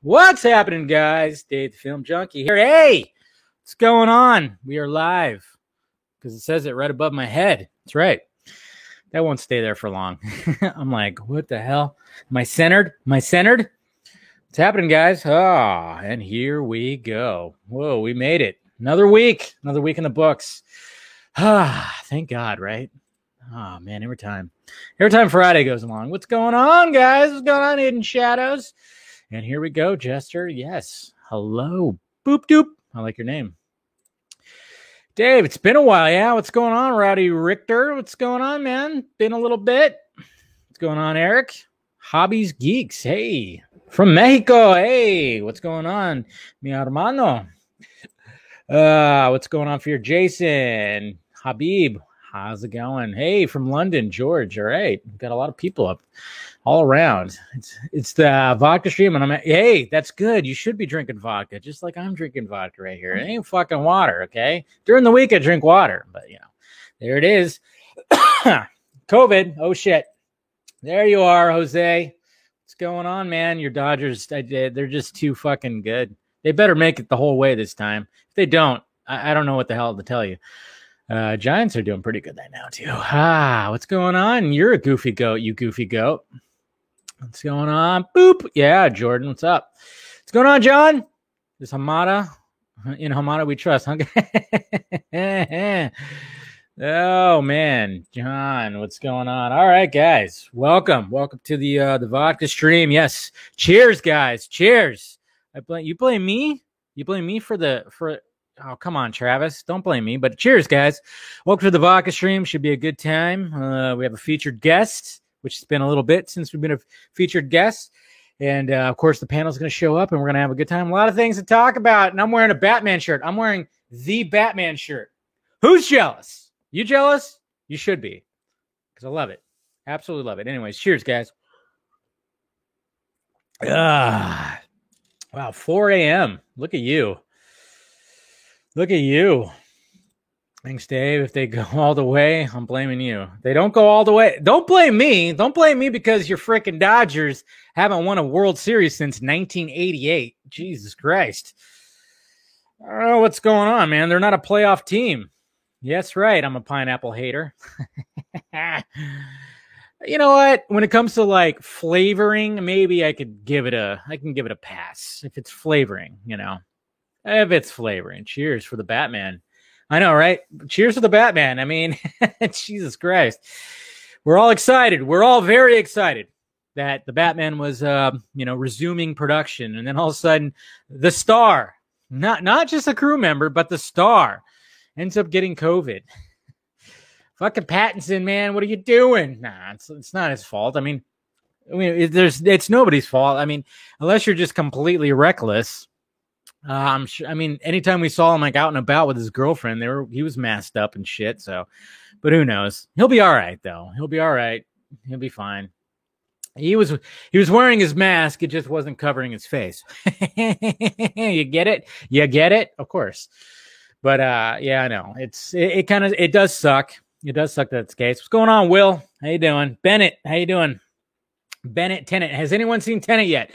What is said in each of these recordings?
What's happening, guys? Dave the Film Junkie here. Hey, what's going on? We are live because it says it right above my head. That's right. That won't stay there for long. I'm like, what the hell? Am I centered? What's happening, guys? And here we go. Whoa, we made it. Another week in the books. Thank God, right? Oh, man, every time Friday goes along. What's going on, guys? What's going on, Hidden Shadows? And here we go, Jester. Yes. Hello. Boop doop. I like your name. Dave, it's been a while. Yeah, what's going on, Rowdy Richter? What's going on, man? Been a little bit. What's going on, Eric? Hobbies Geeks. Hey. From Mexico. Hey. What's going on, mi hermano? What's going on for your Jason? Habib. How's it going? Hey, from London, George. All right. We've got a lot of people up all around. It's the vodka stream, and hey, that's good. You should be drinking vodka, just like I'm drinking vodka right here. It ain't fucking water, okay? During the week, I drink water, but, there it is. COVID. Oh, shit. There you are, Jose. What's going on, man? Your Dodgers, they're just too fucking good. They better make it the whole way this time. If they don't, I don't know what the hell to tell you. Giants are doing pretty good right now, too. What's going on? You're a goofy goat, you goofy goat. What's going on? Boop. Yeah, Jordan, what's up? What's going on, John? Is Hamada? In Hamada we trust, huh? Oh, man. John, what's going on? All right, guys. Welcome to the vodka stream. Yes. Cheers, guys. Cheers. You blame me? You blame me for oh, come on, Travis. Don't blame me. But cheers, guys. Welcome to the vodka stream. Should be a good time. We have a featured guest, which has been a little bit since we've been a featured guest. And, of course, the panel's going to show up, and we're going to have a good time. A lot of things to talk about. And I'm wearing a Batman shirt. I'm wearing the Batman shirt. Who's jealous? You jealous? You should be, because I love it. Absolutely love it. Anyways, cheers, guys. Wow, 4 a.m. Look at you. Look at you. Thanks, Dave. If they go all the way, I'm blaming you. They don't go all the way. Don't blame me. Don't blame me because your freaking Dodgers haven't won a World Series since 1988. Jesus Christ. I don't know what's going on, man. They're not a playoff team. Yes, right. I'm a pineapple hater. You know what? When it comes to like flavoring, maybe I can give it a pass if it's flavoring, If it's flavoring. Cheers for the Batman. I know, right? Cheers to the Batman. I mean, Jesus Christ. We're all excited. We're all very excited that the Batman was, resuming production. And then all of a sudden, the star, not just a crew member, but the star ends up getting COVID. Fucking Pattinson, man, what are you doing? Nah, it's not his fault. I mean, it's nobody's fault. I mean, unless you're just completely reckless. I'm sure. I mean, anytime we saw him like out and about with his girlfriend, he was masked up and shit. So, but who knows? He'll be all right, though. He'll be all right. He'll be fine. He was wearing his mask. It just wasn't covering his face. You get it? You get it? Of course. But yeah, I know. It does suck. It does suck that it's the case. What's going on, Will? How you doing? Bennett, how you doing? Bennett, Tenet. Has anyone seen Tenet yet?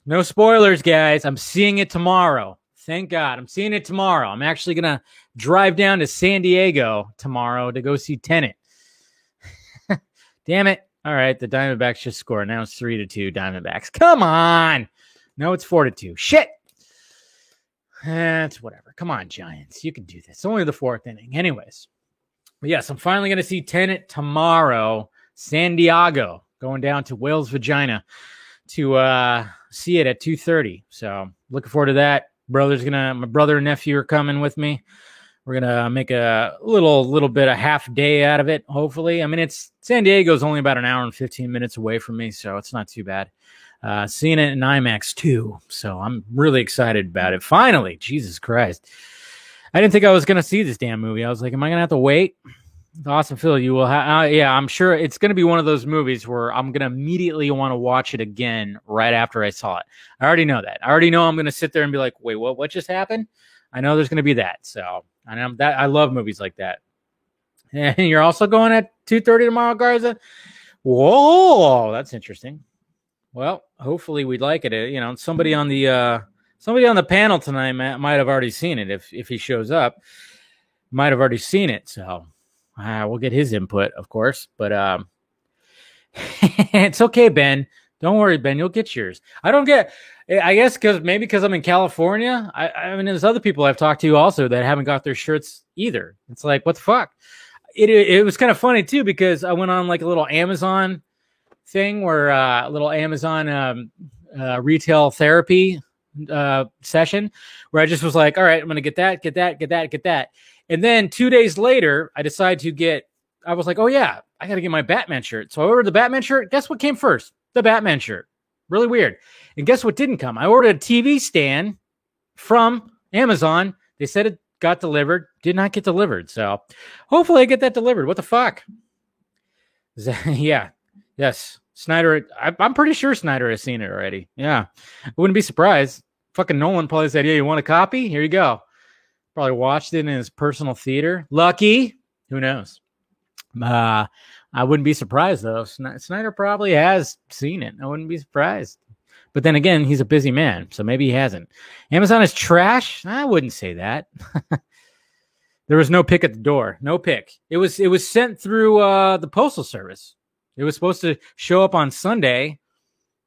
No spoilers, guys. I'm seeing it tomorrow. Thank God. I'm seeing it tomorrow. I'm actually going to drive down to San Diego tomorrow to go see Tenet. Damn it. All right. The Diamondbacks just scored. Now it's 3-2 Diamondbacks. Come on. No, it's 4-2. Shit. That's whatever. Come on, Giants. You can do this. It's only the fourth inning. Anyways. But yes, I'm finally going to see Tenet tomorrow. San Diego. Going down to Whale's Vagina to see it at 2:30. So looking forward to that. My brother and nephew are coming with me. We're gonna make a little bit, a half day out of it. Hopefully, I mean, San Diego's only about an hour and 15 minutes away from me, so it's not too bad. Seeing it in IMAX too, so I'm really excited about it. Finally, Jesus Christ! I didn't think I was gonna see this damn movie. I was like, am I gonna have to wait? Awesome, Phil. You will have, yeah, I'm sure it's going to be one of those movies where I'm going to immediately want to watch it again right after I saw it. I already know that. I already know I'm going to sit there and be like, wait, what just happened? I know there's going to be that. So I love movies like that. And you're also going at 2:30 tomorrow, Garza? Whoa, that's interesting. Well, hopefully we'd like it. You know, somebody on the panel tonight might have already seen it. If he shows up, might have already seen it. So we'll get his input, of course. But it's okay, Ben. Don't worry, Ben. You'll get yours. I don't get. I guess because I'm in California. I mean, there's other people I've talked to also that haven't got their shirts either. It's like, what the fuck? It was kind of funny too because I went on like a little Amazon thing where a little Amazon retail therapy session where I just was like, all right, I'm going to get that. And then 2 days later, I decided I was like, oh yeah, I got to get my Batman shirt. So I ordered the Batman shirt. Guess what came first? The Batman shirt. Really weird. And guess what didn't come? I ordered a TV stand from Amazon. They said it got delivered. Did not get delivered. So hopefully I get that delivered. What the fuck? Yeah. Yes. Snyder. I'm pretty sure Snyder has seen it already. Yeah. I wouldn't be surprised. Fucking Nolan probably said, yeah, you want a copy? Here you go. Probably watched it in his personal theater. Lucky. Who knows? I wouldn't be surprised, though. Snyder probably has seen it. I wouldn't be surprised. But then again, he's a busy man, so maybe he hasn't. Amazon is trash? I wouldn't say that. There was no pick at the door. No pick. It was sent through the Postal Service. It was supposed to show up on Sunday,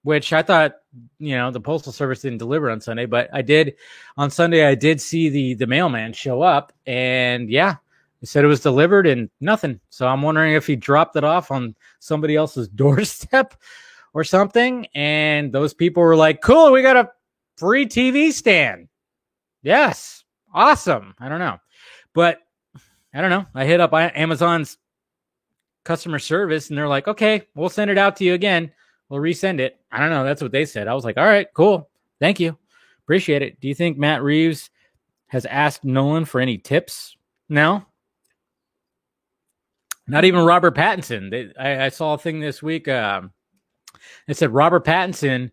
which I thought, the Postal Service didn't deliver on Sunday, but I did. On Sunday, I did see the mailman show up, and yeah, he said it was delivered and nothing. So I'm wondering if he dropped it off on somebody else's doorstep or something. And those people were like, cool, we got a free TV stand. Yes. Awesome. I don't know. But I don't know. I hit up Amazon's customer service and they're like, okay, we'll send it out to you again. We'll resend it. I don't know. That's what they said. I was like, all right, cool. Thank you. Appreciate it. Do you think Matt Reeves has asked Nolan for any tips? No. Not even Robert Pattinson. I saw a thing this week. It said Robert Pattinson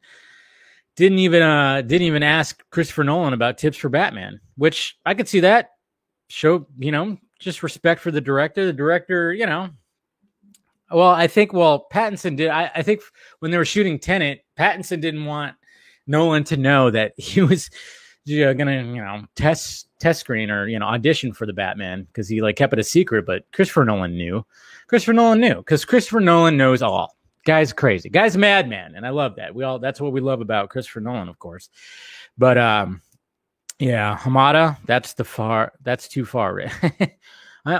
didn't even ask Christopher Nolan about tips for Batman, which I could see that. Show, just respect for the director. The director, well, I think, Pattinson did. I think when they were shooting Tenet, Pattinson didn't want Nolan to know that he was gonna, test screen or, audition for the Batman because he kept it a secret. But Christopher Nolan knew. Christopher Nolan knew because Christopher Nolan knows all. Guy's crazy. Guy's a madman, and I love that. That's what we love about Christopher Nolan, of course. But yeah, Hamada, that's too far.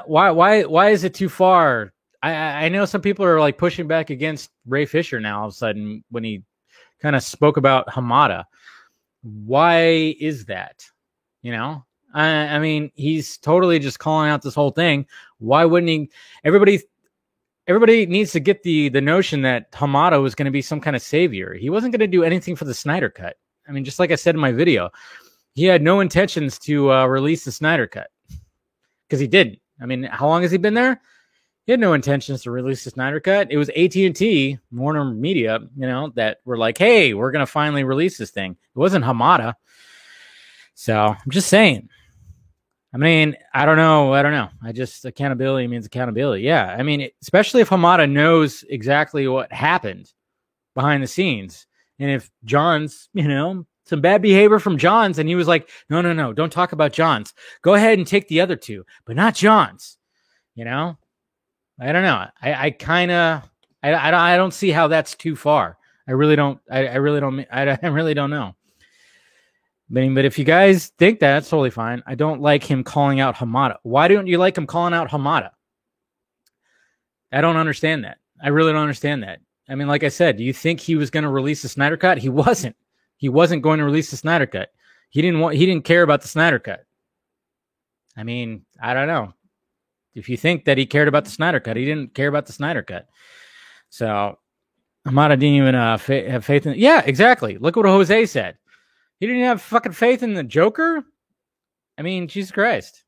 Why is it too far? I know some people are pushing back against Ray Fisher now all of a sudden when he kind of spoke about Hamada. Why is that? I mean, he's totally just calling out this whole thing. Why wouldn't he? Everybody needs to get the notion that Hamada was going to be some kind of savior. He wasn't going to do anything for the Snyder Cut. I mean, just like I said in my video, he had no intentions to release the Snyder Cut because he didn't. I mean, how long has he been there? He had no intentions to release the Snyder Cut. It was AT&T, Warner Media, that were like, hey, we're going to finally release this thing. It wasn't Hamada. So I'm just saying. I mean, I don't know. Accountability means accountability. Yeah. I mean, especially if Hamada knows exactly what happened behind the scenes. And if Johns, some bad behavior from Johns, and he was like, no, don't talk about Johns. Go ahead and take the other two, but not Johns. I don't know. I don't see how that's too far. I really don't know. But if you guys think that's totally fine. I don't like him calling out Hamada. Why don't you like him calling out Hamada? I don't understand that. I really don't understand that. I mean, like I said, do you think he was going to release the Snyder Cut? He wasn't. He wasn't going to release the Snyder Cut. He didn't care about the Snyder Cut. I mean, I don't know. If you think that he cared about the Snyder Cut, he didn't care about the Snyder Cut. So Hamada didn't even have faith in. Yeah, exactly. Look what Jose said. He didn't have fucking faith in the Joker. I mean, Jesus Christ.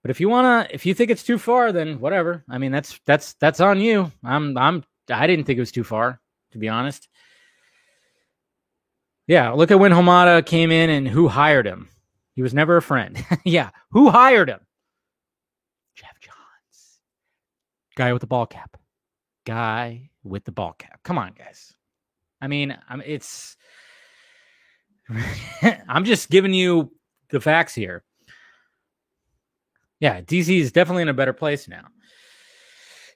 But if you think it's too far, then whatever. I mean, that's on you. I didn't think it was too far, to be honest. Yeah, look at when Hamada came in and who hired him. He was never a friend. Yeah, who hired him? Jeff Johns. Guy with the ball cap. Come on, guys. I mean, it's. I'm just giving you the facts here. Yeah, DC is definitely in a better place now.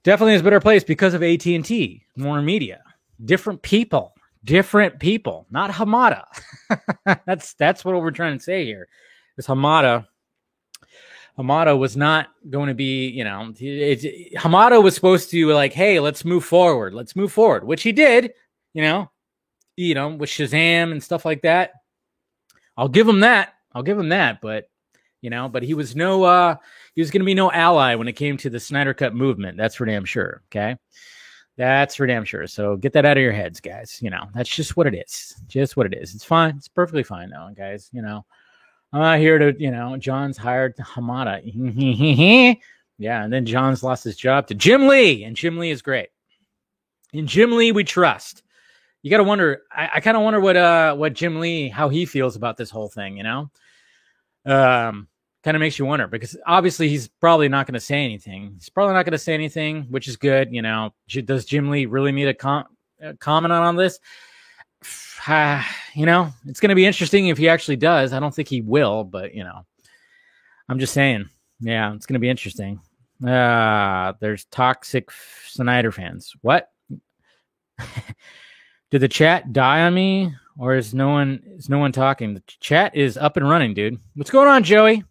Definitely is a better place because of AT&T, Warner Media, different people, not Hamada. That's what we're trying to say here. This Hamada was not going to be, Hamada was supposed to like, hey, let's move forward, which he did, with Shazam and stuff like that. I'll give him that, but but he was he was going to be no ally when it came to the Snyder Cut movement. That's for damn sure. Okay. That's for damn sure. So get that out of your heads, guys. That's just what it is. It's fine. It's perfectly fine though, guys. I'm not here to, John's hired Hamada. Yeah. And then John's lost his job to Jim Lee, and Jim Lee is great. In Jim Lee, we trust. You got to wonder. I kind of wonder what Jim Lee, how he feels about this whole thing, kind of makes you wonder, because obviously he's probably not going to say anything. Which is good. Does Jim Lee really need a comment on this? It's going to be interesting if he actually does. I don't think he will, but I'm just saying, yeah, it's going to be interesting. There's toxic Snyder fans. What? Did the chat die on me, or is no one talking? The chat is up and running, dude. What's going on, Joey?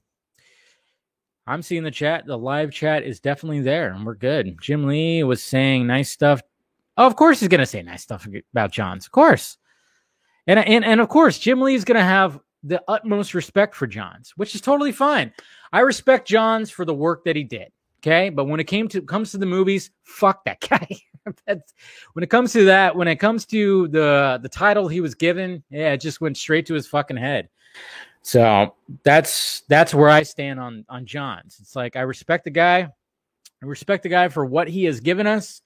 I'm seeing the chat. The live chat is definitely there, and we're good. Jim Lee was saying nice stuff. Oh, of course he's going to say nice stuff about Johns. Of course. And of course, Jim Lee is going to have the utmost respect for Johns, which is totally fine. I respect Johns for the work that he did. Okay. But when it comes to the movies, fuck that guy. When it comes to the title he was given, yeah, it just went straight to his fucking head. So that's where I stand on Johns. It's like, I respect the guy. I respect the guy for what he has given us.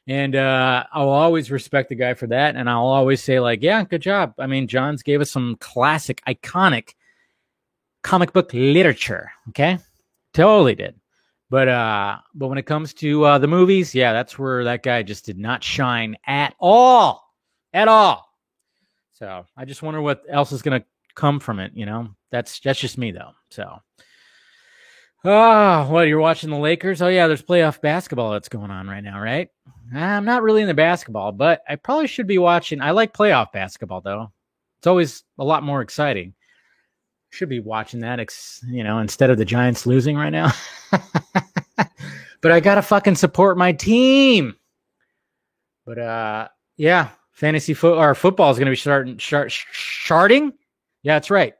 And I'll always respect the guy for that. And I'll always say, like, yeah, good job. I mean, Johns gave us some classic, iconic comic book literature. Okay. Totally did. But when it comes to the movies, yeah, that's where that guy just did not shine at all. So I just wonder what else is going to come from it. That's just me though. So, what, you're watching the Lakers? Oh yeah, there's playoff basketball that's going on right now, right? I'm not really into basketball, but I probably should be watching. I like playoff basketball though. It's always a lot more exciting. Should be watching that, instead of the Giants losing right now. But I gotta fucking support my team. But yeah, fantasy football is gonna be starting. Yeah, that's right.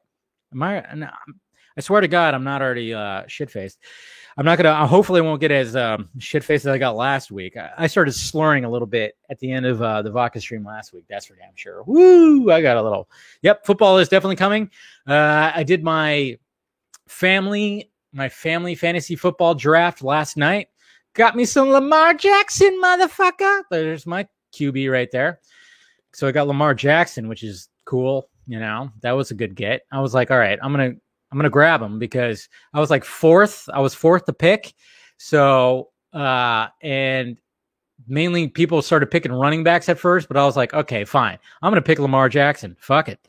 I swear to God, I'm not already shit faced. I'm not gonna. Hopefully, I won't get as shit faced as I got last week. I started slurring a little bit at the end of the Vodka stream last week. That's for damn sure. Woo! I got a little. Yep, football is definitely coming. I did my family fantasy football draft last night. Got me some Lamar Jackson, motherfucker. There's my QB right there. So I got Lamar Jackson, which is cool. That was a good get. I was like, all right, I'm gonna grab him because I was like fourth. I was fourth to pick. So and mainly people started picking running backs at first, but I was like, okay, fine. I'm gonna pick Lamar Jackson. Fuck it.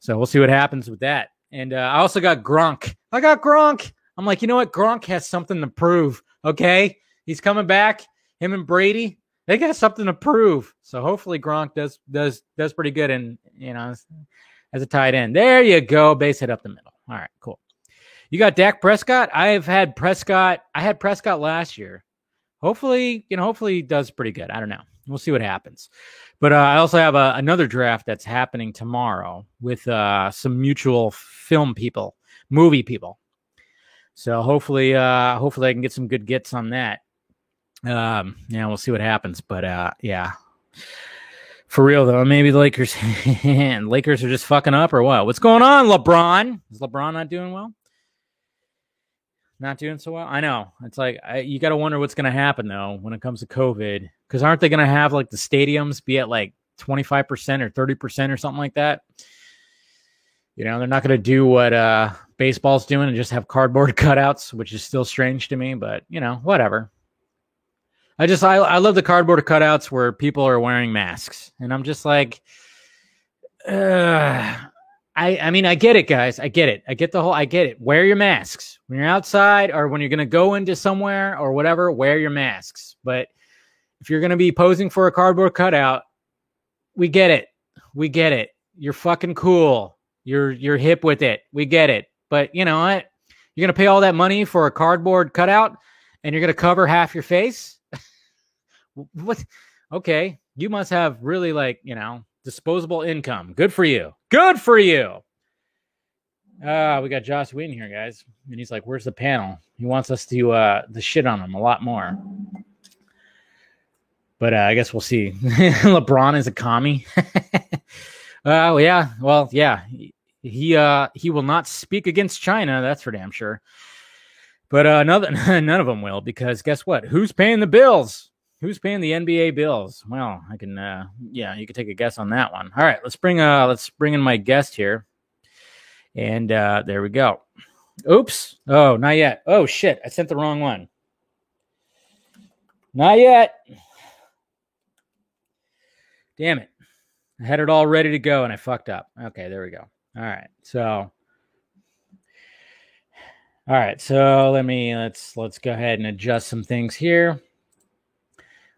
So we'll see what happens with that. And I also got Gronk. I'm like, you know what? Gronk has something to prove. Okay, he's coming back. Him and Brady, they got something to prove. So hopefully Gronk does pretty good. And as a tight end, there you go. Base hit up the middle. All right, cool. You got Dak Prescott. I had Prescott last year. Hopefully he does pretty good. I don't know. We'll see what happens. But I also have another draft that's happening tomorrow with some mutual movie people. So hopefully I can get some good gets on that. Yeah, we'll see what happens. But yeah. For real though, maybe the Lakers are just fucking up or what? What's going on, LeBron? Is LeBron not doing well? Not doing so well? I know. It's like you got to wonder what's going to happen though when it comes to COVID, because aren't they going to have like the stadiums be at like 25% or 30% or something like that? They're not going to do what baseball's doing and just have cardboard cutouts, which is still strange to me, but whatever. I love the cardboard cutouts where people are wearing masks, and I'm just like, I mean, I get it, guys. I get it. I get it. Wear your masks when you're outside or when you're going to go into somewhere or whatever, wear your masks. But if you're going to be posing for a cardboard cutout, we get it. We get it. You're fucking cool. You're hip with it. We get it. But you know what? You're going to pay all that money for a cardboard cutout and you're going to cover half your face? What? Okay. You must have really disposable income. Good for you. Good for you. We got Joss Whedon here, guys. And he's like, where's the panel? He wants us to shit on him a lot more. But I guess we'll see. LeBron is a commie. Yeah. Well, yeah. He will not speak against China. That's for damn sure. But none of them will, because guess what? Who's paying the bills? Who's paying the NBA bills? Well, I can, you can take a guess on that one. All right, let's bring in my guest here, and there we go. Oops! Oh, not yet. Oh shit! I sent the wrong one. Not yet. Damn it! I had it all ready to go, and I fucked up. Okay, there we go. All right, so let's go ahead and adjust some things here.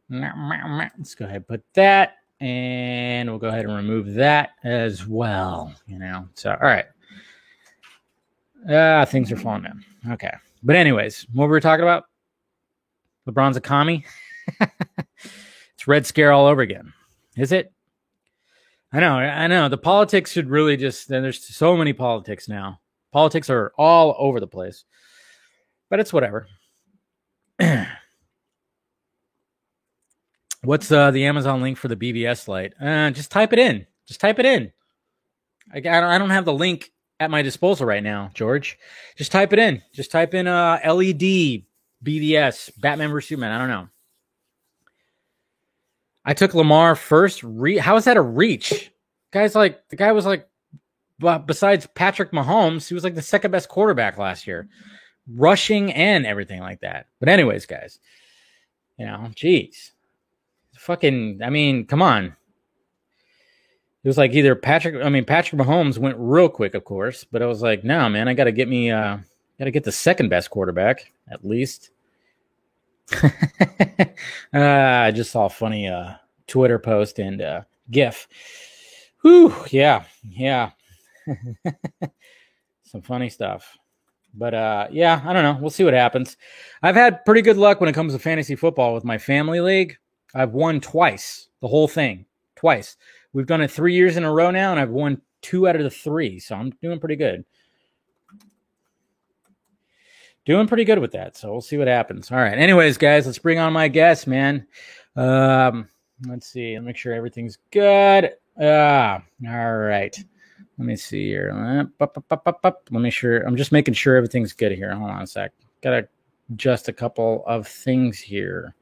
Let's go ahead and put that, and we'll go ahead and remove that as well. So all right. Things are falling down. Okay, but anyways, what were we talking about? LeBron's a commie. It's Red Scare all over again. Is it? I know. The politics should really there's so many politics now. Politics are all over the place, but it's whatever. What's the Amazon link for the BVS light? Just type it in. I don't have the link at my disposal right now, George. Just type it in. Just type in LED BVS, Batman vs. Superman. I don't know. I took Lamar first. How is that a reach? The guy was like, besides Patrick Mahomes, he was like the second best quarterback last year, rushing and everything like that. But anyways, guys, geez. Fucking, I mean, come on. It was like either Patrick Mahomes went real quick, of course, but I was like, no, man, I got to get the second best quarterback at least. I just saw a funny Twitter post and GIF. Whew, yeah. Some funny stuff. But I don't know. We'll see what happens. I've had pretty good luck when it comes to fantasy football with my family league. I've won twice, the whole thing, twice. We've done it 3 years in a row now, and I've won 2 out of the 3, so I'm doing pretty good. Doing pretty good with that, so we'll see what happens. All right. Anyways, guys, let's bring on my guest, man. Let's see. Let me make sure everything's good. All right. Let me see here. I'm just making sure everything's good here. Hold on a sec. Got to adjust a couple of things here.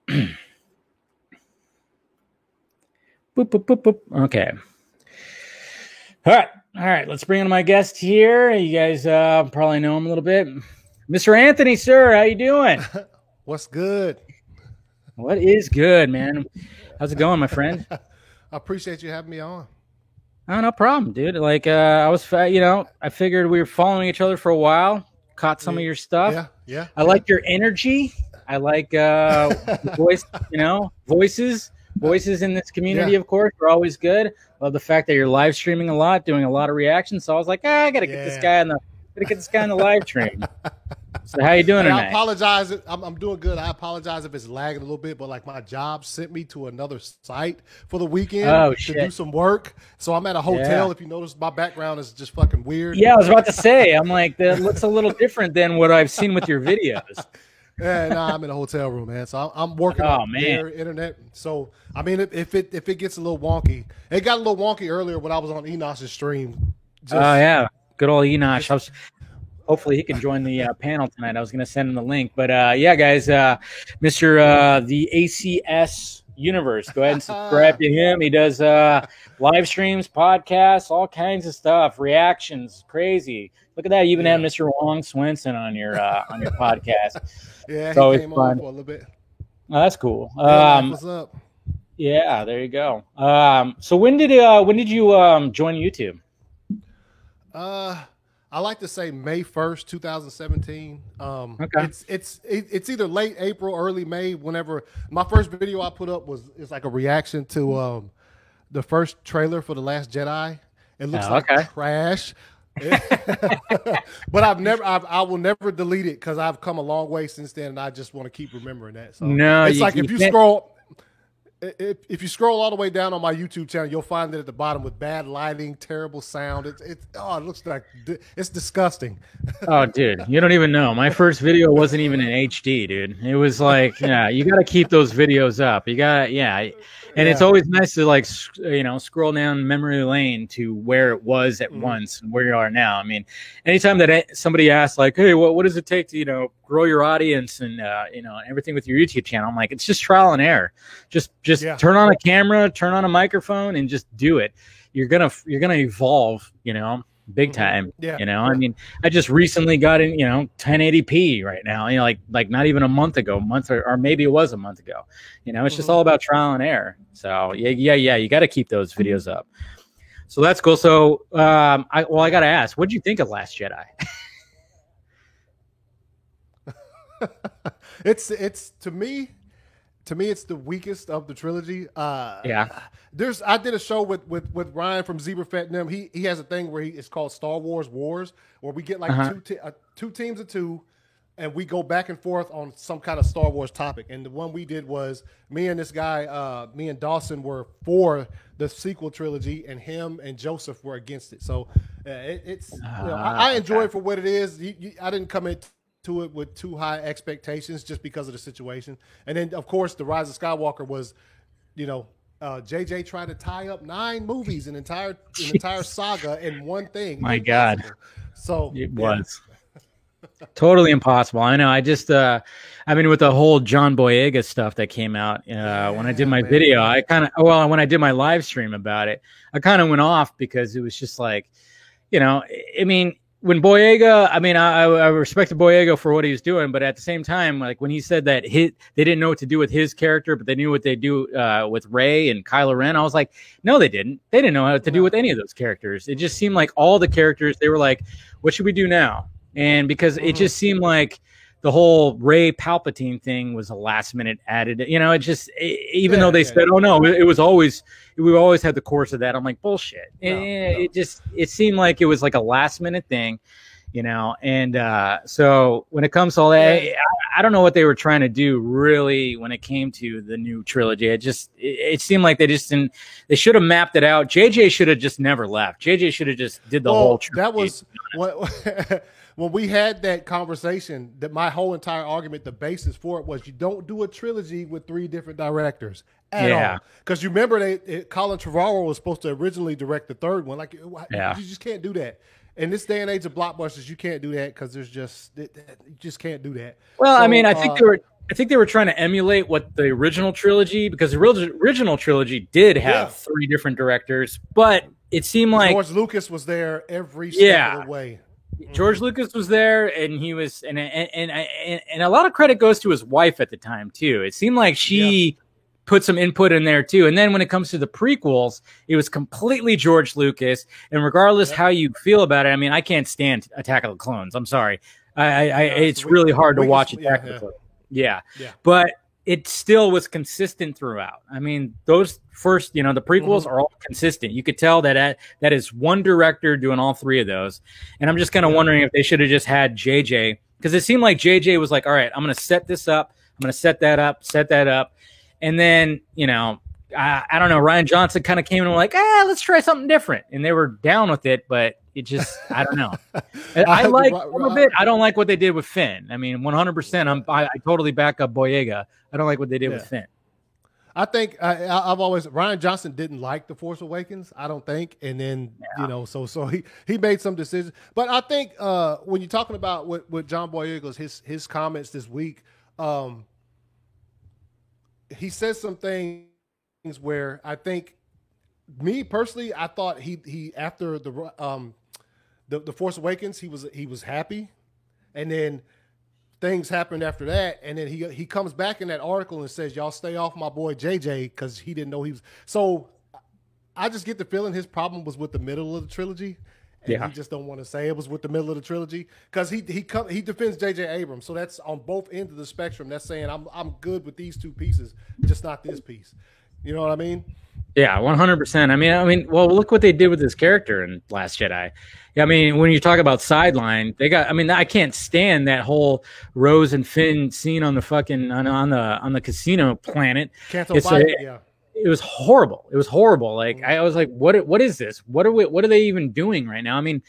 Boop, boop, boop, boop. Okay. All right. Let's bring in my guest here. You guys probably know him a little bit. Mr. Anthony, sir, how you doing? What's good? What is good, man? How's it going, my friend? I appreciate you having me on. Oh, no problem, dude. I figured we were following each other for a while. Caught some of your stuff. Yeah. I like your energy. I like voice, voices in this community, of course, are always good. Love the fact that you're live streaming a lot, doing a lot of reactions. So I was like, I gotta get this guy in the live stream. So how you doing tonight? I apologize. I'm doing good. I apologize if it's lagging a little bit, but like my job sent me to another site for the weekend to do some work. So I'm at a hotel. If you notice, my background is just fucking weird. Yeah, I was about to say. I'm like, that looks a little different than what I've seen with your videos. I'm in a hotel room, man. So I'm working on their internet. So I mean, if it gets a little wonky, it got a little wonky earlier when I was on Enosh's stream. Good old Enosh. Hopefully he can join the panel tonight. I was going to send him the link, but guys, Mr. The ACS universe. Go ahead and subscribe to him. He does live streams, podcasts, all kinds of stuff, reactions, crazy. Look at that! You even had Mr. Wong Swenson on your podcast. Yeah, so he came on for a little bit. Oh, that's cool. What's up? Yeah, there you go. So when did you join YouTube? I like to say May 1st, 2017. Okay. It's either late April, early May. Whenever my first video I put up it's like a reaction to the first trailer for The Last Jedi. It looks like trash. But I will never delete it because I've come a long way since then, and I just want to keep remembering that. So no, it's like if you scroll. If you scroll all the way down on my YouTube channel, you'll find it at the bottom with bad lighting, terrible sound. It looks like it's disgusting. Oh, dude, you don't even know. My first video wasn't even in HD, dude. It was like, you got to keep those videos up. You got, and it's always nice to like, scroll down memory lane to where it was at once and where you are now. I mean, anytime that somebody asks like, hey, what does it take to, grow your audience and, everything with your YouTube channel? I'm like, it's just trial and error. Just turn on a camera, turn on a microphone and just do it. You're going to evolve, big time. I mean, I just recently got in, 1080p right now, like not even a month ago, or maybe it was a month ago. It's just all about trial and error. So yeah, you got to keep those videos up. So that's cool. So I got to ask, what did you think of Last Jedi? It's to me it's the weakest of the trilogy. I did a show with Ryan from Zebra Fett and them. He has a thing where it's called Star Wars Wars, where we get like two teams of two, and we go back and forth on some kind of Star Wars topic. And the one we did was me and this guy, me and Dawson were for the sequel trilogy, and him and Joseph were against it. So I enjoy it for what it is. I didn't come into it with too high expectations just because of the situation. And then of course the Rise of Skywalker was, JJ tried to tie up 9 movies, an entire saga in one thing. My God. So it was totally impossible. I know. I just, with the whole John Boyega stuff that came out, when I did my video, when I did my live stream about it, I kind of went off because it was just like, when Boyega, I respected Boyega for what he was doing, but at the same time, like when he said that they didn't know what to do with his character, but they knew what they do with Rey and Kylo Ren, I was like, no, they didn't. They didn't know what to do with any of those characters. It just seemed like all the characters, they were like, what should we do now? And because it just seemed like the whole Rey Palpatine thing was a last minute added, even though they said, oh no, we always had the course of that. I'm like, bullshit. It seemed like it was like a last minute thing, and so when it comes to all that, I don't know what they were trying to do really when it came to the new trilogy. It seemed like they should have mapped it out. JJ should have just never left. JJ should have just did the whole trilogy. That was what when we had that conversation, that my whole entire argument, the basis for it was you don't do a trilogy with 3 different directors at all. Because you remember Colin Trevorrow was supposed to originally direct the third one. Like, you just can't do that. In this day and age of blockbusters, you can't do that because you just can't do that. Well, so, I think they were trying to emulate what the original trilogy, because the original trilogy did have 3 different directors, but it seemed like George Lucas was there every step of the way. George Lucas was there, and he was, and a lot of credit goes to his wife at the time too. It seemed like she put some input in there too. And then when it comes to the prequels, it was completely George Lucas. And regardless how you feel about it, I can't stand Attack of the Clones. I'm sorry, it's really hard to watch Attack of the Clones. Yeah, but it still was consistent throughout. Those first, the prequels are all consistent. You could tell that is one director doing all 3 of those. And I'm just kind of wondering if they should have just had JJ, because it seemed like JJ was like, all right, I'm going to set this up. I'm going to set that up. And then, I don't know, Rian Johnson kind of came in and was like, let's try something different. And they were down with it, but it just, I don't know. I like a little bit. I don't like what they did with Finn. 100%. I totally back up Boyega. I don't like what they did with Finn. I think Rian Johnson didn't like The Force Awakens, I don't think. And then, so he made some decisions. But I think when you're talking about what John Boyega's, his comments this week, he says some things where I think, me personally, I thought he after the Force Awakens, he was happy, and then things happened after that, and then he comes back in that article and says, "Y'all stay off my boy JJ," because he didn't know he was. So I just get the feeling his problem was with the middle of the trilogy. And he just don't want to say it was with the middle of the trilogy, because he defends J.J. Abrams, so that's on both ends of the spectrum. That's saying I'm good with these two pieces, just not this piece. You know what I mean? Yeah, 100%. I mean, well, look what they did with this character in Last Jedi. I mean, when you talk about sideline, they got. I mean, I can't stand that whole Rose and Finn scene on the fucking on the casino planet. It was horrible. It was horrible. Like I was like, what is this? What are they even doing right now? I mean,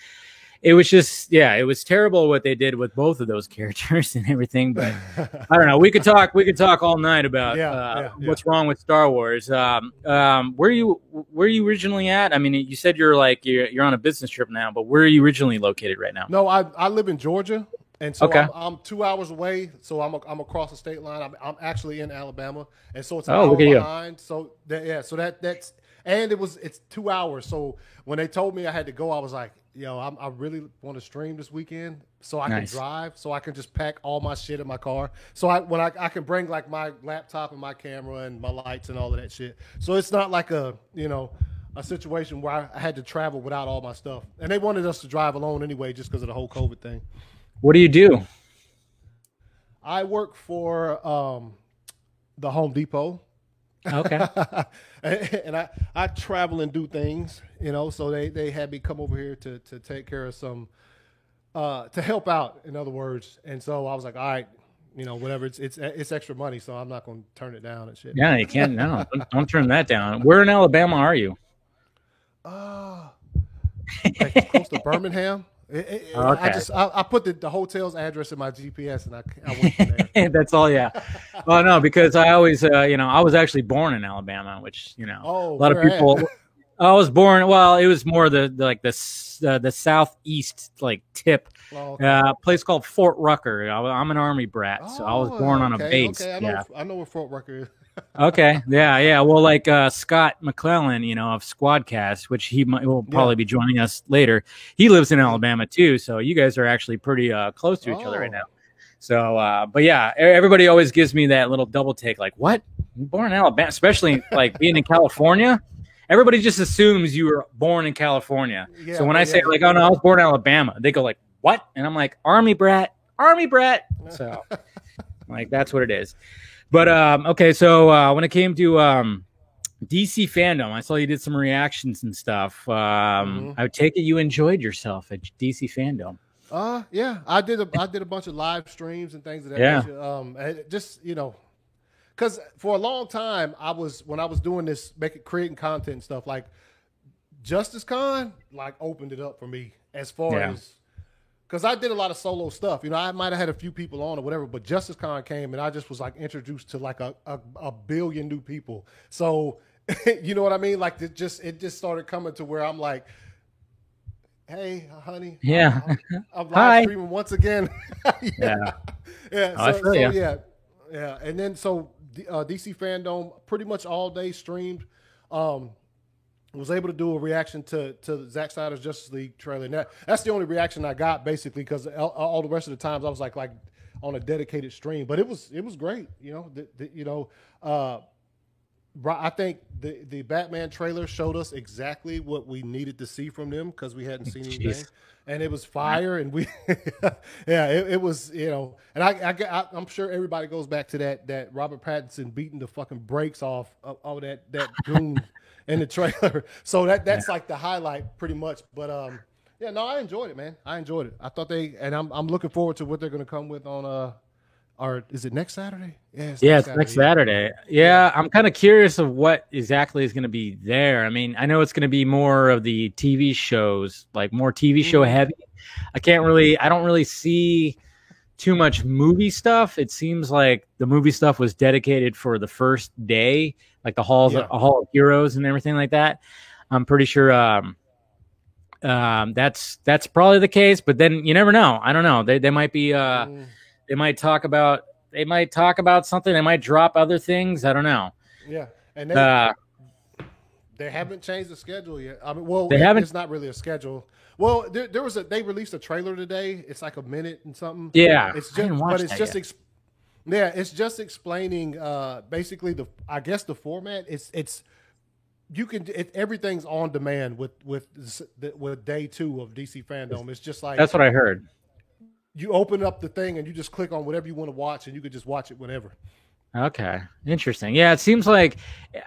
it was just, it was terrible what they did with both of those characters and everything. But I don't know. We could talk all night about what's wrong with Star Wars. Where you originally at? I mean, you said you're on a business trip now, but where are you originally located right now? No, I live in Georgia. And so I'm 2 hours away, so I'm across the state line. I'm actually in Alabama, and so it's an hour behind. So that's and it's 2 hours. So when they told me I had to go, I was like, I really want to stream this weekend, so I can drive, so I can just pack all my shit in my car. So I can bring like my laptop and my camera and my lights and all of that shit. So it's not like a situation where I had to travel without all my stuff. And they wanted us to drive alone anyway, just because of the whole COVID thing. What do you do? I work for the Home Depot. Okay. And I travel and do things, so they had me come over here to take care of some, to help out, in other words. And so I was like, all right, whatever, it's extra money, so I'm not going to turn it down and shit. Yeah, you can't. No, don't turn that down. Where in Alabama are you? Like close to Birmingham. Okay. I put the hotel's address in my GPS, and I went from there. That's all. Yeah. Well, no, because I always, I was actually born in Alabama, which, a lot of people. I was born. Well, it was more the southeast tip, place called Fort Rucker. I'm an Army brat, so I was born on a base. Okay, I know where Fort Rucker is. Okay. Yeah. Well, Scott McClellan, of Squadcast, which he will probably be joining us later. He lives in Alabama too. So you guys are actually pretty close to each other right now. So, but yeah, everybody always gives me that little double take. Like, what? You're born in Alabama, especially being in California. Everybody just assumes you were born in California. Yeah, so when I say oh no, I was born in Alabama, they go like, what? And I'm like, Army brat. So that's what it is. But, okay, so when it came to DC fandom, I saw you did some reactions and stuff. I would take it you enjoyed yourself at DC fandom. Yeah, I did a bunch of live streams and things of that nature. Just, because for a long time, when I was doing this, creating content and stuff, like Justice Con, opened it up for me as far as. Because I did a lot of solo stuff. I might have had a few people on or whatever, but Justice Con came and I just was introduced to a billion new people. So, you know what I mean? It just started coming to where I'm like, hey, honey. Yeah. I'm live streaming once again. Yeah. Yeah. Yeah. And then DC Fandom pretty much all day streamed. Was able to do a reaction to Zack Snyder's Justice League trailer. And that's the only reaction I got, basically, because all the rest of the times I was like on a dedicated stream. But it was great, I think the Batman trailer showed us exactly what we needed to see from them, because we hadn't seen anything, and it was fire. And we, it was, and I'm sure everybody goes back to that Robert Pattinson beating the fucking brakes off of that goon in the trailer. So that's the highlight pretty much. But I enjoyed it, man. I enjoyed it. I thought I'm looking forward to what they're going to come with on or is it next Saturday? It's next Saturday. Yeah, I'm kind of curious of what exactly is going to be there. I mean, I know it's going to be more of the TV shows, more TV show heavy. I don't really see too much movie stuff. It seems like the movie stuff was dedicated for the first day, like the Hall of Heroes and everything like that. I'm pretty sure that's probably the case, but then you never know. I don't know. They might be they might talk about they might talk about something. They might drop other things. I don't know. Yeah, and they haven't changed the schedule yet. I mean, well, they haven't. It's not really a schedule. Well, they released a trailer today. It's like a minute and something. Yeah, it's just explaining basically the format. Everything's on demand with day 2 of DC Fandom. It's just like, that's what I heard. You open up the thing and you just click on whatever you want to watch, and you could just watch it whenever. Okay, interesting. Yeah, it seems like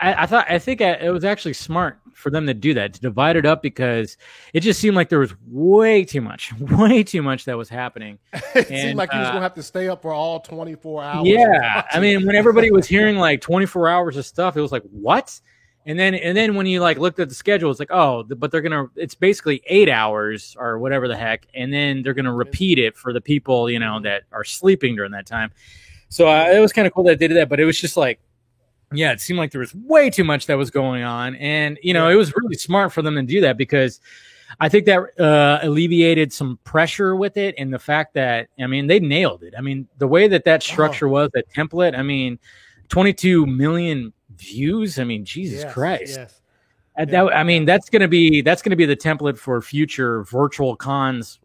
I think it was actually smart for them to do that, to divide it up, because it just seemed like there was way too much that was happening. It seemed like he was going to have to stay up for all 24 hours. Yeah, I mean, when everybody was hearing like 24 hours of stuff, it was like, what? And then when you like looked at the schedule, it's like, oh, but it's basically 8 hours or whatever the heck, and then they're gonna repeat it for the people, that are sleeping during that time. So it was kind of cool that they did that, but it was just like, yeah, it seemed like there was way too much that was going on, and it was really smart for them to do that, because I think that alleviated some pressure with it, and the fact that, I mean, they nailed it. I mean, the way that structure was, that template, I mean, 22 million views. I mean, Jesus Christ. Yes. I mean, that's gonna be the template for future virtual cons,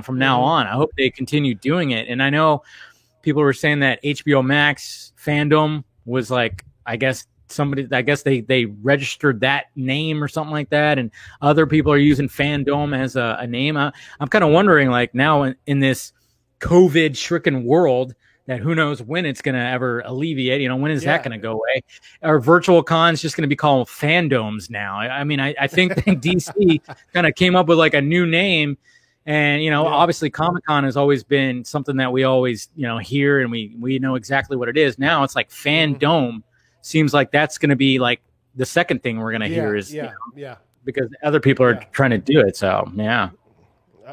from now on. I hope they continue doing it. And I know people were saying that HBO Max Fandom was like, I guess they registered that name or something like that, and other people are using Fandom as a name. I'm kind of wondering, like, now in this COVID-stricken world, that who knows when it's going to ever alleviate, when is that going to go away? Are virtual cons just going to be called fandoms now? I mean, I think DC kind of came up with like a new name, and, obviously Comic-Con has always been something that we always, hear, and we know exactly what it is. Now it's like fandom seems like that's going to be like the second thing we're going to hear is, because other people are trying to do it. So, yeah.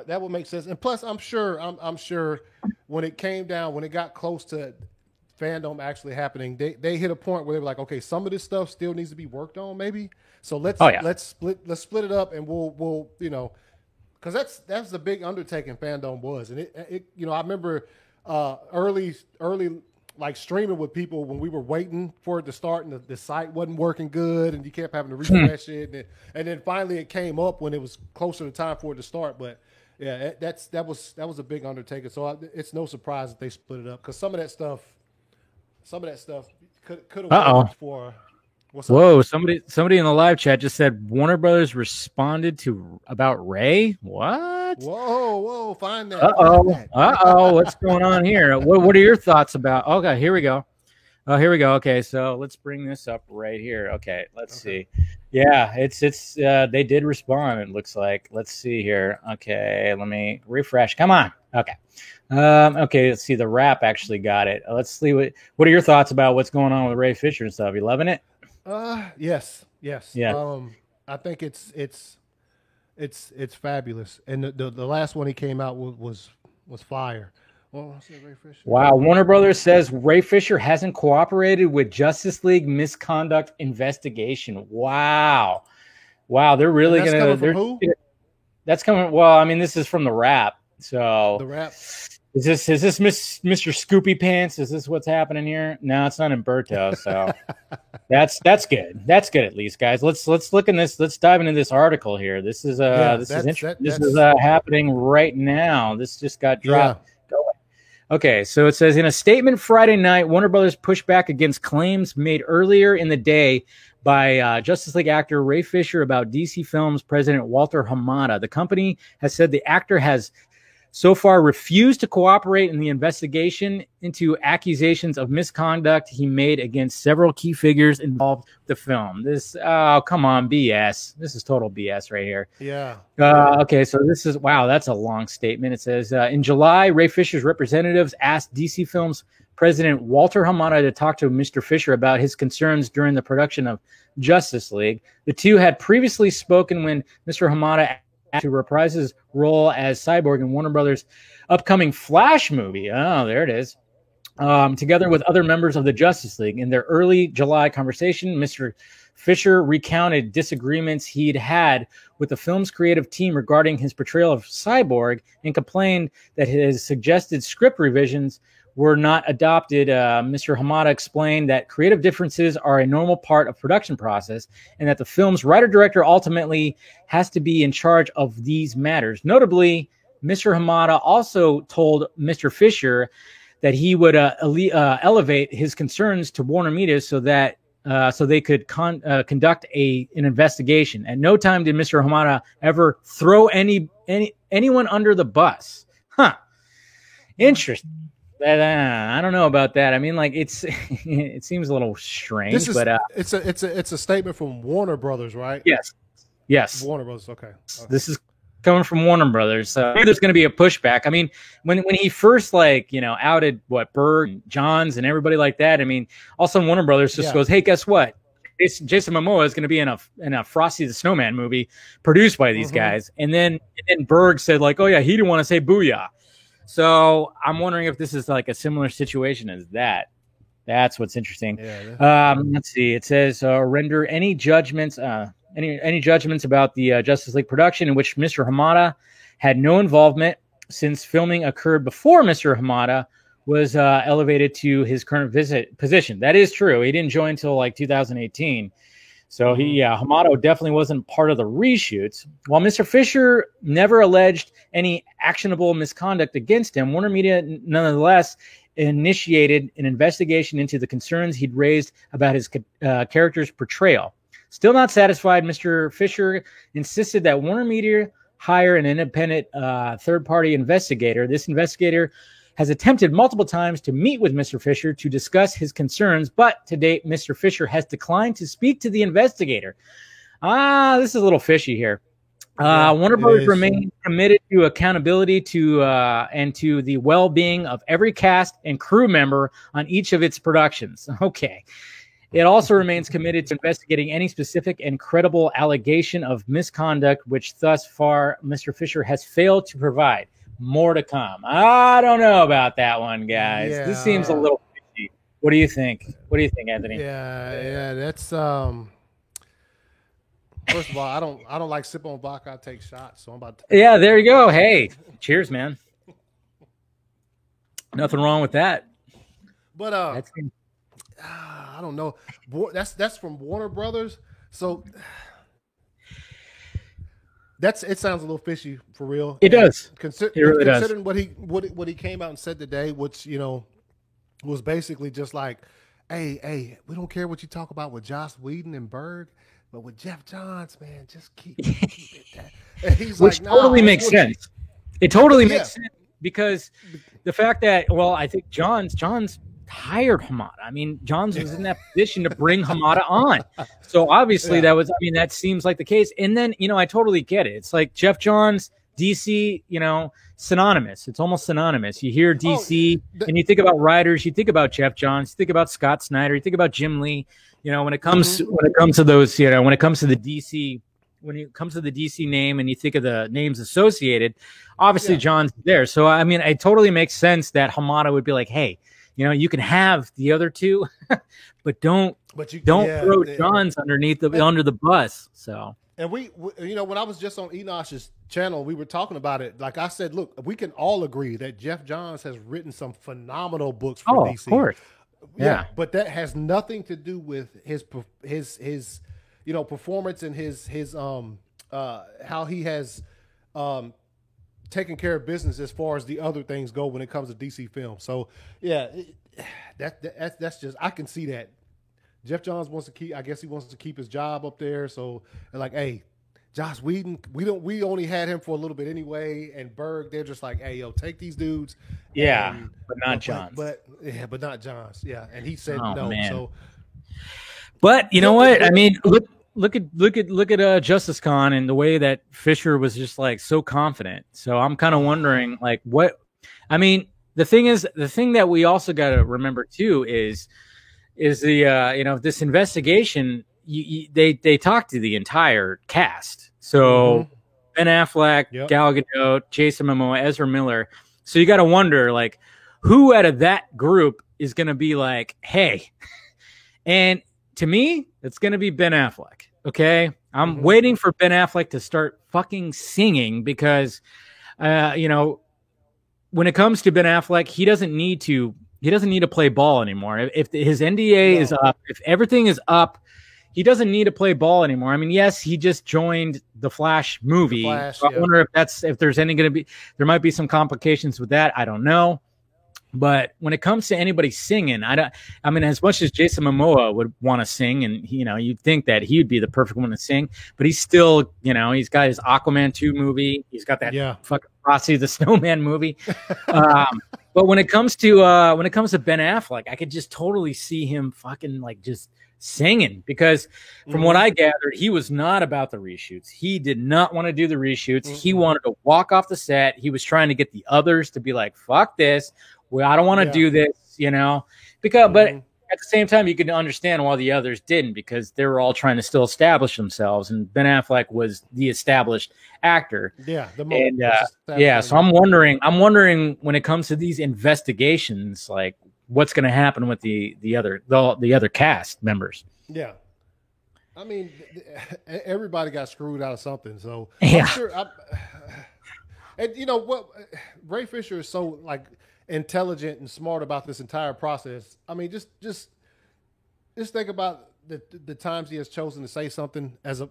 That would make sense. And plus, I'm sure when it got close to Fandom actually happening, they hit a point where they were like, okay, some of this stuff still needs to be worked on, maybe. So let's split it up, and we'll because that's the big undertaking Fandom was. And it I remember early like streaming with people when we were waiting for it to start, and the site wasn't working good, and you kept having to refresh it, and then finally it came up when it was closer to time for it to start. But yeah, that was a big undertaking. So it's no surprise that they split it up, because some of that stuff could have worked for. Whoa! Somebody in the live chat just said Warner Brothers responded to about Ray. What? Whoa! Find that. What's going on here? What are your thoughts about? Okay, here we go. Oh, here we go. Okay, so let's bring this up right here. Okay, let's see. Yeah, it's they did respond, it looks like. Let's see here. Okay, let me refresh. Come on. Okay. Okay, let's see. The Wrap actually got it. Let's see what are your thoughts about what's going on with Ray Fisher and stuff? You loving it? Yes. Yeah. I think it's fabulous. And the last one he came out with was fire. Well, Ray Fisher. Wow, Warner Brothers says Ray Fisher hasn't cooperated with Justice League misconduct investigation. Wow, they're really going to. From who? That's coming. Well, I mean, this is from the Wrap. So the Wrap. Is this Mr. Scoopy Pants? Is this what's happening here? No, it's not Umberto. So that's good. That's good, at least, guys. Let's look in this. Let's dive into this article here. This is interesting. This is happening right now. This just got dropped. Yeah. Okay, so it says, in a statement Friday night, Warner Brothers pushed back against claims made earlier in the day by Justice League actor Ray Fisher about DC Films president Walter Hamada. The company has said the actor has so far refused to cooperate in the investigation into accusations of misconduct he made against several key figures involved in the film. Come on, BS. This is total BS right here. Yeah. Okay, so this is, wow, that's a long statement. It says, in July, Ray Fisher's representatives asked DC Films president Walter Hamada to talk to Mr. Fisher about his concerns during the production of Justice League. The two had previously spoken when Mr. Hamada to reprise his role as Cyborg in Warner Brothers' upcoming Flash movie. Oh, there it is. Together with other members of the Justice League. In their early July conversation, Mr. Fisher recounted disagreements he'd had with the film's creative team regarding his portrayal of Cyborg, and complained that his suggested script revisions were not adopted. Mr. Hamada explained that creative differences are a normal part of production process and that the film's writer-director ultimately has to be in charge of these matters. Notably, Mr. Hamada also told Mr. Fisher that he would elevate his concerns to Warner Media so that so they could conduct an investigation. At no time did Mr. Hamada ever throw anyone under the bus. Huh. Interesting. I don't know about that. I mean, like it seems a little strange, but it's a statement from Warner Brothers, right? Yes. Warner Brothers. Okay. This is coming from Warner Brothers. So maybe there's going to be a pushback. I mean, when he first outed Berg and Johns and everybody like that. I mean, all of a sudden Warner Brothers just goes, "Hey, guess what? Jason Momoa is going to be in a Frosty the Snowman movie produced by these guys." And then Berg said like, "Oh yeah, he didn't want to say booyah." So I'm wondering if this is like a similar situation as that. That's what's interesting. Yeah. Let's see. It says render any judgments. Any judgments about the Justice League production in which Mr. Hamada had no involvement since filming occurred before Mr. Hamada was elevated to his current position. That is true. He didn't join until like 2018. So Hamada definitely wasn't part of the reshoots. While Mr. Fisher never alleged any actionable misconduct against him, Warner Media nonetheless initiated an investigation into the concerns he'd raised about his character's portrayal. Still not satisfied, Mr. Fisher insisted that Warner Media hire an independent third-party investigator. This investigator has attempted multiple times to meet with Mr. Fisher to discuss his concerns, but to date, Mr. Fisher has declined to speak to the investigator. This is a little fishy here. Warner Bros. Remains committed to accountability and to the well-being of every cast and crew member on each of its productions. Okay. It also remains committed to investigating any specific and credible allegation of misconduct, which thus far Mr. Fisher has failed to provide. More to come. I don't know about that one, guys. Yeah. This seems a little fishy. What do you think? What do you think, Anthony? Yeah, that's first of all, I don't like sip on vodka. I take shots, so I'm about to. Yeah, there you go. Hey, cheers, man. Nothing wrong with that. But I don't know. That's from Warner Brothers, so it sounds a little fishy for real. It does. It really does. Considering what he came out and said today, which was basically just like, hey, we don't care what you talk about with Joss Whedon and Berg, but with Geoff Johns, man, just keep it that. And he's which like, totally makes sense. It totally makes sense because the fact that I think Johns hired Hamada. I mean, Johns was in that position to bring Hamada on. So obviously that seems like the case. And then, I totally get it. It's like Geoff Johns, DC, synonymous. It's almost synonymous. You hear DC and you think about writers, you think about Geoff Johns, you think about Scott Snyder, you think about Jim Lee, when it comes to those, when it comes to the DC name and you think of the names associated, obviously John's there. So, I mean, it totally makes sense that Hamada would be like, hey, you can have the other two, but don't throw Johns under the bus. So, and we when I was just on Enosh's channel, we were talking about it. Like I said, look, we can all agree that Geoff Johns has written some phenomenal books for DC. Of course. Yeah, but that has nothing to do with his performance and his how he has taking care of business as far as the other things go when it comes to DC film. So that's just, I can see that Geoff Johns wants to keep his job up there. So they're like, hey, Joss Whedon, we only had him for a little bit anyway. And Berg, they're just like, hey, take these dudes. Yeah, but not Johns. But not Johns. Yeah, and he said no. Man. So, but you know what? I mean, look at Justice Con and the way that Fisher was just like so confident. So I'm kind of wondering like what. I mean, the thing that we also got to remember too is the this investigation. They talked to the entire cast. So Ben Affleck, Gal Gadot, Jason Momoa, Ezra Miller. So you got to wonder like who out of that group is going to be like, hey, and to me, it's going to be Ben Affleck. Okay. I'm waiting for Ben Affleck to start fucking singing because, when it comes to Ben Affleck, he doesn't need to play ball anymore. If his NDA is up, if everything is up, he doesn't need to play ball anymore. I mean, yes, he just joined the Flash movie. So I wonder if there's any going to be, there might be some complications with that. I don't know. But when it comes to anybody singing, I mean, as much as Jason Momoa would want to sing, and you'd think that he would be the perfect one to sing, but he's still, he's got his Aquaman 2 movie. He's got that fucking Frosty the Snowman movie. But when it comes to Ben Affleck, I could just totally see him fucking like just singing, because from what I gathered, he was not about the reshoots. He did not want to do the reshoots. He wanted to walk off the set. He was trying to get the others to be like, fuck this. Well, I don't want to do this, because, but at the same time, you can understand why the others didn't, because they were all trying to still establish themselves. And Ben Affleck was the established actor. Yeah. So I'm wondering when it comes to these investigations, like what's going to happen with the other cast members. Yeah. I mean, everybody got screwed out of something. So yeah. I'm sure and you know what, Ray Fisher is so like intelligent and smart about this entire process. I mean, just think about the times he has chosen to say something as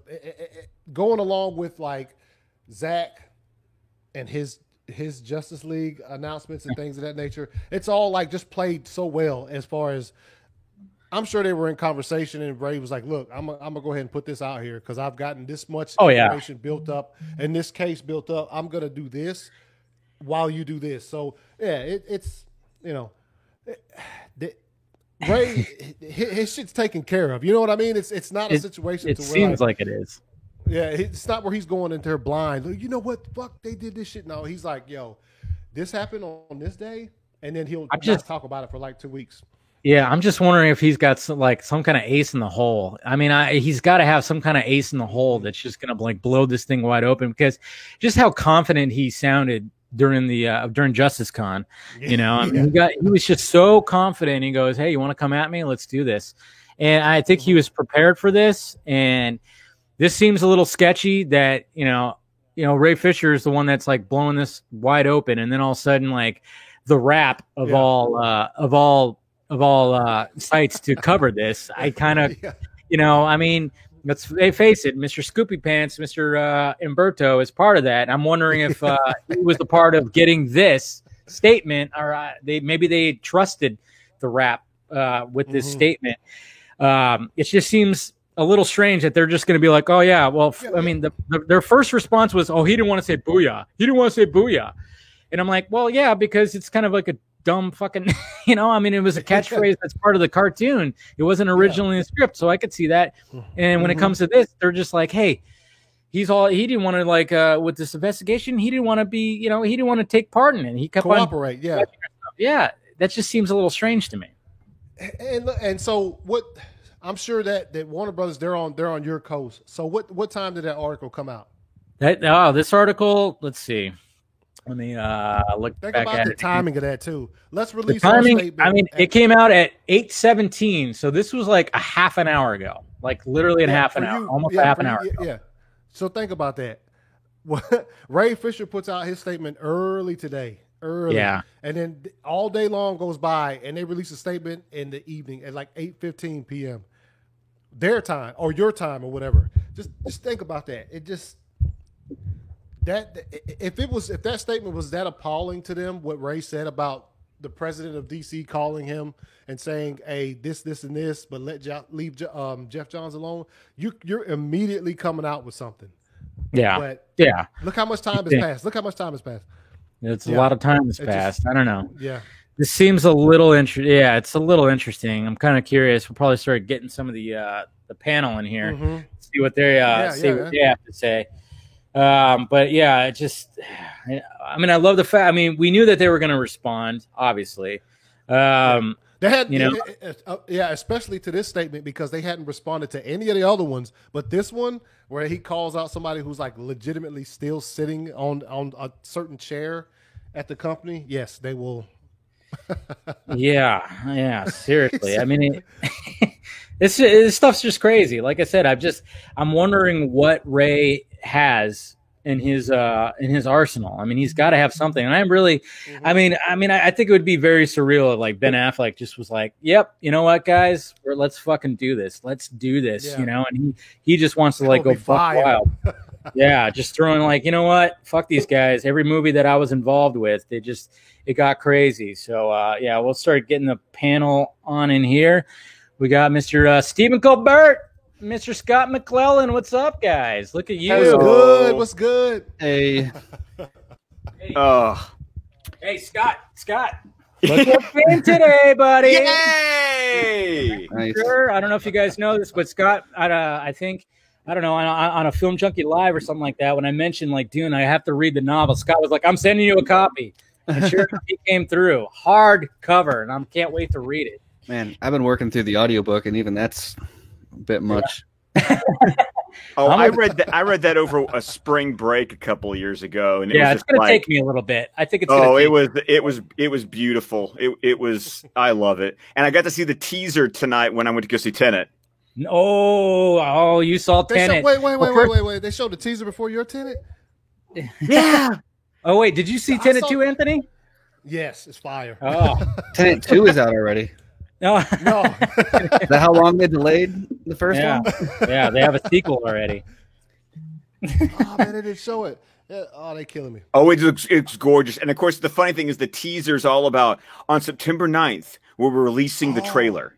going along with like Zach and his Justice League announcements and things of that nature. It's all like just played so well. As far as I'm sure they were in conversation, and Ray was like, "Look, I'm gonna go ahead and put this out here because I've gotten this much information built up and this case built up. I'm gonna do this while you do this." So yeah, it's Ray, his shit's taken care of. You know what I mean? It's not a situation. It seems like it is. Yeah, it's not where he's going into there blind. You know what? Fuck, they did this shit. No, he's like, yo, this happened on this day, and then he'll just talk about it for like 2 weeks. Yeah, I'm just wondering if he's got some kind of ace in the hole. I mean, he's got to have some kind of ace in the hole that's just gonna like blow this thing wide open, because just how confident he sounded during Justice Con, I mean, he was just so confident. He goes, "Hey, you want to come at me? Let's do this." And I think he was prepared for this, and this seems a little sketchy that, Ray Fisher is the one that's like blowing this wide open. And then all of a sudden, like the Wrap of all sites to cover this, I kind of, I mean, let's face it, Mr. Scoopy Pants, Mr. Umberto is part of that. I'm wondering if he was the part of getting this statement, or they trusted the Wrap with this statement. It just seems a little strange that they're just going to be like, oh yeah, well, I mean, their first response was, oh, he didn't want to say booyah. He didn't want to say booyah. And I'm like, well, yeah, because it's kind of like a dumb fucking, I mean, it was a catchphrase that's part of the cartoon. It wasn't originally in the script, so I could see that. And when it comes to this, they're just like, hey, he didn't want to like, with this investigation, he didn't want to be, he didn't want to take part in it. He kept cooperate. Yeah. That just seems a little strange to me. And so what, I'm sure that Warner Brothers, they're on your coast. So what time did that article come out? This article, let's see. Let me look Think back about at the it. timing of that too. Let's release the timing. Our statement. I mean, it came out at 8:17, so this was like a half an hour ago, like literally half an hour, almost a half an hour ago. Yeah. So think about that. Ray Fisher puts out his statement early today. And then all day long goes by, and they release a statement in the evening at like 8:15 p.m. their time or your time or whatever. Just think about that. It just if that statement was that appalling to them, what Ray said about the president of DC calling him and saying, "Hey, this, and this," but leave Jeff Johns alone. You're immediately coming out with something. Yeah. But yeah. Look how much time has passed. It's a lot of time has passed. I don't know. Yeah. This seems a little interesting. Yeah, it's a little interesting. I'm kind of curious. We'll probably start getting some of the panel in here, see what they what they have to say. But yeah, it just, I mean, I love the fact. I mean, we knew that they were going to respond, obviously. They had, especially to this statement, because they hadn't responded to any of the other ones. But this one, where he calls out somebody who's like legitimately still sitting on a certain chair at the company, yes, they will. yeah, seriously. I mean, this stuff's just crazy. Like I said, I'm wondering what Ray has in his arsenal. I mean, he's got to have something. And I'm really, I mean, I think it would be very surreal if like Ben Affleck just was like, "Yep, you know what, guys, let's fucking do this. Let's do this." You know, and he just wants to like go fuck wild. Yeah, just throwing like, you know what, fuck these guys. Every movie that I was involved with, it got crazy. So yeah, we'll start getting the panel on in here. We got Mr. Stephen Colbert. Mr. Scott McClellan, what's up, guys? Look at you. What's good? What's good? Hey. Hey, Scott. What's your thing today, buddy? Yay! Nice. Sure. I don't know if you guys know this, but Scott, I think, I don't know, on a Film Junkie Live or something like that, when I mentioned, like, Dune, I have to read the novel, Scott was like, I'm sending you a copy. And sure, he came through. Hardcover, and I can't wait to read it. Man, I've been working through the audiobook, and even that's a bit much. I read that over a spring break a couple of years ago, and it's going to take me a little bit. I think it's. It was beautiful. It was. I love it, and I got to see the teaser tonight when I went to go see Tenet. Oh, you saw Tenet. Wait. They showed the teaser before your Tenet? Yeah. Oh wait, did you see Tenet 2, Anthony? Yes, it's fire. Oh, Tenet 2 is out already. No. Is that how long they delayed the first one? Yeah, they have a sequel already. Oh man, they didn't show it. Oh, they killing me. Oh, it's gorgeous. And of course, the funny thing is the teaser's all about on September 9th, we're releasing the trailer.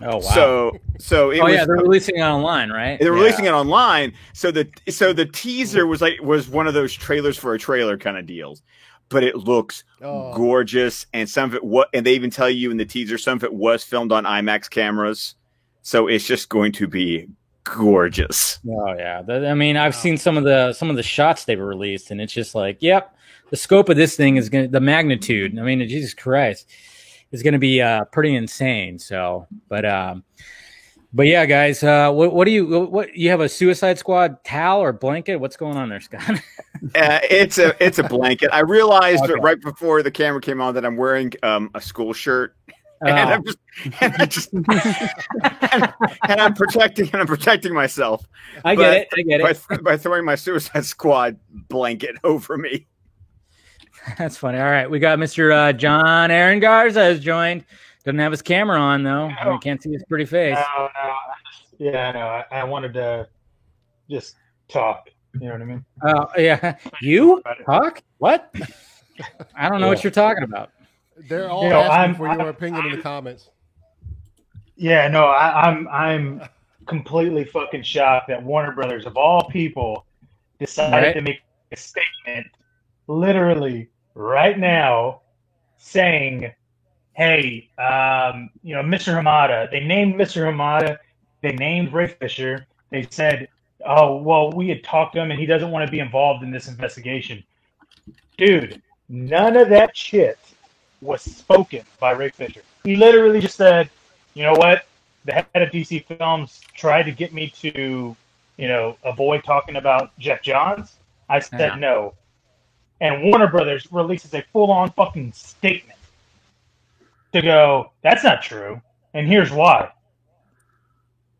Oh wow! So they're releasing it online, right? They're releasing it online. So the teaser was one of those trailers for a trailer kind of deals, but it looks gorgeous, and some of it and they even tell you in the teaser some of it was filmed on IMAX cameras, so it's just going to be gorgeous. Oh yeah, I mean I've seen some of the shots they've released, and it's just like, yep, the scope of this thing is the magnitude. I mean, Jesus Christ. Is going to be pretty insane. So, but yeah, guys, what do you have a Suicide Squad towel or blanket? What's going on there, Scott? It's a blanket. I realized right before the camera came on that I'm wearing a school shirt, and I'm protecting myself. I get it. By throwing my Suicide Squad blanket over me. That's funny. All right, we got Mr. John Aaron Garza has joined. Doesn't have his camera on though. We can't see his pretty face. No. I wanted to just talk. You know what I mean? Oh yeah. You talk? What? I don't know what you're talking about. They're all asking for your opinion in the comments. Yeah, no, I'm completely fucking shocked that Warner Brothers, of all people, decided to make a statement literally right now saying, hey, Mr. Hamada, they named Mr. Hamada, they named Ray Fisher, they said, oh, well, we had talked to him and he doesn't want to be involved in this investigation. Dude, none of that shit was spoken by Ray Fisher. He literally just said, you know what, the head of DC Films tried to get me to, avoid talking about Jeff Johns. I said no. And Warner Brothers releases a full-on fucking statement to go, that's not true, and here's why.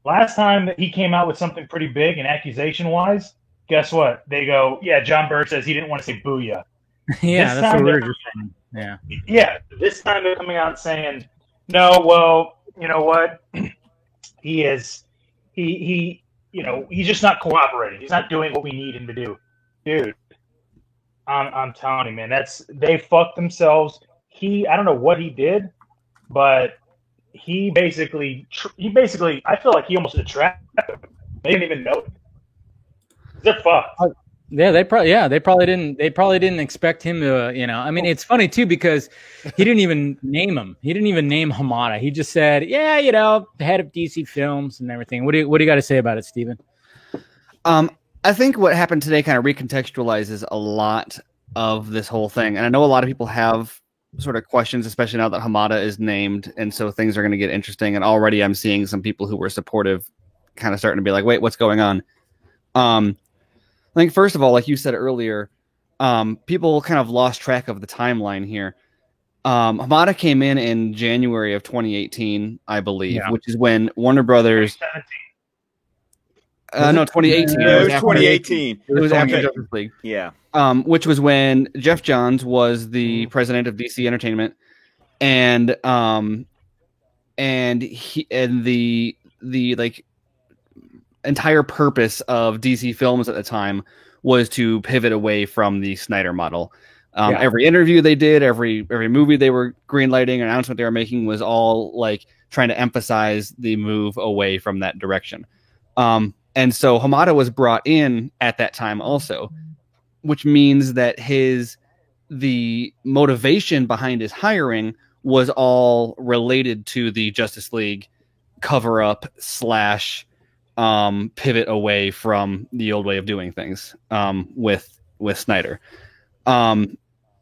Last time that he came out with something pretty big and accusation-wise, guess what? They go, yeah, John Bird says he didn't want to say booyah. Yeah, that's what we were just saying. Yeah. Yeah, this time they're coming out saying, no, well, you know what? He's just not cooperating. He's not doing what we need him to do. Dude. I'm telling you, man, they fucked themselves. I don't know what he did, but he basically, I feel like he almost attracted them. They didn't even know it. They're fucked. Yeah, they probably didn't expect him to, I mean, it's funny too, because he didn't even name him. He didn't even name Hamada. He just said, yeah, head of DC Films and everything. What do you got to say about it, Steven? I think what happened today kind of recontextualizes a lot of this whole thing. And I know a lot of people have sort of questions, especially now that Hamada is named. And so things are going to get interesting. And already I'm seeing some people who were supportive kind of starting to be like, wait, what's going on? I think, first of all, like you said earlier, people kind of lost track of the timeline here. Hamada came in January of 2018, I believe, which is when Warner Brothers... No, 2018. No, it was after- 2018. It was after Okay. Justice League. Yeah. Which was when Jeff Johns was the president of DC Entertainment, and the like entire purpose of DC Films at the time was to pivot away from the Snyder model. Every interview they did, every movie they were greenlighting, announcement they were making was all like trying to emphasize the move away from that direction. And so Hamada was brought in at that time also, which means that the motivation behind his hiring was all related to the Justice League cover up / pivot away from the old way of doing things with Snyder.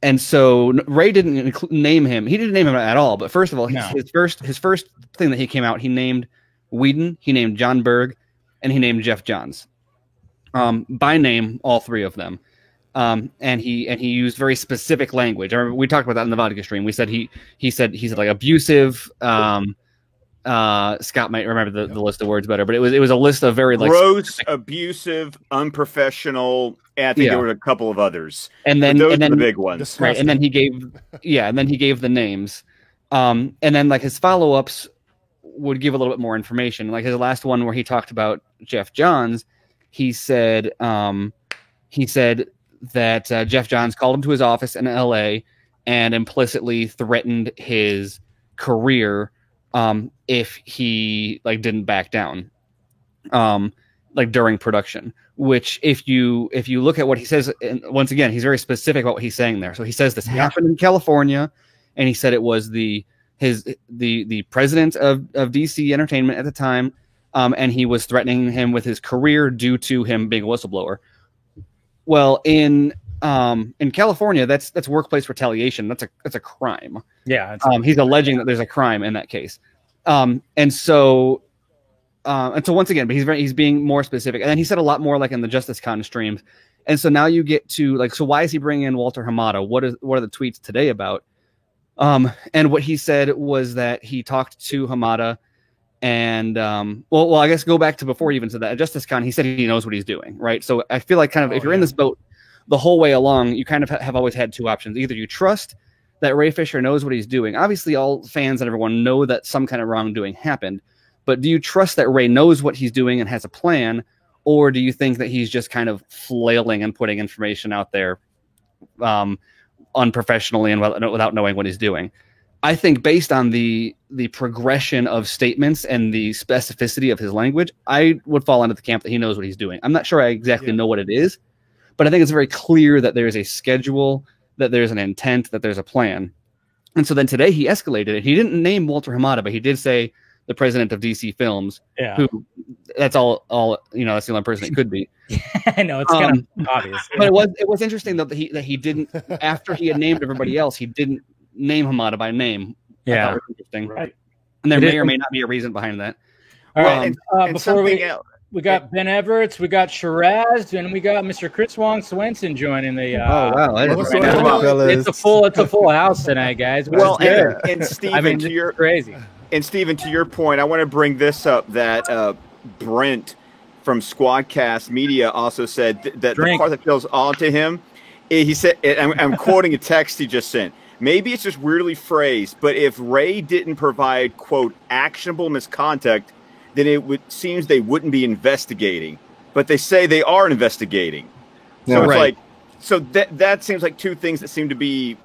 And so Ray didn't name him. He didn't name him at all. But first of all, his first thing that he came out, he named Whedon, he named John Berg, and he named Jeff Johns. By name, all three of them. And he used very specific language. I remember we talked about that in the vodka stream. We said he said like abusive. Scott might remember the list of words better, but it was a list of very like gross, abusive, unprofessional. And I think there were a couple of others. And then those are the big ones. Right. And then he gave the names. And then like his follow-ups would give a little bit more information. Like his last one where he talked about Jeff Johns, he said that Jeff Johns called him to his office in LA and implicitly threatened his career if he like didn't back down like during production. Which if you look at what he says, and once again, he's very specific about what he's saying there. So he says this happened in California, and he said it was the president of DC Entertainment at the time, and he was threatening him with his career due to him being a whistleblower. Well, in California, that's workplace retaliation. That's a crime. Yeah, he's alleging that there's a crime in that case, and so once again, but he's being more specific, and then he said a lot more like in the JusticeCon streams, and so now you get to like, so why is he bringing in Walter Hamada? What are the tweets today about? And what he said was that he talked to Hamada, and well, I guess go back to before he even said that at JusticeCon, he said he knows what he's doing, right? So I feel like kind of if you're in this boat the whole way along, you kind of have always had two options: either you trust that Ray Fisher knows what he's doing. Obviously, all fans and everyone know that some kind of wrongdoing happened. But do you trust that Ray knows what he's doing and has a plan, or do you think that he's just kind of flailing and putting information out there unprofessionally and without knowing what he's doing? I think based on the progression of statements and the specificity of his language, I would fall into the camp that he knows what he's doing. I'm not sure I exactly know what it is, but I think it's very clear that there's a schedule, that there's an intent, that there's a plan. And so then today he escalated it. He didn't name Walter Hamada, but he did say the president of DC Films, who that's all that's the only person it could be. I know it's kind of obvious, but it was interesting that he didn't, after he had named everybody else, he didn't name Hamada by name. Yeah, I thought it was interesting. Right. And there may or may not be a reason behind that. All right, and before we got Ben Everts, we got Shiraz, and we got Mr. Chris Wong Swenson joining the. Oh wow, what's going on, fellas? It's a full house tonight, guys. Well, and Steven, I mean, to your crazy. And Steven, to your point, I want to bring this up that Brent from Squadcast Media also said that the part that feels odd to him, he said, I'm quoting a text he just sent. Maybe it's just weirdly phrased, but if Ray didn't provide, quote, actionable misconduct, then seems they wouldn't be investigating. But they say they are investigating. So it's like, so that seems like two things that seem to be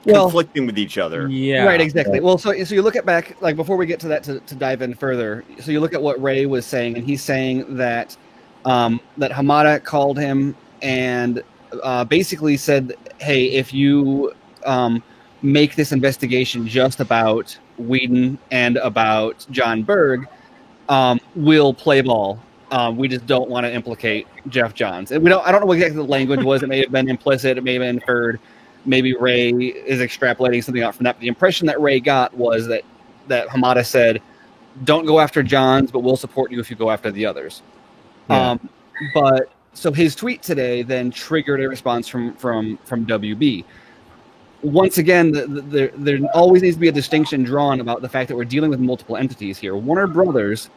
conflicting with each other. Yeah. Right, exactly. Well, so you look at back, like before we get to that, to dive in further, so you look at what Ray was saying, and he's saying that that Hamada called him and basically said, hey, if you make this investigation just about Whedon and about John Berg, we'll play ball. We just don't want to implicate Jeff Johns. And I don't know what exactly the language was. It may have been implicit. It may have been inferred. Maybe Ray is extrapolating something out from that. But the impression that Ray got was that Hamada said, don't go after Johns, but we'll support you if you go after the others. Yeah. But so his tweet today then triggered a response from WB. Once again, there always needs to be a distinction drawn about the fact that we're dealing with multiple entities here. Warner Brothers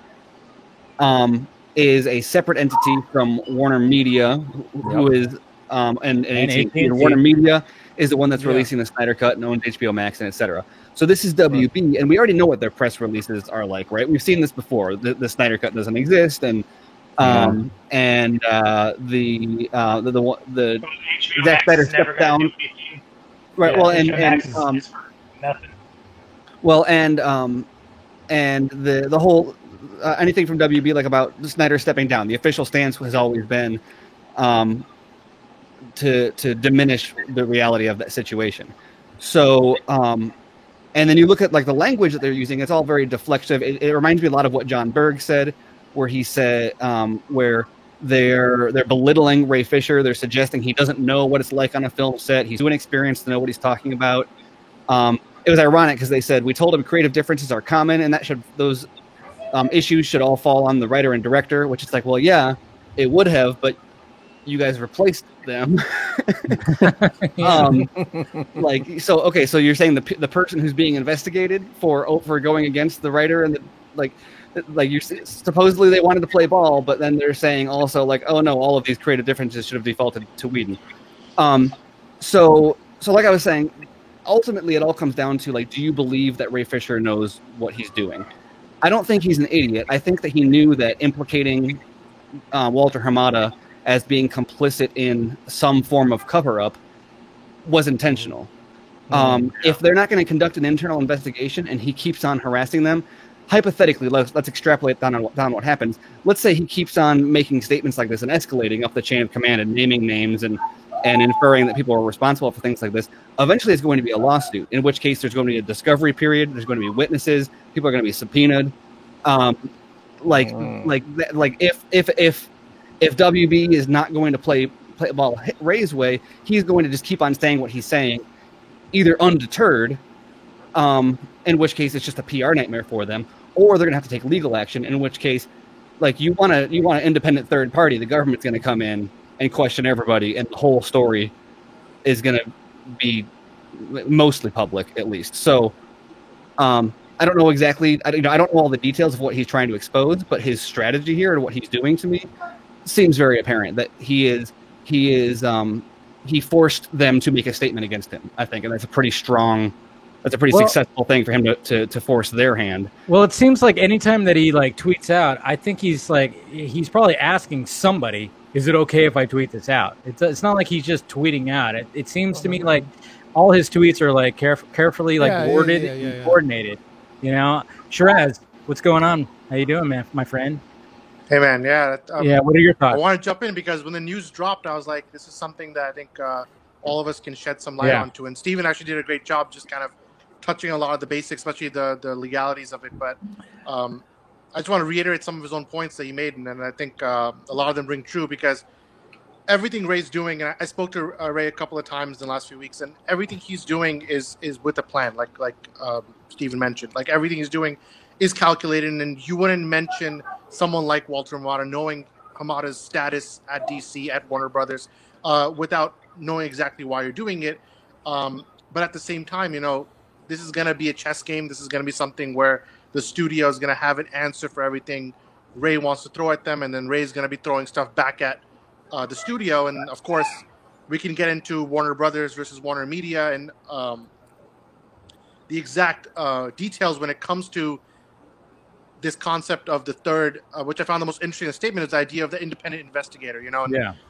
is a separate entity from Warner Media, who is and AT&T. Warner Media is the one that's releasing the Snyder Cut and owns HBO Max and etc. So this is WB, and we already know what their press releases are like, right? We've seen this before. The Snyder Cut doesn't exist, and the Zack Snyder stepped down. Right. Well, and the whole anything from WB like about Snyder stepping down. The official stance has always been to diminish the reality of that situation. So, and then you look at like the language that they're using; it's all very deflective. It reminds me a lot of what John Berg said, where he said where they're belittling Ray Fisher. They're suggesting he doesn't know what it's like on a film set. He's too inexperienced to know what he's talking about. It was ironic because they said we told him creative differences are common, and that those issues should all fall on the writer and director. Which is like, well, yeah, it would have, but you guys replaced them. So you're saying the person who's being investigated for going against the writer and you supposedly they wanted to play ball, but then they're saying also like, oh no, all of these creative differences should have defaulted to Whedon. So like I was saying, ultimately it all comes down to like, do you believe that Ray Fisher knows what he's doing? I don't think he's an idiot. I think that he knew that implicating Walter Hamada as being complicit in some form of cover-up was intentional. If they're not going to conduct an internal investigation and he keeps on harassing them, hypothetically, let's extrapolate down what happens. Let's say he keeps on making statements like this and escalating up the chain of command and naming names and inferring that people are responsible for things like this. Eventually, it's going to be a lawsuit, in which case there's going to be a discovery period. There's going to be witnesses. People are going to be subpoenaed. If WB is not going to play ball Ray's way, he's going to just keep on saying what he's saying, either undeterred, in which case it's just a PR nightmare for them, or they're going to have to take legal action, in which case, like you want an independent third party, the government's going to come in and question everybody, and the whole story is going to be mostly public, at least. So, I don't know exactly. I don't know all the details of what he's trying to expose, but his strategy here and what he's doing to me seems very apparent. That he forced them to make a statement against him, I think, and that's a pretty successful thing for him to force their hand. Well, it seems like anytime that he like tweets out, I think he's probably asking somebody, is it okay if I tweet this out? It's not like he's just tweeting out. It seems to me like all his tweets are like carefully worded and coordinated. You know, Shiraz, what's going on? How you doing, man, my friend? Hey, man. What are your thoughts? I want to jump in because when the news dropped, I was like, this is something that I think all of us can shed some light onto. And Steven actually did a great job just kind of touching a lot of the basics, especially the legalities of it. But I just want to reiterate some of his own points that he made. And I think a lot of them ring true because everything Ray's doing, and I spoke to Ray a couple of times in the last few weeks, and everything he's doing is with a plan, like Steven mentioned. Like everything he's doing is calculated, and you wouldn't mention someone like Walter Hamada, knowing Hamada's status at DC, at Warner Brothers, without knowing exactly why you're doing it. But at the same time, you know, this is going to be a chess game. This is going to be something where the studio is going to have an answer for everything Ray wants to throw at them, and then Ray's going to be throwing stuff back at the studio. And, of course, we can get into Warner Brothers versus Warner Media and the exact details when it comes to this concept of the third, which I found the most interesting statement, is the idea of the independent investigator, you know?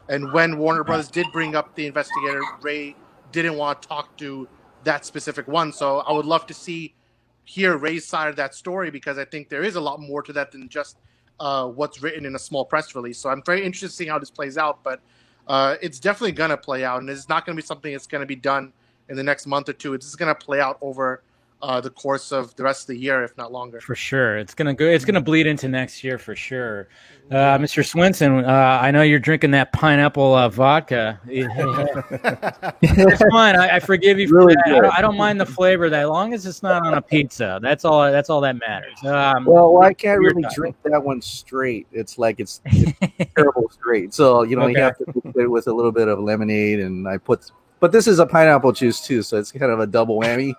And when Warner Brothers did bring up the investigator, Ray didn't want to talk to that specific one. So I would love to hear Ray's side of that story, because I think there is a lot more to that than just what's written in a small press release. So I'm very interested in seeing how this plays out, but it's definitely going to play out, and it's not going to be something that's going to be done in the next month or two. It's just going to play out over the course of the rest of the year, if not longer. For sure. It's going to bleed into next year for sure. Mr. Swinson, I know you're drinking that pineapple vodka. It's fine. I forgive you for really that. I don't mind the flavor, as long as it's not on a pizza. That's all that matters. Well, I can't really drink that one straight. It's terrible straight. So, you know, you have to do it with a little bit of lemonade, and I put But this is a pineapple juice too, so it's kind of a double whammy.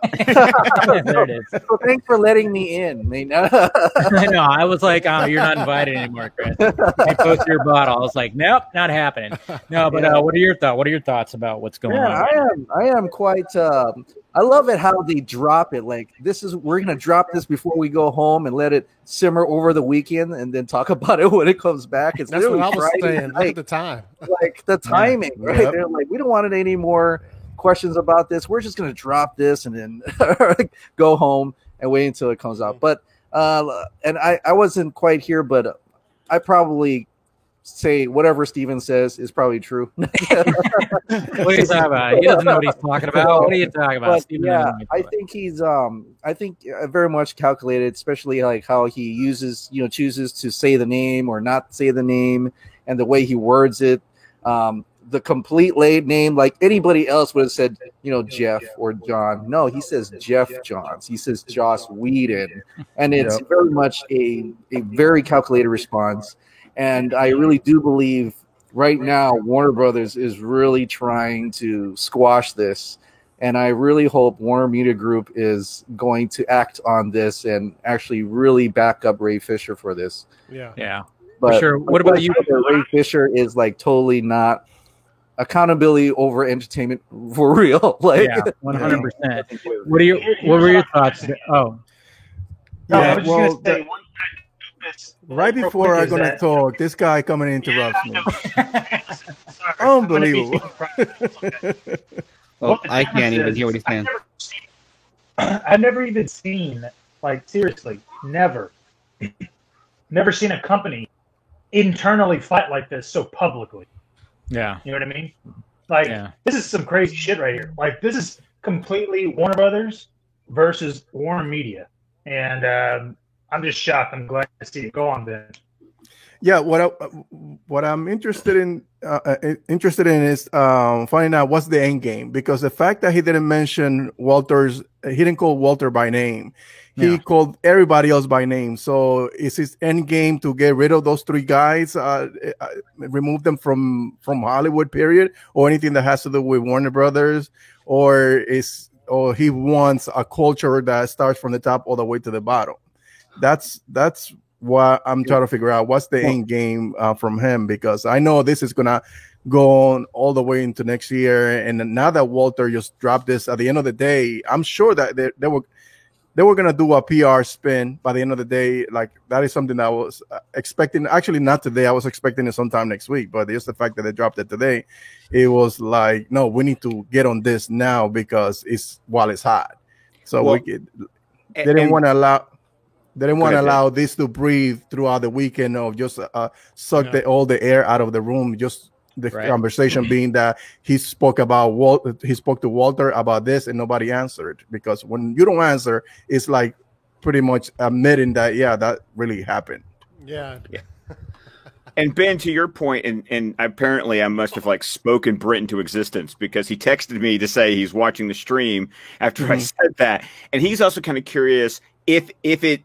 There it is. So thanks for letting me in. I know. I was like, "Oh, you're not invited anymore, Chris." You posted your bottle. I was like, "Nope, not happening." No, but what are your thoughts? What are your thoughts about what's going on? I am quite. I love it how they drop it. Like we're gonna drop this before we go home and let it simmer over the weekend, and then talk about it when it comes back. It's That's what I was Friday saying. night. Look at the time. Like the timing, right? Yep. They're like, we don't want any more questions about this. We're just gonna drop this and then go home and wait until it comes out. But and I wasn't quite here, but I probably say whatever Steven says is probably true. What are you talking about? He doesn't know what he's talking about. What are you talking about? But, yeah, I think he's very much calculated, especially like how he chooses to say the name or not say the name, and the way he words it. The complete laid name, like anybody else would have said, Jeff or John. No, he says Jeff Johns. He says Joss Whedon, and it's very much a very calculated response. And I really do believe right now Warner Brothers is really trying to squash this. And I really hope Warner Media Group is going to act on this and actually really back up Ray Fisher for this. Yeah. But for sure. What about you? Ray Fisher is like totally not accountability over entertainment for real. Like 100%. What were your thoughts? Oh. No, I was just gonna say right before I'm gonna talk, this guy coming and interrupts me. Unbelievable. Well, I can't even hear what he's saying. I've never even seen, like, seriously, never seen a company internally fight like this so publicly. Yeah. You know what I mean? Like, This is some crazy shit right here. Like, this is completely Warner Brothers versus Warner Media. And I'm just shocked. I'm glad to see it. Go on, Ben. Yeah, what I'm interested in is finding out what's the end game, because the fact that he didn't mention he didn't call Walter by name. He called everybody else by name. So is his end game to get rid of those three guys, remove them from Hollywood, period, or anything that has to do with Warner Brothers, or he wants a culture that starts from the top all the way to the bottom? That's what I'm trying to figure out. What's the end game from him? Because I know this is gonna go on all the way into next year. And now that Walter just dropped this, at the end of the day, I'm sure that they were gonna do a PR spin by the end of the day. Like, that is something that I was expecting. Actually, not today. I was expecting it sometime next week. But just the fact that they dropped it today, it was like, no, we need to get on this now because while it's hot. So they didn't want to allow. They didn't want to allow this to breathe throughout the weekend, of just suck all the air out of the room. Just the conversation being that he spoke to Walter about this and nobody answered. Because when you don't answer, it's like pretty much admitting that that really happened. Yeah. And Ben, to your point, and apparently I must have spoken Brit into existence, because he texted me to say he's watching the stream after I said that, and he's also kind of curious if it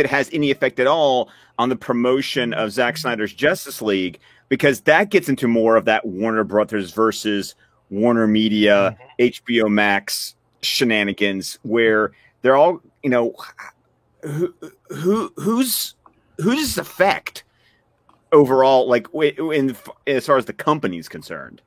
has any effect at all on the promotion of Zack Snyder's Justice League, because that gets into more of that Warner Brothers versus Warner Media, HBO Max shenanigans, where they're all, who does this affect overall, as far as the company's concerned?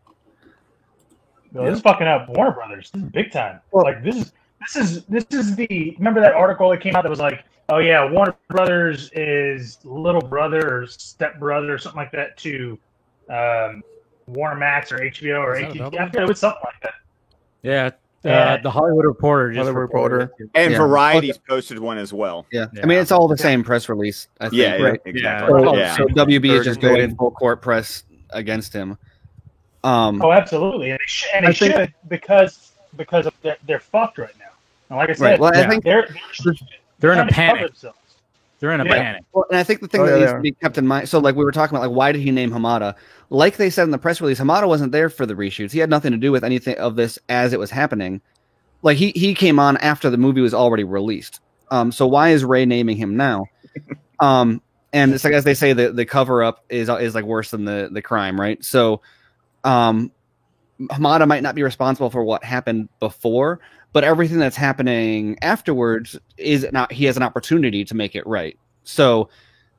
This is fucking up Warner Brothers. This is big time. This is the, remember that article that came out that was like, oh yeah, Warner Brothers is little brother or step brother or something like that to Warner Max or HBO or AT&T. I forget, it was something like that. Yeah, the Hollywood Reporter just reported. And Variety's posted one as well. Yeah. I mean, it's all the same press release, I think. Yeah, right? Exactly. So WB is just going full court press against him. Absolutely, and they should because of they're fucked right now. And like I said, well, I think they're in a panic. They're in a panic. Well, and I think the thing that needs to be kept in mind, so we were talking about, why did he name Hamada? Like they said in the press release, Hamada wasn't there for the reshoots. He had nothing to do with anything of this as it was happening. Like, he came on after the movie was already released. So why is Ray naming him now? And it's like, as they say, the cover up is like worse than the crime, right? So Hamada might not be responsible for what happened before, but everything that's happening afterwards is not. He has an opportunity to make it right. So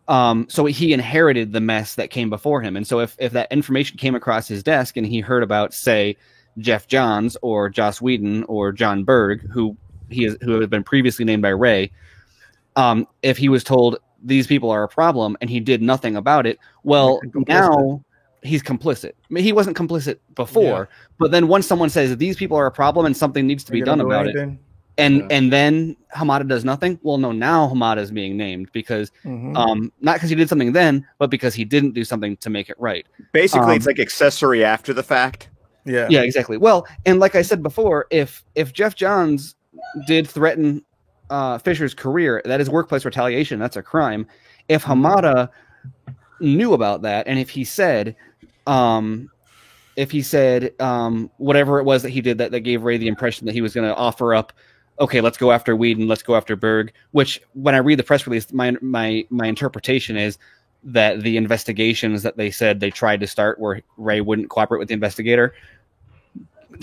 he inherited the mess that came before him. And so if that information came across his desk and he heard about, say, Jeff Johns or Joss Whedon or John Berg, who had been previously named by Ray, if he was told these people are a problem and he did nothing about it, well, now he's complicit. I mean, he wasn't complicit before, but then once someone says these people are a problem and something needs to be done about it, and then Hamada does nothing. Well, no, now Hamada is being named because not because he did something then, but because he didn't do something to make it right. Basically, it's like accessory after the fact. Yeah, exactly. Well, and like I said before, if Jeff Johns did threaten Fisher's career, that is workplace retaliation. That's a crime. If Hamada knew about that, and if he said whatever it was that he did that gave Ray the impression that he was going to offer up, okay, let's go after Whedon, let's go after Berg, which when I read the press release, my interpretation is that the investigations that they said they tried to start where Ray wouldn't cooperate with the investigator,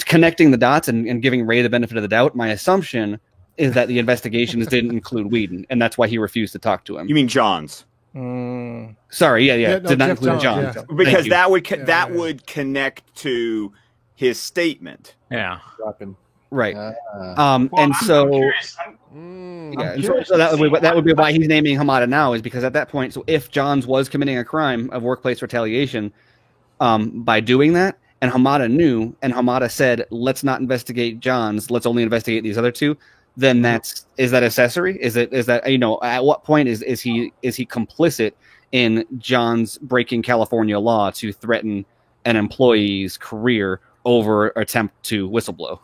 connecting the dots and giving Ray the benefit of the doubt, my assumption is that the investigations didn't include Whedon, and that's why he refused to talk to him. You mean Johns? Sorry, did not include Johns. Because that would connect to his statement. Yeah. Right. And so that would be why he's naming Hamada now, is because at that point, so if Johns was committing a crime of workplace retaliation by doing that, and Hamada knew, and Hamada said, let's not investigate Johns, let's only investigate these other two, then is that accessory? Is that at what point is he complicit in Johns breaking California law to threaten an employee's career over attempt to whistleblow?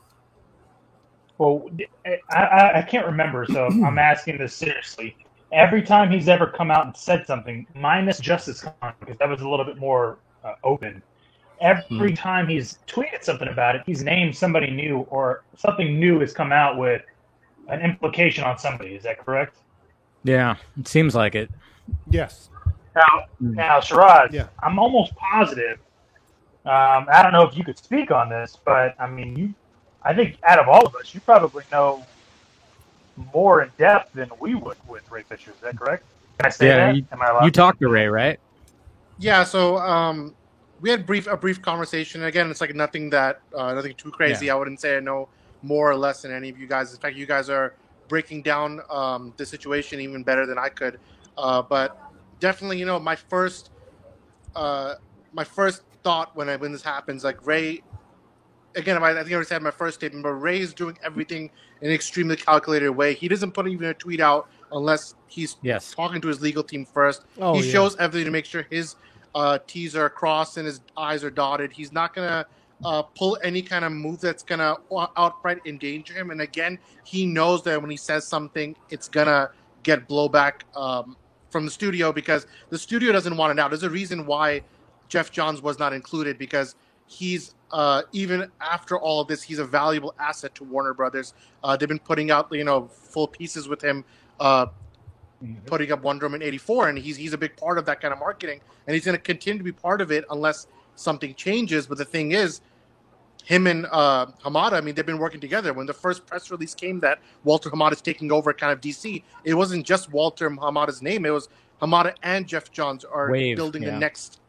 Well, I can't remember, so I'm asking this seriously. Every time he's ever come out and said something, minus Justice Con, because that was a little bit more open, every time he's tweeted something about it, he's named somebody new, or something new has come out with an implication on somebody. Is that correct? Yeah, it seems like it. Yes. Now, Shiraz, I'm almost positive. I don't know if you could speak on this, but I mean, I think out of all of us, you probably know more in depth than we would with Ray Fisher. Is that correct? Can I say that? Am I allowed you talked to Ray, right? Yeah. So we had a brief conversation. Again, it's like nothing too crazy. Yeah. I wouldn't say I know more or less than any of you guys. In fact, you guys are breaking down the situation even better than I could. But definitely, my first thought when this happens, like Ray. Again, I think I already said my first statement, but Ray is doing everything in an extremely calculated way. He doesn't put even a tweet out unless he's talking to his legal team first. He shows everything to make sure his T's are crossed and his I's are dotted. He's not going to pull any kind of move that's going to outright endanger him. And again, he knows that when he says something, it's going to get blowback from the studio, because the studio doesn't want it out. There's a reason why Jeff Johns was not included, because he's even after all of this, he's a valuable asset to Warner Brothers. They've been putting out full pieces with him, putting up Wonder Woman 84, and he's a big part of that kind of marketing, and he's going to continue to be part of it unless something changes. But the thing is, him and Hamada, I mean, they've been working together. When the first press release came that Walter Hamada is taking over kind of DC, it wasn't just Walter Hamada's name. It was Hamada and Jeff Johns are building the next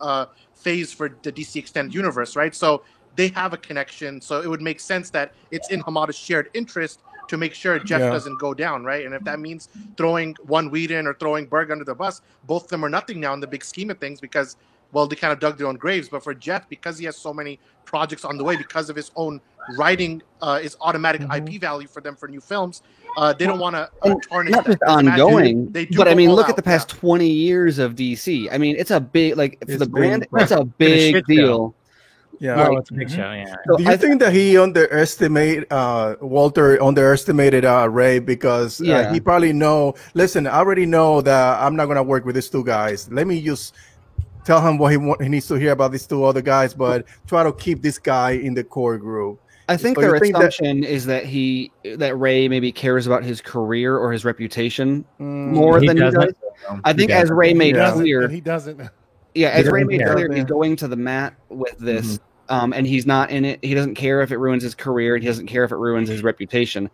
phase for the DC Extended Universe, right? So they have a connection. So it would make sense that it's in Hamada's shared interest to make sure Jeff doesn't go down, right? And if that means throwing one Whedon or throwing Berg under the bus, both of them are nothing now in the big scheme of things, because, well, they kind of dug their own graves. But for Jeff, because he has so many projects on the way, because of his own writing, is automatic IP value for them for new films. They don't want to tarnish not just ongoing, but I mean, look at the past 20 years of DC. I mean, it's a big, for the brand, it's a big deal. Yeah, it's a big show. Yeah. So do you think that he Walter underestimated Ray, because he probably listen, I already know that I'm not going to work with these two guys. Let me just tell him what he needs to hear about these two other guys, but try to keep this guy in the core group. I think their assumption is that Ray maybe cares about his career or his reputation more than he does. I think as Ray made clear, he doesn't. Yeah, as Ray made clear, he's going to the mat with this and he's not in it. He doesn't care if it ruins his career. He doesn't care if it ruins his reputation.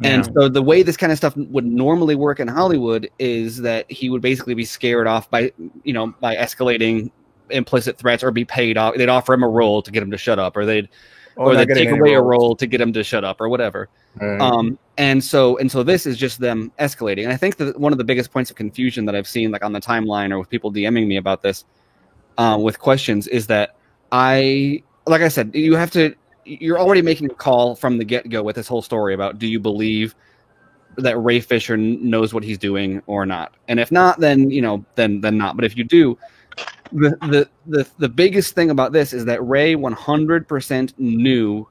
And so the way this kind of stuff would normally work in Hollywood is that he would basically be scared off by escalating implicit threats, or be paid off. They'd offer him a role to get him to shut up, or they'd take away a role to get him to shut up, or whatever. Right. And so this is just them escalating. And I think that one of the biggest points of confusion that I've seen, like on the timeline or with people DMing me about this, with questions, is that like I said, you're already making a call from the get-go with this whole story about, do you believe that Ray Fisher knows what he's doing or not? And if not, then not. But if you do, the biggest thing about this is that Ray 100% knew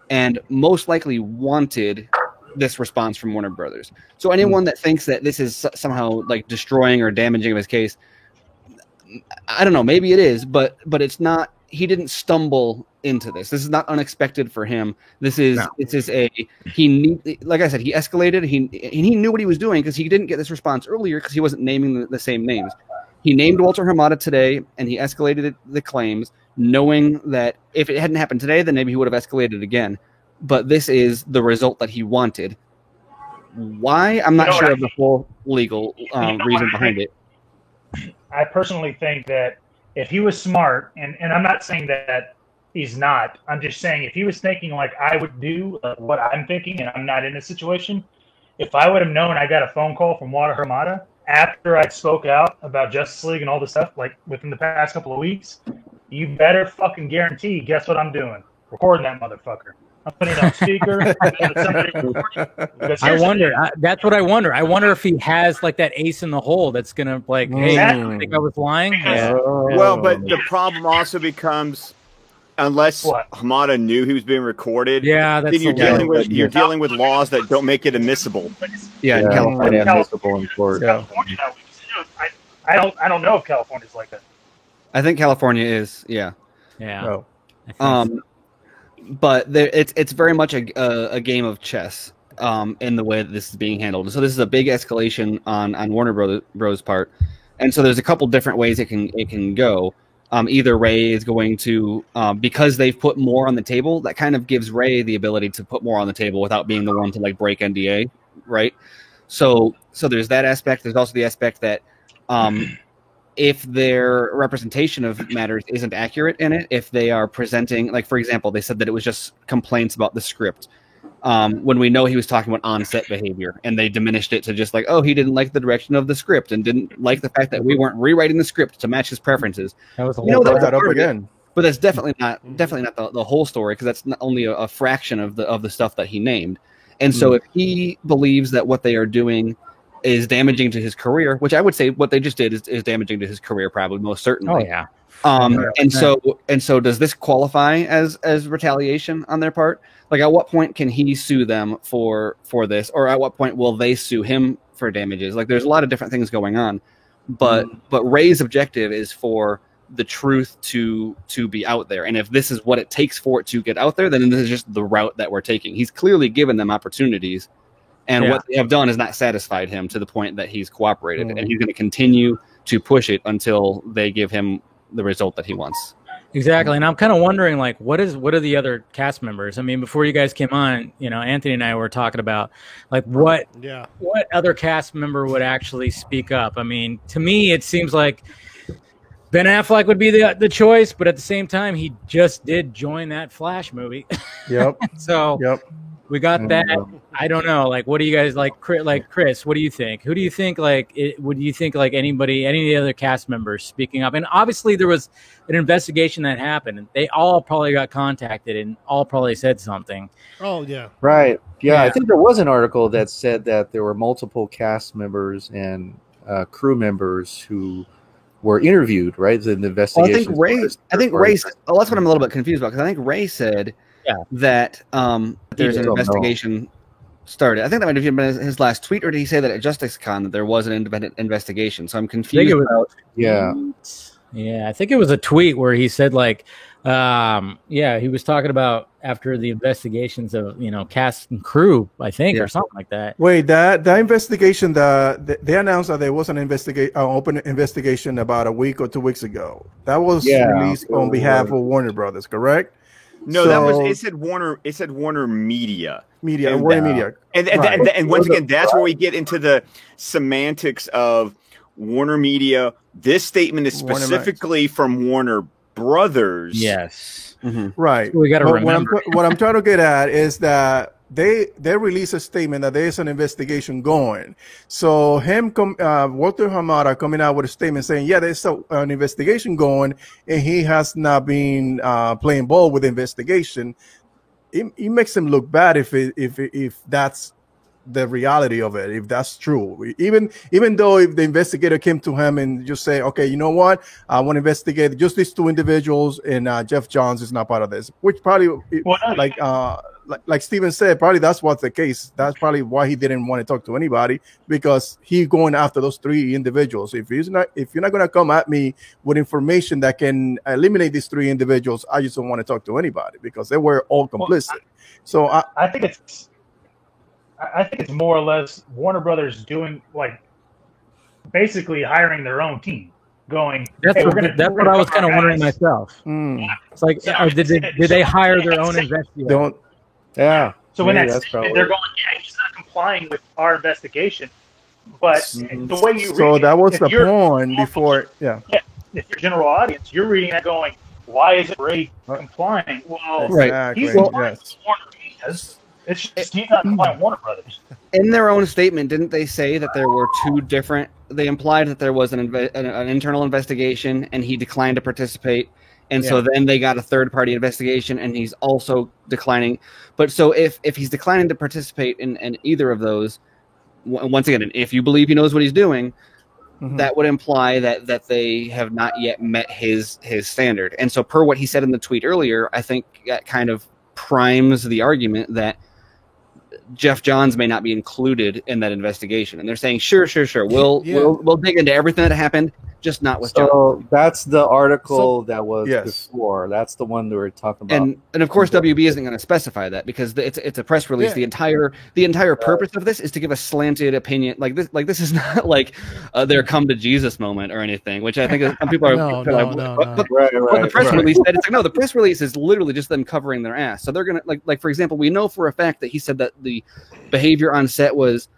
and most likely wanted this response from Warner Brothers. So anyone that thinks that this is somehow like destroying or damaging his case, I don't know, maybe it is, but it's not. He didn't stumble into this. This is not unexpected for him. Like I said, he escalated. He knew what he was doing, because he didn't get this response earlier because he wasn't naming the same names. He named Walter Hamada today, and he escalated the claims, knowing that if it hadn't happened today, then maybe he would have escalated again. But this is the result that he wanted. Why? I'm not sure of the full legal reason behind it. I personally think that if he was smart, and I'm not saying that he's not, I'm just saying if he was thinking like I would do what I'm thinking, and I'm not in this situation, if I would have known I got a phone call from Walter Hamada after I spoke out about Justice League and all this stuff, like within the past couple of weeks, you better fucking guarantee, guess what I'm doing? Recording that motherfucker. I'm putting it on speaker. That's what I wonder. I wonder if he has like that ace in the hole that's gonna like, hey, I think I was lying. Yeah. Well, but the problem also becomes, unless Hamada knew he was being recorded, then you're dealing with laws that don't make it admissible. Yeah, in California, admissible in court. I don't know if California's like that. I think California is. Yeah. Yeah. But it's very much a game of chess in the way that this is being handled. So this is a big escalation on Warner Bros. Part, and so there's a couple different ways it can go. Either Ray is going to, because they've put more on the table, that kind of gives Ray the ability to put more on the table without being the one to like break NDA, right? So there's that aspect. There's also the aspect that if their representation of matters isn't accurate in it, if they are presenting, like, for example, they said that it was just complaints about the script, when we know he was talking about on-set behavior, and they diminished it to just like, oh, he didn't like the direction of the script and didn't like the fact that we weren't rewriting the script to match his preferences. That was that up again. But that's definitely not the whole story, because that's not only a fraction of the stuff that he named. And so if he believes that what they are doing is damaging to his career, which I would say what they just did is damaging to his career, probably most certainly. Oh yeah. And so does this qualify as retaliation on their part? Like, at what point can he sue them for this, or at what point will they sue him for damages? Like, there's a lot of different things going on, but Ray's objective is for the truth to be out there, and if this is what it takes for it to get out there, then this is just the route that we're taking. He's clearly given them opportunities, and what they have done has not satisfied him to the point that he's cooperated, and he's going to continue to push it until they give him the result that he wants. Exactly. And I'm kind of wondering, like, what are the other cast members? I mean, before you guys came on, Anthony and I were talking about, like, what other cast member would actually speak up? I mean, to me, it seems like Ben Affleck would be the choice, but at the same time, he just did join that Flash movie. Yep. So we got that. I don't know. Like, what do you guys like? Chris, what do you think? Who do you think? Like, would you think like any of the other cast members speaking up? And obviously, there was an investigation that happened, and they all probably got contacted and all probably said something. Oh yeah, right. Yeah, I think there was an article that said that there were multiple cast members and crew members who were interviewed. Right, in the investigation. I think Ray. Oh, that's what I'm a little bit confused about, because I think Ray said that there's an investigation started. I think that might have been his last tweet, or did he say that at JusticeCon that there was an independent investigation? So I'm confused. I think it was a tweet where he said like, he was talking about after the investigations of cast and crew, I think, or something like that. Wait, that investigation, they announced that there was an open investigation about a week or 2 weeks ago. That was released on behalf of Warner Brothers, correct? No, that was it. Said Warner. It said Warner Media. Warner Media. And once again, that's where we get into the semantics of Warner Media. This statement is specifically from Warner Brothers. Yes. Mm-hmm. Right. So we got to remember. What I'm trying to get at is that they release a statement that there is an investigation going. So Walter Hamada coming out with a statement saying, yeah, there's an investigation going, and he has not been playing ball with the investigation. It makes him look bad if that's the reality of it, if that's true. Even though if the investigator came to him and just say, okay, you know what, I want to investigate just these two individuals, and Jeff Johns is not part of this, which probably like Steven said, probably that's what's the case. That's probably why he didn't want to talk to anybody, because he's going after those three individuals. If you're not going to come at me with information that can eliminate these three individuals, I just don't want to talk to anybody, because they were all complicit. So I think it's more or less Warner Brothers doing, like, basically hiring their own team. Going, that's what I was kind of wondering myself. It's like, did they hire their own investigator? Yeah. So in that statement, they're going, yeah, he's not complying with our investigation. But the way you read so that was the point before, yeah. If you're general audience, you're reading that going, why isn't Ray complying? Well, he's complying with Warner Brothers. It's just he's not complying with Warner Brothers. In their own statement, didn't they say that there were two different? They implied that there was an internal investigation, and he declined to participate. And so then they got a third-party investigation, and he's also declining. But so if he's declining to participate in either of those, once again, if you believe he knows what he's doing, that would imply that they have not yet met his standard. And so per what he said in the tweet earlier, I think that kind of primes the argument that Jeff Johns may not be included in that investigation. And they're saying, sure. We'll dig into everything that happened, just not with John. So that's the article that was before. That's the one that we're talking about. And of course, WB isn't going to specify that, because it's a press release. The entire purpose of this is to give a slanted opinion. Like this is not like their come to Jesus moment or anything, which I think some people are. The press release said, it's like, no, the press release is literally just them covering their ass. So they're gonna like for example, we know for a fact that he said that the behavior on set was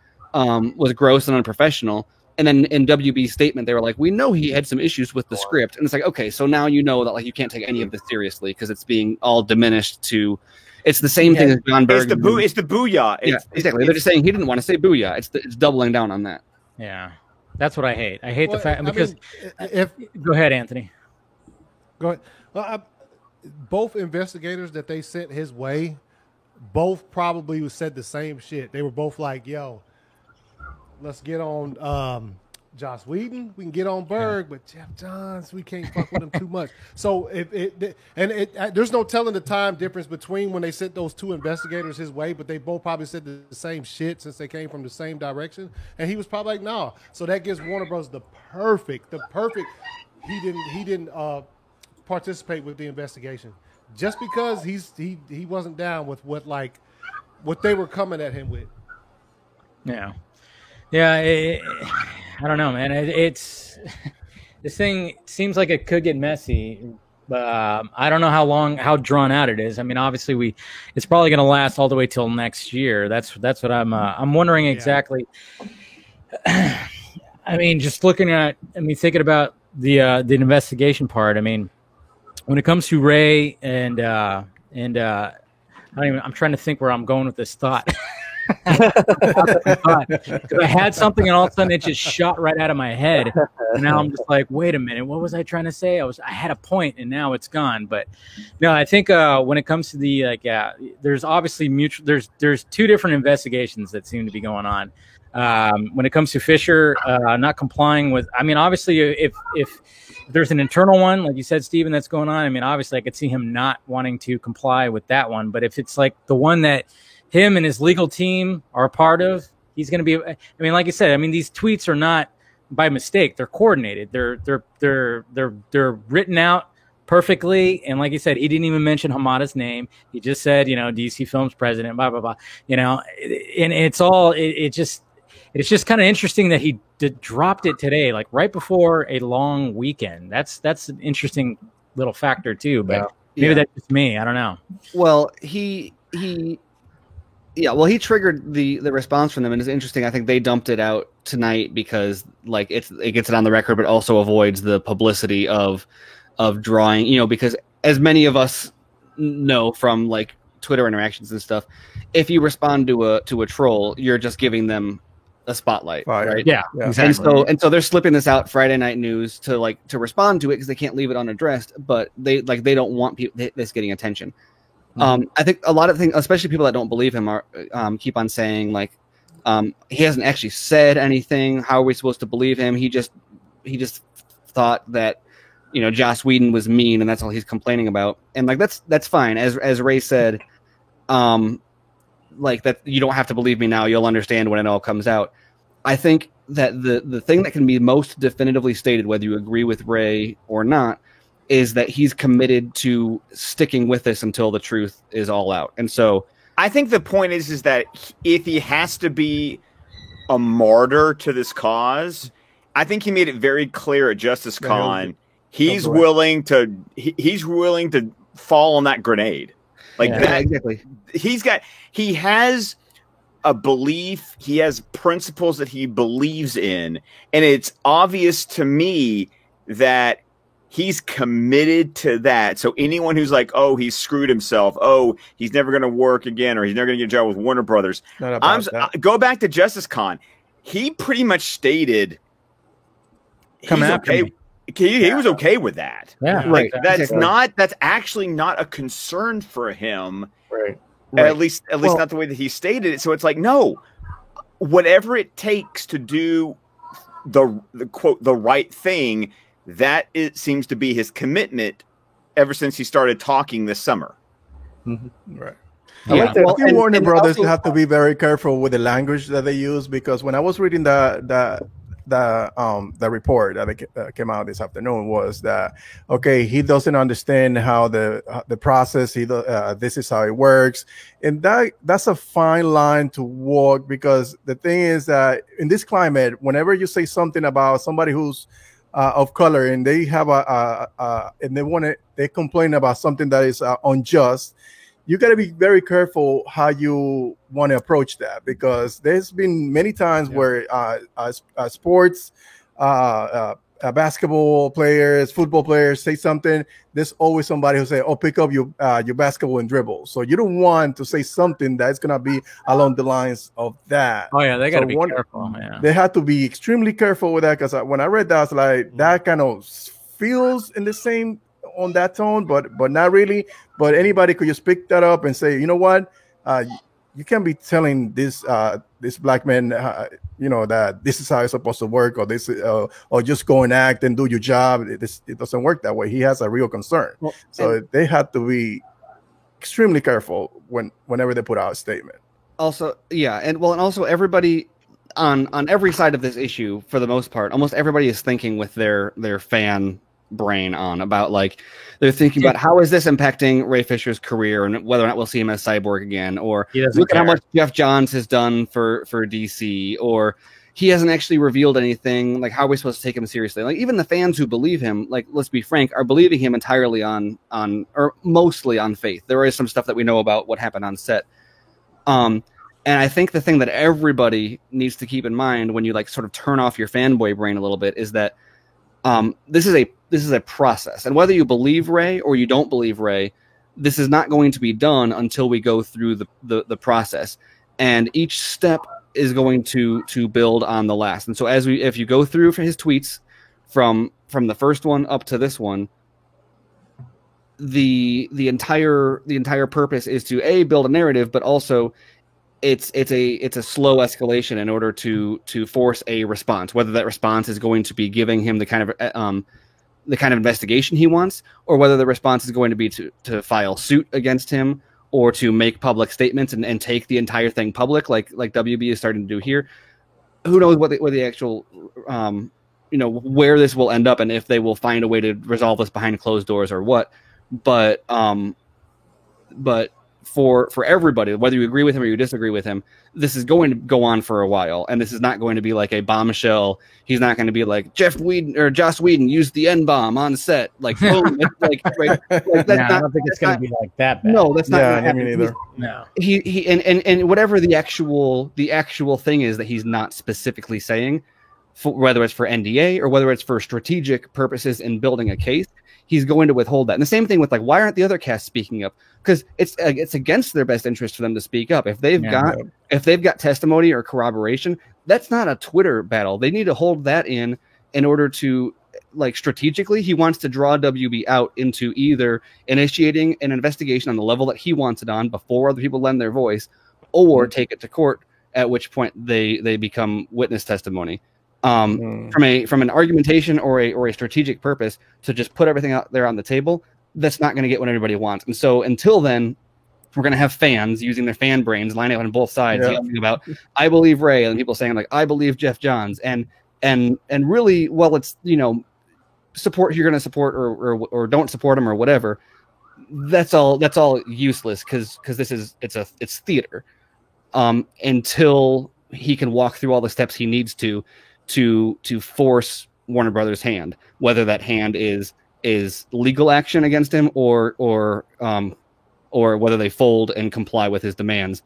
gross and unprofessional. And then in WB's statement, they were like, we know he had some issues with the script. And it's like, okay, so now you know that, like, you can't take any of this seriously, because it's being all diminished to, it's the same thing as John Berg. It's the booyah. Exactly. They're just saying he didn't want to say booyah. It's doubling down on that. Yeah. That's what I hate. I hate the fact, because go ahead, Anthony. Go ahead. Well, both investigators that they sent his way, both probably said the same shit. They were both like, yo, let's get on Joss Whedon. We can get on Berg, but Jeff Johns, we can't fuck with him too much. So there's no telling the time difference between when they sent those two investigators his way, but they both probably said the same shit since they came from the same direction. And he was probably like, nah. So that gives Warner Bros. the perfect. He didn't participate with the investigation just because he wasn't down with what they were coming at him with. Yeah, I don't know, man. It's this thing seems like it could get messy, but I don't know how drawn out it is. I mean, obviously it's probably going to last all the way till next year. That's what I'm wondering exactly. I mean, just thinking about the investigation part. I mean, when it comes to Ray and I'm trying to think where I'm going with this thought. Because I had something and all of a sudden it just shot right out of my head, and now I'm just like, wait a minute, what was I trying to say? I had a point and now it's gone. But no, I think when it comes to the there's obviously there's two different investigations that seem to be going on. When it comes to Fisher not complying with, I mean, obviously if there's an internal one, like you said, Steven, that's going on, I mean, obviously I could see him not wanting to comply with that one. But if it's like the one that him and his legal team are a part of, he's going to be, I mean, like you said, I mean, these tweets are not by mistake. They're coordinated. They're written out perfectly. And like you said, he didn't even mention Hamada's name. He just said, DC Films president, blah, blah, blah, and it's all, it's just kind of interesting that he dropped it today, like right before a long weekend. That's an interesting little factor too. But Maybe that's just me. I don't know. Well, he triggered the response from them, and it's interesting. I think they dumped it out tonight because like it gets it on the record, but also avoids the publicity of drawing. Because as many of us know from like Twitter interactions and stuff, if you respond to a troll, you're just giving them a spotlight, right? Yeah, exactly. And so they're slipping this out Friday Night News to respond to it because they can't leave it unaddressed, but they don't want this getting attention. I think a lot of things, especially people that don't believe him, are keep on saying like he hasn't actually said anything. How are we supposed to believe him? He just thought that Joss Whedon was mean, and that's all he's complaining about. And like that's fine. As Ray said, like that you don't have to believe me now. You'll understand when it all comes out. I think that the thing that can be most definitively stated, whether you agree with Ray or not, is that he's committed to sticking with this until the truth is all out. And so I think the point is that if he has to be a martyr to this cause, I think he made it very clear at Justice Con he's willing to fall on that grenade. Like that, exactly. He has a belief, he has principles that he believes in, and it's obvious to me that he's committed to that. So anyone who's like, oh, he's screwed himself, oh, he's never going to work again, or he's never going to get a job with Warner Brothers. Go back to Justice Con. He pretty much stated he was okay with that. Yeah, right. That's actually not a concern for him. Right. At least not the way that he stated it. So it's like, no, whatever it takes to do the quote the right thing, that it seems to be his commitment ever since he started talking this summer. Mm-hmm. Right. I think Warner Brothers have to be very careful with the language that they use, because when I was reading the report that came out this afternoon, was that he doesn't understand how the process, this is how it works, and that's a fine line to walk, because the thing is that in this climate, whenever you say something about somebody who's of color and they have and they complain about something that is unjust, you got to be very careful how you want to approach that, because there's been many times where sports, basketball players, football players say something. There's always somebody who say, "Oh, pick up your basketball and dribble." So you don't want to say something that's gonna be along the lines of that. Oh yeah, they got to be careful. Yeah. They have to be extremely careful with that, because when I read that, I was like, that kind of feels in the same on that tone, but not really. But anybody could just pick that up and say, you know what, you can't be telling this black man, that this is how it's supposed to work, or this, or just go and act and do your job. It doesn't work that way. He has a real concern, they have to be extremely careful whenever they put out a statement. Also, and also everybody on every side of this issue, for the most part, almost everybody is thinking with their fan brain on about, like, they're thinking about how is this impacting Ray Fisher's career and whether or not we'll see him as Cyborg again, or look at how much Jeff Johns has done for DC, or he hasn't actually revealed anything. Like, how are we supposed to take him seriously? Like, even the fans who believe him, like, let's be frank, are believing him entirely on or mostly on faith. There is some stuff that we know about what happened on set. And I think the thing that everybody needs to keep in mind when you like sort of turn off your fanboy brain a little bit is that this is a process, and whether you believe Ray or you don't believe Ray, this is not going to be done until we go through the process, and each step is going to build on the last. And so if you go through his tweets from the first one up to this one, the entire purpose is to build a narrative, but also it's a slow escalation in order to force a response, whether that response is going to be giving him the kind of investigation he wants, or whether the response is going to be to file suit against him, or to make public statements and take the entire thing public, like WB is starting to do here. Who knows what the actual where this will end up, and if they will find a way to resolve this behind closed doors or what. But for everybody, whether you agree with him or you disagree with him, this is going to go on for a while, and this is not going to be like a bombshell. He's not going to be like Joss Whedon used the N-bomb on set, like boom, right? That's I don't think it's going to be like that bad. No, that's not. Yeah, I mean either. No. He and whatever the actual thing is that he's not specifically saying, whether it's for NDA or whether it's for strategic purposes in building a case, he's going to withhold that. And the same thing with like, why aren't the other casts speaking up? Because it's against their best interest for them to speak up. If they've got testimony or corroboration, that's not a Twitter battle. They need to hold that in order to, like, strategically, he wants to draw WB out into either initiating an investigation on the level that he wants it on before other people lend their voice, or take it to court, at which point they become witness testimony. From an argumentation or a strategic purpose, to just put everything out there on the table, that's not going to get what everybody wants. And so until then, we're going to have fans using their fan brains lining up on both sides, yelling about, I believe Ray, and people saying like, I believe Geoff Johns. And really, well, it's, support, you're going to support or don't support him or whatever. That's all useless because it's theater. Until he can walk through all the steps he needs to force Warner Brothers' hand, whether that hand is legal action against him or whether they fold and comply with his demands.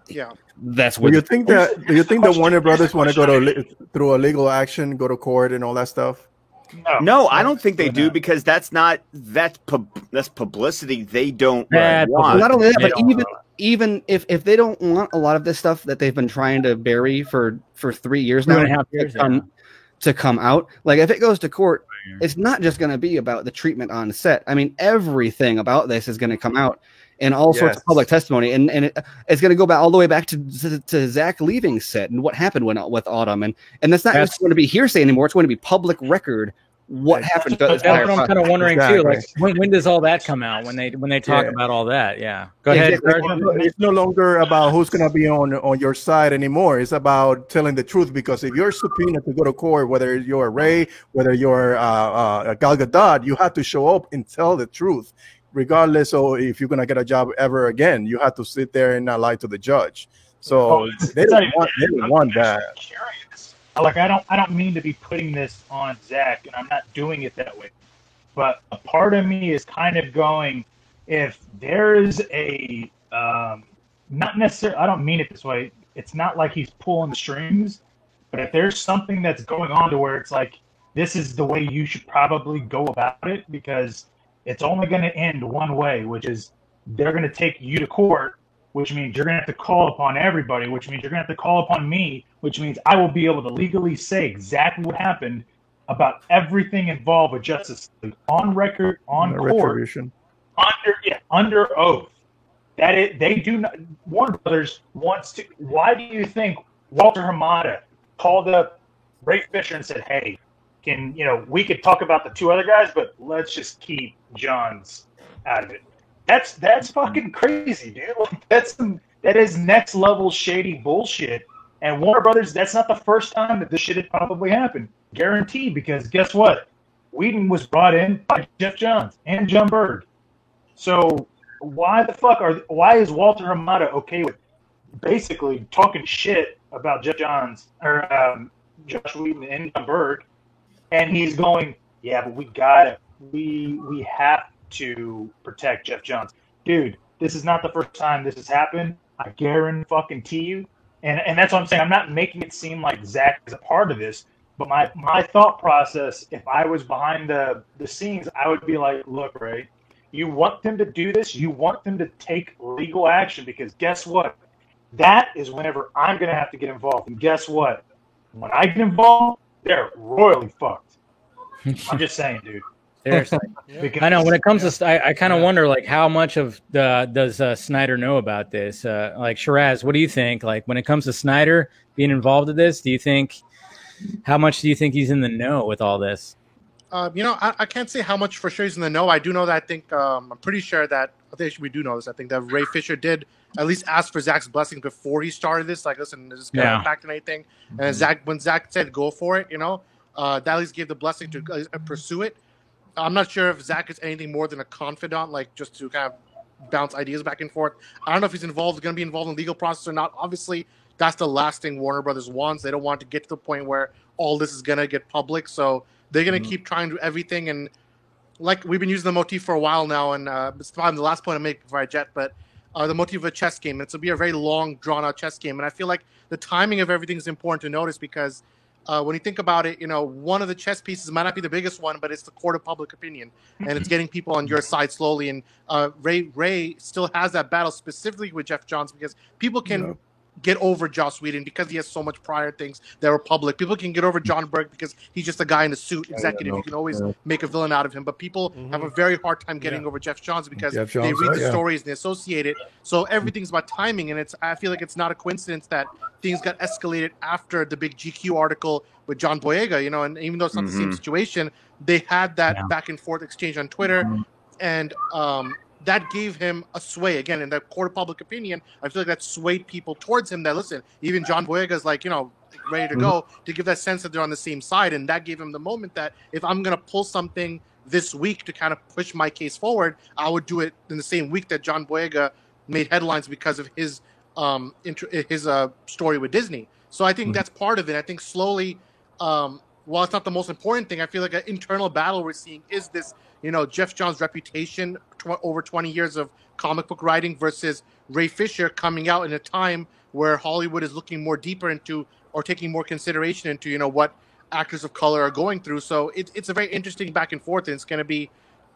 Yeah, that's what. Do you think that Warner Brothers want to go through a legal action, go to court, and all that stuff? No, I don't think they do, because that's publicity they don't want. Not only that, but even if they don't want a lot of this stuff that they've been trying to bury for 3 years now to come out, like if it goes to court, it's not just going to be about the treatment on set. I mean, everything about this is going to come out in all sorts of public testimony, and it's going to go back all the way back to Zach leaving set and what happened with Autumn, and that's not just going to be hearsay anymore. It's going to be public record. What happened? That's what I'm kind of wondering too. Like, when does all that come out? When they talk about all that? Yeah, go ahead. It's no longer about who's going to be on your side anymore. It's about telling the truth. Because if you're subpoenaed to go to court, whether you're Ray, whether you're Gal Gadot, you have to show up and tell the truth, regardless of if you're going to get a job ever again. You have to sit there and not lie to the judge. So they don't want that. Like, I don't mean to be putting this on Zach, and I'm not doing it that way. But a part of me is kind of going, if there is a, not necessarily, I don't mean it this way. It's not like he's pulling the strings, but if there's something that's going on to where it's like, this is the way you should probably go about it, because it's only going to end one way, which is they're going to take you to court, which means you're going to have to call upon everybody, which means you're going to have to call upon me, which means I will be able to legally say exactly what happened about everything involved with Justice League on record, on court, under oath. They do not. Warner Brothers wants to. Why do you think Walter Hamada called up Ray Fisher and said, "Hey, we could talk about the two other guys, but let's just keep Johns out of it"? That's fucking crazy, dude. That is next level shady bullshit. And Warner Brothers, that's not the first time that this shit had probably happened. Guaranteed, because guess what? Whedon was brought in by Geoff Johns and John Berg. So why is Walter Hamada okay with basically talking shit about Geoff Johns or Josh Whedon and John Berg? And he's going, yeah, but we have to protect Geoff Johns. Dude, this is not the first time this has happened. I guarantee you. And that's what I'm saying. I'm not making it seem like Zach is a part of this, but my thought process, if I was behind the scenes, I would be like, look, Ray, you want them to do this? You want them to take legal action, because guess what? That is whenever I'm going to have to get involved. And guess what? When I get involved, they're royally fucked. I'm just saying, dude. Seriously. I know when it comes to, I kind of wonder, like, how much of does Snyder know about this? Like, Shiraz, what do you think? Like, when it comes to Snyder being involved in this, how much do you think he's in the know with all this? I can't say how much for sure he's in the know. I do know that I'm pretty sure that, we do know this. I think that Ray Fisher did at least ask for Zach's blessing before he started this. Like, listen, this is going to impact anything. And when Zach said go for it, that at least gave the blessing to pursue it. I'm not sure if Zach is anything more than a confidant, like just to kind of bounce ideas back and forth. I don't know if he's going to be involved in legal process or not. Obviously, that's the last thing Warner Brothers wants. They don't want to get to the point where all this is going to get public. So they're going to keep trying to do everything. And like we've been using the motif for a while now, and it's probably the last point I make before I jet, but the motif of a chess game. It's to be a very long, drawn-out chess game. And I feel like the timing of everything is important to notice because when you think about it, one of the chess pieces might not be the biggest one, but it's the court of public opinion, and it's getting people on your side slowly. And Ray still has that battle specifically with Geoff Johns because people can get over Joss Whedon because he has so much prior things that were public. People can get over John Berg because he's just a guy in a suit executive. You can always make a villain out of him. But people have a very hard time getting over Geoff Johns because they read the stories and they associate it. So everything's about timing. And I feel like it's not a coincidence that things got escalated after the big GQ article with John Boyega, and even though it's not the same situation, they had that back and forth exchange on Twitter. And that gave him a sway again in the court of public opinion. I feel like that swayed people towards him. That listen, even John Boyega is like ready to go to give that sense that they're on the same side, and that gave him the moment that if I'm gonna pull something this week to kind of push my case forward, I would do it in the same week that John Boyega made headlines because of his story with Disney. So I think that's part of it. I think slowly, while it's not the most important thing, I feel like an internal battle we're seeing is this. Geoff Johns' reputation over 20 years of comic book writing versus Ray Fisher coming out in a time where Hollywood is looking more deeper into or taking more consideration into, what actors of color are going through. So it's a very interesting back and forth, and it's going to be,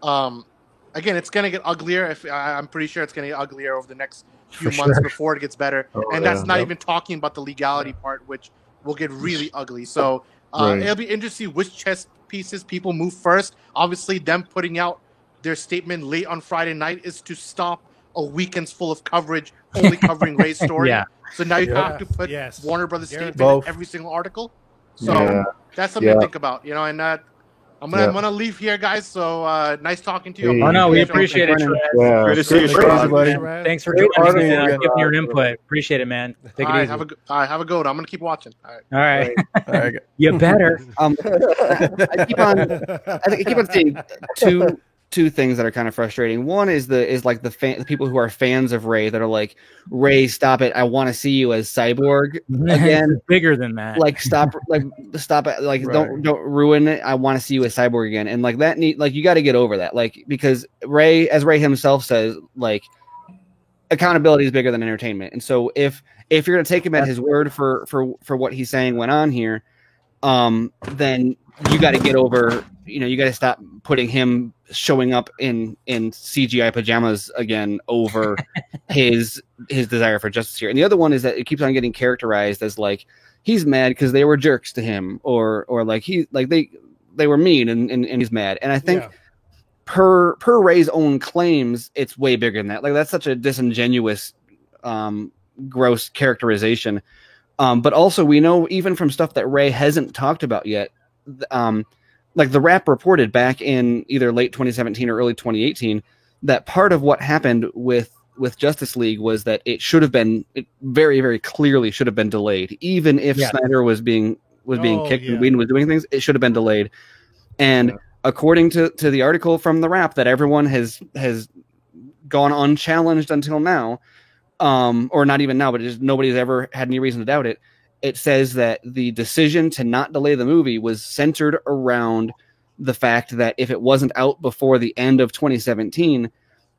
again, it's going to get uglier. I'm pretty sure it's going to get uglier over the next few months before it gets better. And that's not even talking about the legality part, which will get really ugly. So it'll be interesting which chess pieces people move first. Obviously, them putting out their statement late on Friday night is to stop a weekend's full of coverage only covering Ray's story. So now you have to put Warner Brothers statement in every single article. So that's something to think about, and I'm gonna leave here, guys. So nice talking to you. Oh no, we appreciate it. Good to see you, buddy. Thanks for joining and giving your input. Appreciate it, man. Take it easy. Have a go. I'm gonna keep watching. All right. You better. I keep on seeing two things that are kind of frustrating. One is the people who are fans of Ray that are like, Ray, stop it! I want to see you as Cyborg again. Bigger than that. Stop it! Don't ruin it. I want to see you as Cyborg again. And you got to get over that. Because Ray, as Ray himself says, accountability is bigger than entertainment. And so if you're gonna take him at his word for what he's saying went on here, then you got to get over. You got to stop putting him showing up in CGI pajamas again over his desire for justice here. And the other one is that it keeps on getting characterized as he's mad because they were jerks to him, or they were mean and he's mad. And I think per Ray's own claims, it's way bigger than that. That's such a disingenuous, gross characterization. But also we know even from stuff that Ray hasn't talked about yet, the Wrap reported back in either late 2017 or early 2018 that part of what happened with Justice League was that it very, very clearly should have been delayed. Even if Snyder was being kicked and Whedon was doing things, it should have been delayed. And according to the article from the Wrap that everyone has gone unchallenged until now, or not even now, but just nobody's ever had any reason to doubt it. It says that the decision to not delay the movie was centered around the fact that if it wasn't out before the end of 2017,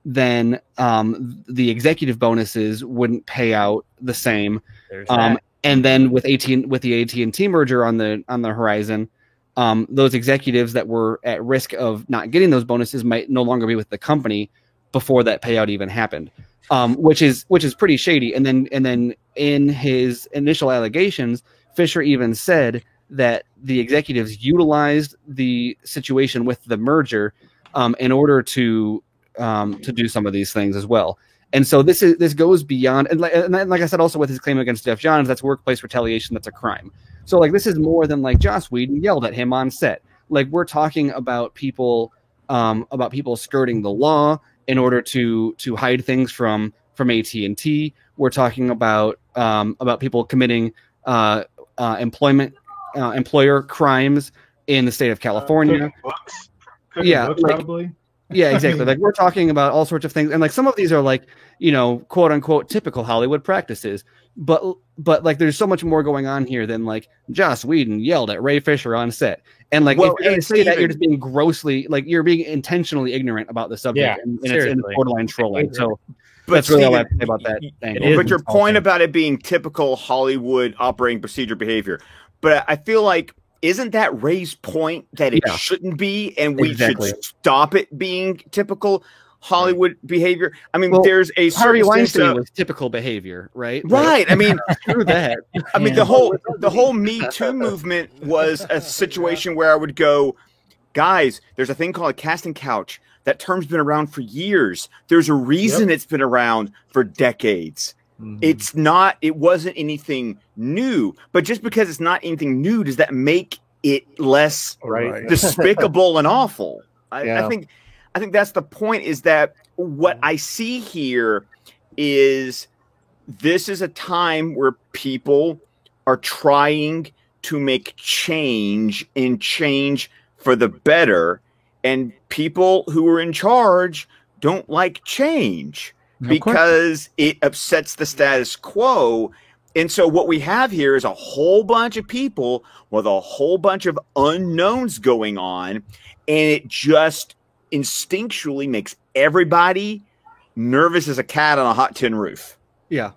then the executive bonuses wouldn't pay out the same. And then with the AT&T merger on the horizon, those executives that were at risk of not getting those bonuses might no longer be with the company before that payout even happened. Which is pretty shady. And then in his initial allegations, Fisher even said that the executives utilized the situation with the merger in order to do some of these things as well. And so this goes beyond, and like I said, also with his claim against Geoff Johns, that's workplace retaliation. That's a crime. So this is more than Joss Whedon yelled at him on set. We're talking about people skirting the law in order to hide things from AT&T. We're talking about people committing employer crimes in the state of California. Books, probably. Yeah, exactly. Like we're talking about all sorts of things, and like some of these are like, quote unquote typical Hollywood practices. But like there's so much more going on here than like Joss Whedon yelled at Ray Fisher on set. And like if you're going to say that, you're just being grossly, like you're being intentionally ignorant about the subject, and it's borderline trolling. So that's really all I have to say about that angle. But your point about it being typical Hollywood operating procedure behavior, but I feel like, isn't that Ray's point that it shouldn't be, and we should stop it being typical Hollywood behavior? I mean, there's a Harvey Weinstein was typical behavior, right? Right. I mean, screw that. I mean, the whole Me Too movement was a situation where I would go, guys, there's a thing called a casting couch. That term's been around for years. There's a reason it's been around for decades. Mm-hmm. It wasn't anything new, but just because it's not anything new, does that make it less despicable and awful? I think that's the point, is that what I see here is this is a time where people are trying to make change and change for the better. And people who are in charge don't like change because it upsets the status quo. And so what we have here is a whole bunch of people with a whole bunch of unknowns going on. And it just instinctually makes everybody nervous as a cat on a hot tin roof. Yeah.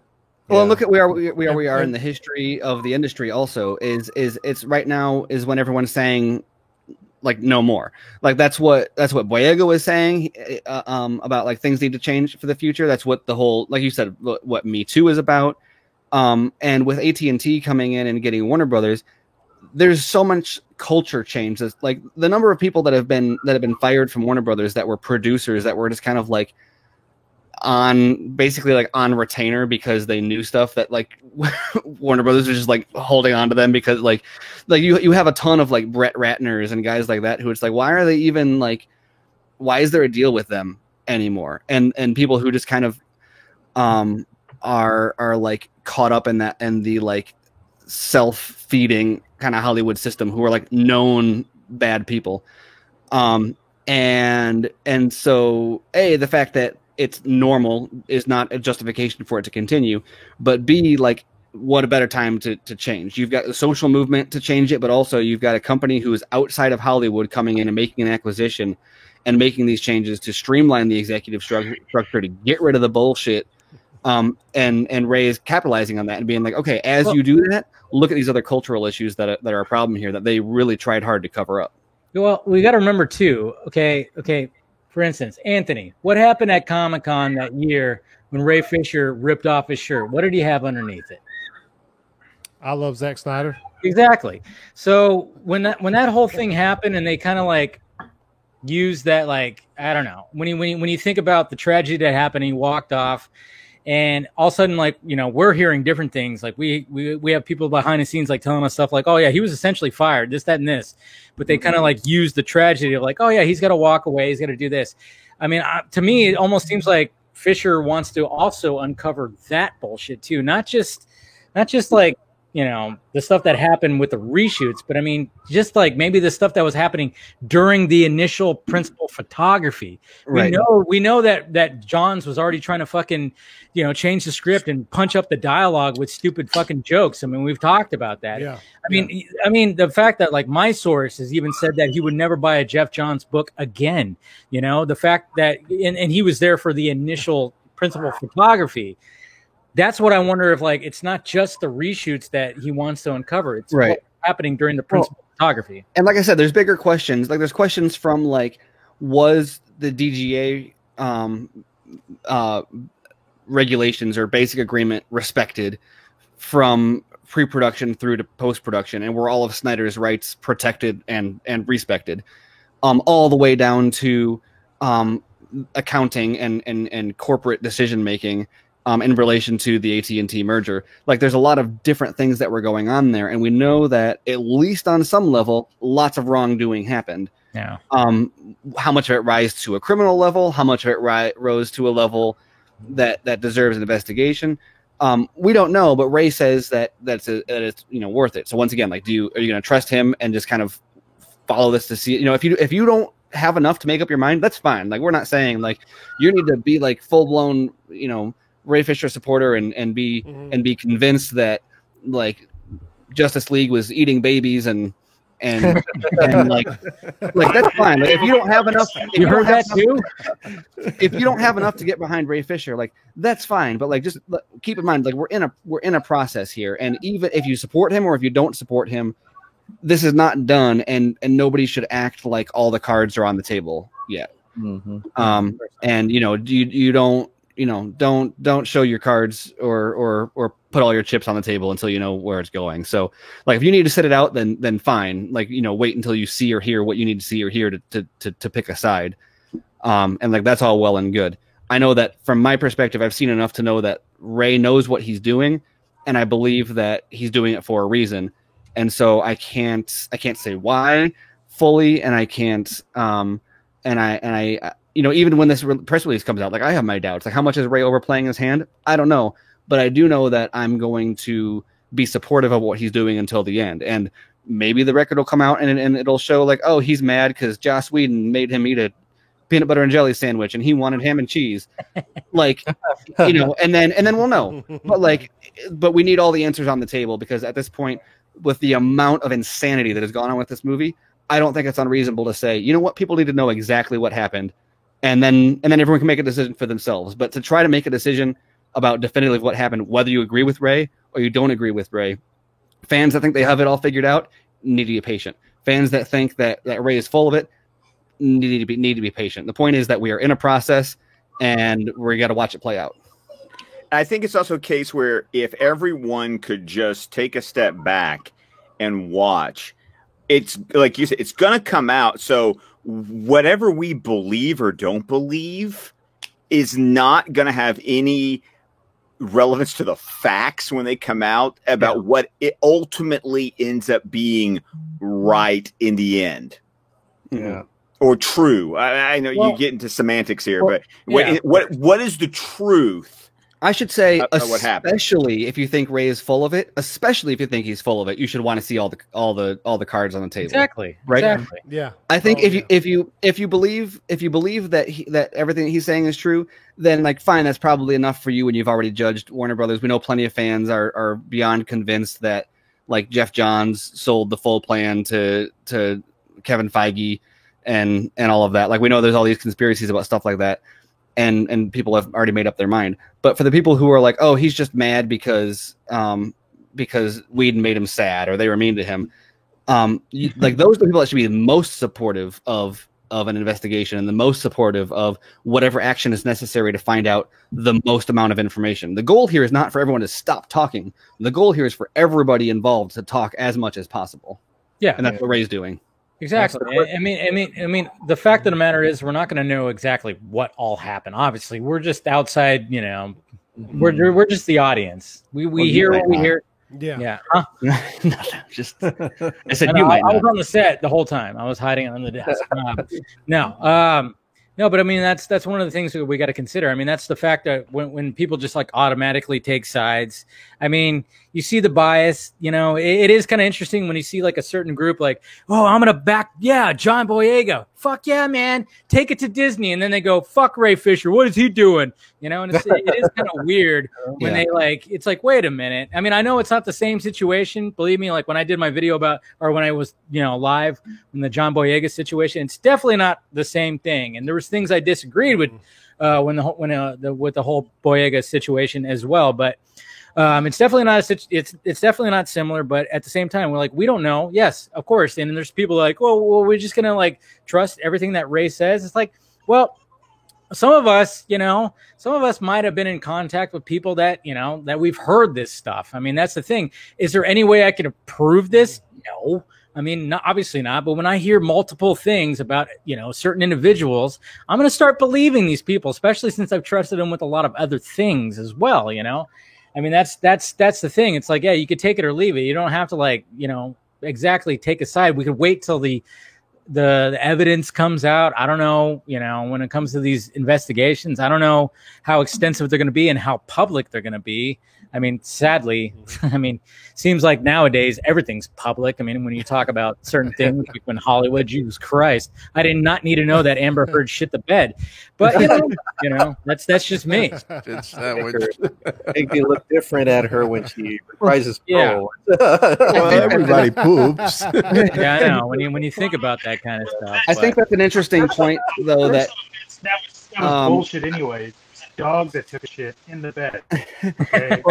Well, and look at where we are in the history of the industry also is it's right now is when everyone's saying, like, no more. Like that's what Boyega was saying about like things need to change for the future. That's what the whole, like you said, what Me Too is about. And with AT&T coming in and getting Warner Brothers, there's so much culture change. That's like the number of people that have been fired from Warner Brothers that were producers that were just kind of like on retainer because they knew stuff that like Warner Brothers was just like holding on to them because like you have a ton of like Brett Ratners and guys like that who it's like, why are they even like, why is there a deal with them anymore? And people who just kind of are like caught up in that and the like self-feeding kind of Hollywood system who are like known bad people. And so the fact that it's normal is not a justification for it to continue, but B, like, what a better time to change. You've got the social movement to change it, but also you've got a company who is outside of Hollywood coming in and making an acquisition and making these changes to streamline the executive structure to get rid of the bullshit. And Ray is capitalizing on that and being like, okay, as you do that, look at these other cultural issues that are a problem here that they really tried hard to cover up. Well, we got to remember too. Okay. For instance, Anthony, what happened at Comic-Con that year when Ray Fisher ripped off his shirt? What did he have underneath it? I love Zack Snyder. Exactly. So when that whole thing happened and they kind of like used that, like, I don't know, when you think about the tragedy that happened, he walked off. And all of a sudden, like, we're hearing different things. Like we have people behind the scenes like telling us stuff like, oh yeah, he was essentially fired, this, that, and this. But they kind of like use the tragedy of like, oh yeah, he's got to walk away, he's got to do this. I mean, to me, it almost seems like Fisher wants to also uncover that bullshit too, not just like, the stuff that happened with the reshoots, but I mean, just like maybe the stuff that was happening during the initial principal photography. Right. We know that Johns was already trying to fucking, change the script and punch up the dialogue with stupid fucking jokes. I mean, we've talked about that. Yeah. I mean, the fact that like my source has even said that he would never buy a Jeff Johns book again. The fact that, and he was there for the initial principal photography. That's what I wonder if, like, it's not just the reshoots that he wants to uncover. It's what's happening during the principal photography. And like I said, there's bigger questions. Like, there's questions from, like, was the DGA regulations or basic agreement respected from pre-production through to post-production? And were all of Snyder's rights protected and respected? All the way down to accounting and corporate decision-making in relation to the AT&T merger. Like, there's a lot of different things that were going on there, and we know that at least on some level, lots of wrongdoing happened. Yeah. How much of it rise to a criminal level? How much of it rose to a level that deserves an investigation? We don't know, but Ray says that it's worth it. So once again, like, are you going to trust him and just kind of follow this to see? If you don't have enough to make up your mind, that's fine. Like, we're not saying like you need to be like full blown, you know, Ray Fisher supporter and be convinced that like Justice League was eating babies and like that's fine. Like, if you don't have enough, you heard that too. If you don't have enough to get behind Ray Fisher, like that's fine. But like, just keep in mind, like we're in a process here, and even if you support him or if you don't support him, this is not done, and nobody should act like all the cards are on the table yet. And you know, you don't. You know, don't show your cards or put all your chips on the table until you know where it's going. So, like, if you need to sit it out, then fine. Like, you know, wait until you see or hear what you need to see or hear to pick a side. And like that's all well and good. I know that from my perspective, I've seen enough to know that Ray knows what he's doing, and I believe that he's doing it for a reason. And so I can't say why fully, and I can't and I you know, even when this press release comes out, like I have my doubts. Like, how much is Ray overplaying his hand? I don't know, but I do know that I'm going to be supportive of what he's doing until the end. And maybe the record will come out and it'll show like, oh, he's mad because Joss Whedon made him eat a peanut butter and jelly sandwich and he wanted ham and cheese. Like, you know, and then we'll know. But we need all the answers on the table, because at this point, with the amount of insanity that has gone on with this movie, I don't think it's unreasonable to say, you know what, people need to know exactly what happened. And then everyone can make a decision for themselves. But to try to make a decision about definitively what happened, whether you agree with Ray or you don't agree with Ray, fans that think they have it all figured out need to be patient. Fans that think that Ray is full of it need to be patient. The point is that we are in a process, and we got to watch it play out. I think it's also a case where if everyone could just take a step back and watch, it's like you said, it's going to come out. So whatever we believe or don't believe is not going to have any relevance to the facts when they come out about what it ultimately ends up being right in the end. Yeah. Or true. I know you get into semantics here, but what is the truth? I should say, what happened? Especially if you think Ray is full of it, especially if you think he's full of it, you should want to see all the cards on the table. Exactly. Right. Exactly. Yeah. I think if you believe that everything he's saying is true, then like fine, that's probably enough for you. And you've already judged Warner Brothers. We know plenty of fans are beyond convinced that like Jeff Johns sold the full plan to Kevin Feige and all of that. Like, we know there's all these conspiracies about stuff like that. And people have already made up their mind. But for the people who are like, oh, he's just mad because Whedon made him sad or they were mean to him, like those are the people that should be the most supportive of an investigation and the most supportive of whatever action is necessary to find out the most amount of information. The goal here is not for everyone to stop talking. The goal here is for everybody involved to talk as much as possible. Yeah, and that's what Ray's doing. Exactly. I mean, the fact of the matter is, we're not going to know exactly what all happened. Obviously, we're just outside. You know, we're just the audience. We hear what we hear. Yeah. Huh? Just I said you might. I was on the set the whole time. I was hiding on the desk. No, but I mean that's one of the things that we got to consider. I mean, that's the fact that when people just like automatically take sides. I mean, you see the bias. You know, it is kind of interesting when you see like a certain group like, oh, I'm gonna back, John Boyega. Fuck yeah, man, take it to Disney, and then they go, fuck Ray Fisher. What is he doing? You know, and it is kind of weird when they like. It's like, wait a minute. I mean, I know it's not the same situation. Believe me, like when I did my video about, or when I was live in the John Boyega situation, it's definitely not the same thing. And there was things I disagreed with with the whole Boyega situation as well, but. It's definitely not it's definitely not similar, but at the same time, we're like, we don't know. Yes, of course. And there's people like, well, we're just gonna like trust everything that Ray says. It's like, well, some of us might have been in contact with people that that we've heard this stuff. I mean, that's the thing. Is there any way I can prove this? No. I mean, obviously not. But when I hear multiple things about certain individuals, I'm gonna start believing these people, especially since I've trusted them with a lot of other things as well. I mean, that's the thing. It's like, yeah, you could take it or leave it. You don't have to exactly take a side. We could wait till the the evidence comes out. I don't know, when it comes to these investigations, I don't know how extensive they're going to be and how public they're going to be. I mean, sadly, seems like nowadays everything's public. I mean, when you talk about certain things, like when Hollywood, Jesus Christ, I did not need to know that Amber Heard shit the bed. But that's just me. I think they look different at her when she reprises Pearl. Well, everybody poops. Yeah, I know. When you think about that kind of stuff, I think that's an interesting point, though. That was bullshit anyway. Dogs that took a shit in the bed. Okay?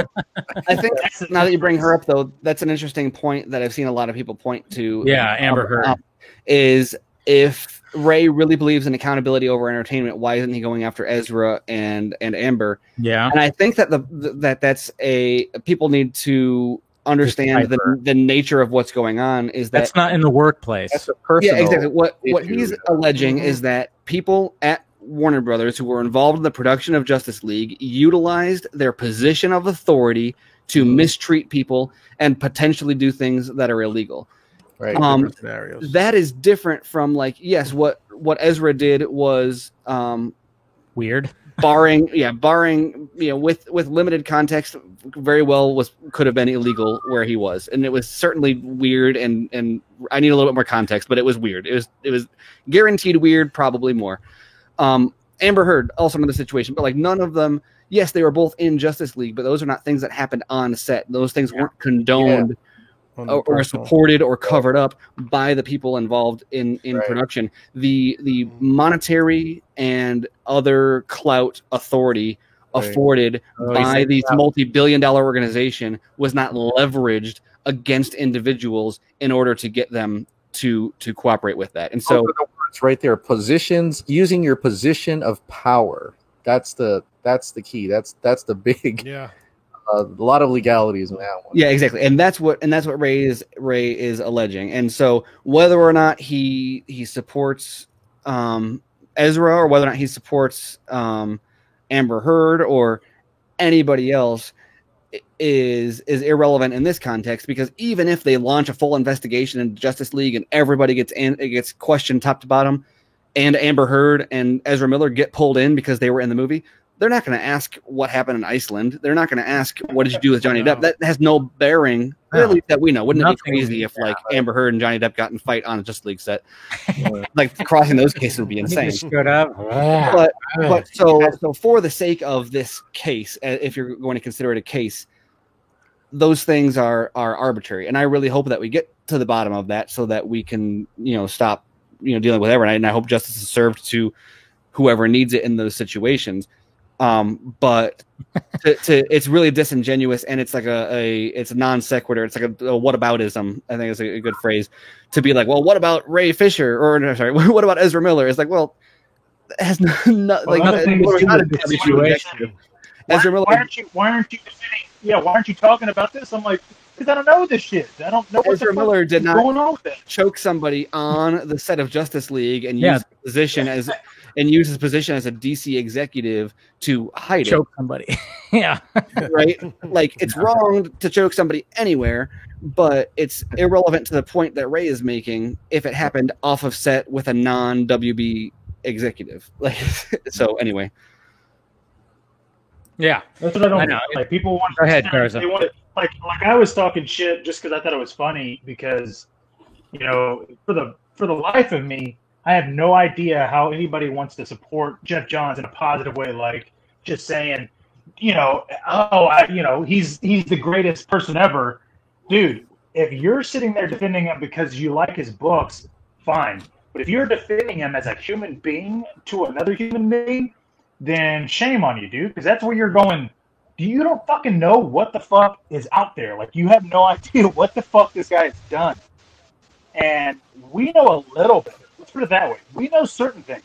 I think now that you bring her up, though, that's an interesting point that I've seen a lot of people point to. Yeah, Amber Heard. Is if Ray really believes in accountability over entertainment, why isn't he going after Ezra and Amber? Yeah, and I think that that's people need to understand the nature of what's going on. Is that's not in the workplace? That's a personal. Yeah, exactly. What he's alleging is that people at Warner Brothers who were involved in the production of Justice League utilized their position of authority to mistreat people and potentially do things that are illegal. Right. That is different from what Ezra did was weird. Barring with limited context, very well could have been illegal where he was, and it was certainly weird. And I need a little bit more context, but it was weird. It was guaranteed weird, probably more. Amber Heard also in the situation, but none of them. Yes, they were both in Justice League, but those are not things that happened on set. Those things weren't condoned or supported or covered up by the people involved in production. The monetary and other clout authority afforded by these multi-billion-dollar organization was not leveraged against individuals in order to get them to cooperate with that. And so it's right there, using your position of power. That's the key. That's the big a lot of legalities in that one. Yeah, exactly. And that's what Ray is alleging. And so whether or not he supports Ezra or whether or not he supports Amber Heard or anybody else is irrelevant in this context, because even if they launch a full investigation into Justice League and everybody gets questioned top to bottom, and Amber Heard and Ezra Miller get pulled in because they were in the movie, they're not going to ask what happened in Iceland. They're not going to ask what did you do with Johnny Depp. That has no bearing, really, that we know. Wouldn't it be crazy if Amber Heard and Johnny Depp got in a fight on a Justice League set? Crossing those cases would be insane. But so for the sake of this case, if you're going to consider it a case, those things are arbitrary, and I really hope that we get to the bottom of that so that we can stop dealing with everyone. And I hope justice is served to whoever needs it in those situations. But it's really disingenuous, and it's like it's a non sequitur. It's like a whataboutism. I think is a good phrase to be like, well, what about Ray Fisher? Or no, sorry, what about Ezra Miller? It's like, well, it has nothing to do with the situation. Ezra Miller, why aren't you defending? Yeah, why aren't you talking about this? I'm like, because I don't know this shit. I don't know what Ezra Miller did not going on with it. Choke somebody on the set of Justice League and use his position as a DC executive to hide choke somebody. Yeah. Right? It's wrong to choke somebody anywhere, but it's irrelevant to the point that Ray is making if it happened off of set with a non-WB executive. So anyway. Yeah. That's what I know. People want Go ahead, Garza. They want like I was talking shit just because I thought it was funny because, for the life of me, I have no idea how anybody wants to support Jeff Johns in a positive way, just saying, he's the greatest person ever. Dude, if you're sitting there defending him because you like his books, fine. But if you're defending him as a human being to another human being, then shame on you, dude, because that's where you're going. You don't fucking know what the fuck is out there. You have no idea what the fuck this guy has done. And we know a little bit. Let's put it that way. We know certain things,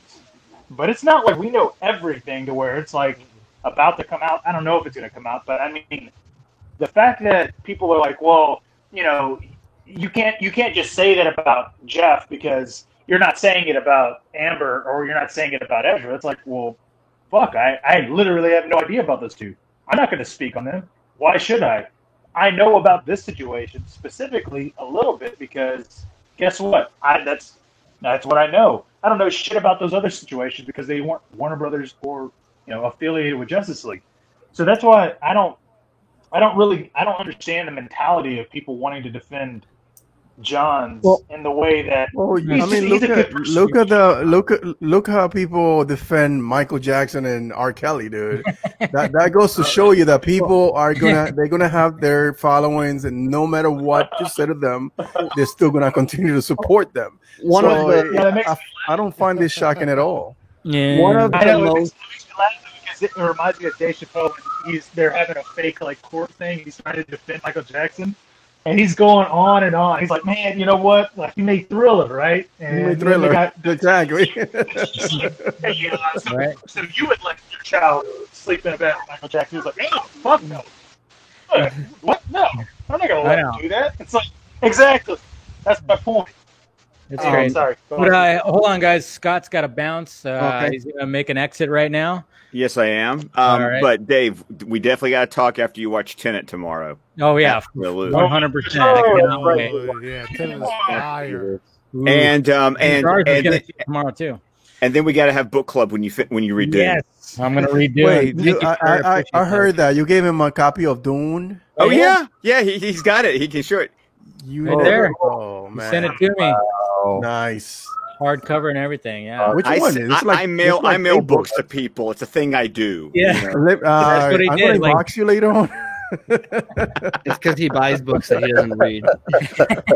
but it's not like we know everything to where it's about to come out. I don't know if it's going to come out, but I mean, the fact that people are like, well, you can't just say that about Jeff because you're not saying it about Amber or you're not saying it about Ezra. It's like, well, fuck, I literally have no idea about those two. I'm not going to speak on them. Why should I? I know about this situation specifically a little bit because guess what? That's what I know. I don't know shit about those other situations because they weren't Warner Brothers or affiliated with Justice League. So that's why I don't understand the mentality of people wanting to defend Johns in the way that. Well, I mean, look how people defend Michael Jackson and R. Kelly, dude. that goes to show you that people they're gonna have their followings, and no matter what you say to them, they're still gonna continue to support them. I don't find this shocking at all. Yeah. One of the most. Because it reminds me of Dave Chappelle when they're having a fake court thing. He's trying to defend Michael Jackson. And he's going on and on. He's like, man, you know what? Like, he made Thriller, right? And he made Thriller. Exactly. Right. So you would let your child sleep in a bed with Michael Jackson. He was like, fuck no. What? No. I'm not going to let him do that. It's like, exactly. That's my point. It's great. Sorry. But hold on, guys. Scott's got to bounce. He's going to make an exit right now. Yes, I am. Right. But Dave, we definitely got to talk after you watch Tenet tomorrow. Oh yeah, absolutely, 100%. Yeah, Tenet is fire. And tomorrow too. And then we got to have book club when you redo. Yes, I'm going to redo. Wait, I heard that you gave him a copy of Dune. Oh yeah. He's got it. He can show it. Right there. Oh man, send it to me. Wow. Nice. Hardcover and everything, yeah. Which one? I mail books to people. It's a thing I do. Yeah, that's what he did. I'm gonna box you later on. It's because he buys books that he doesn't read.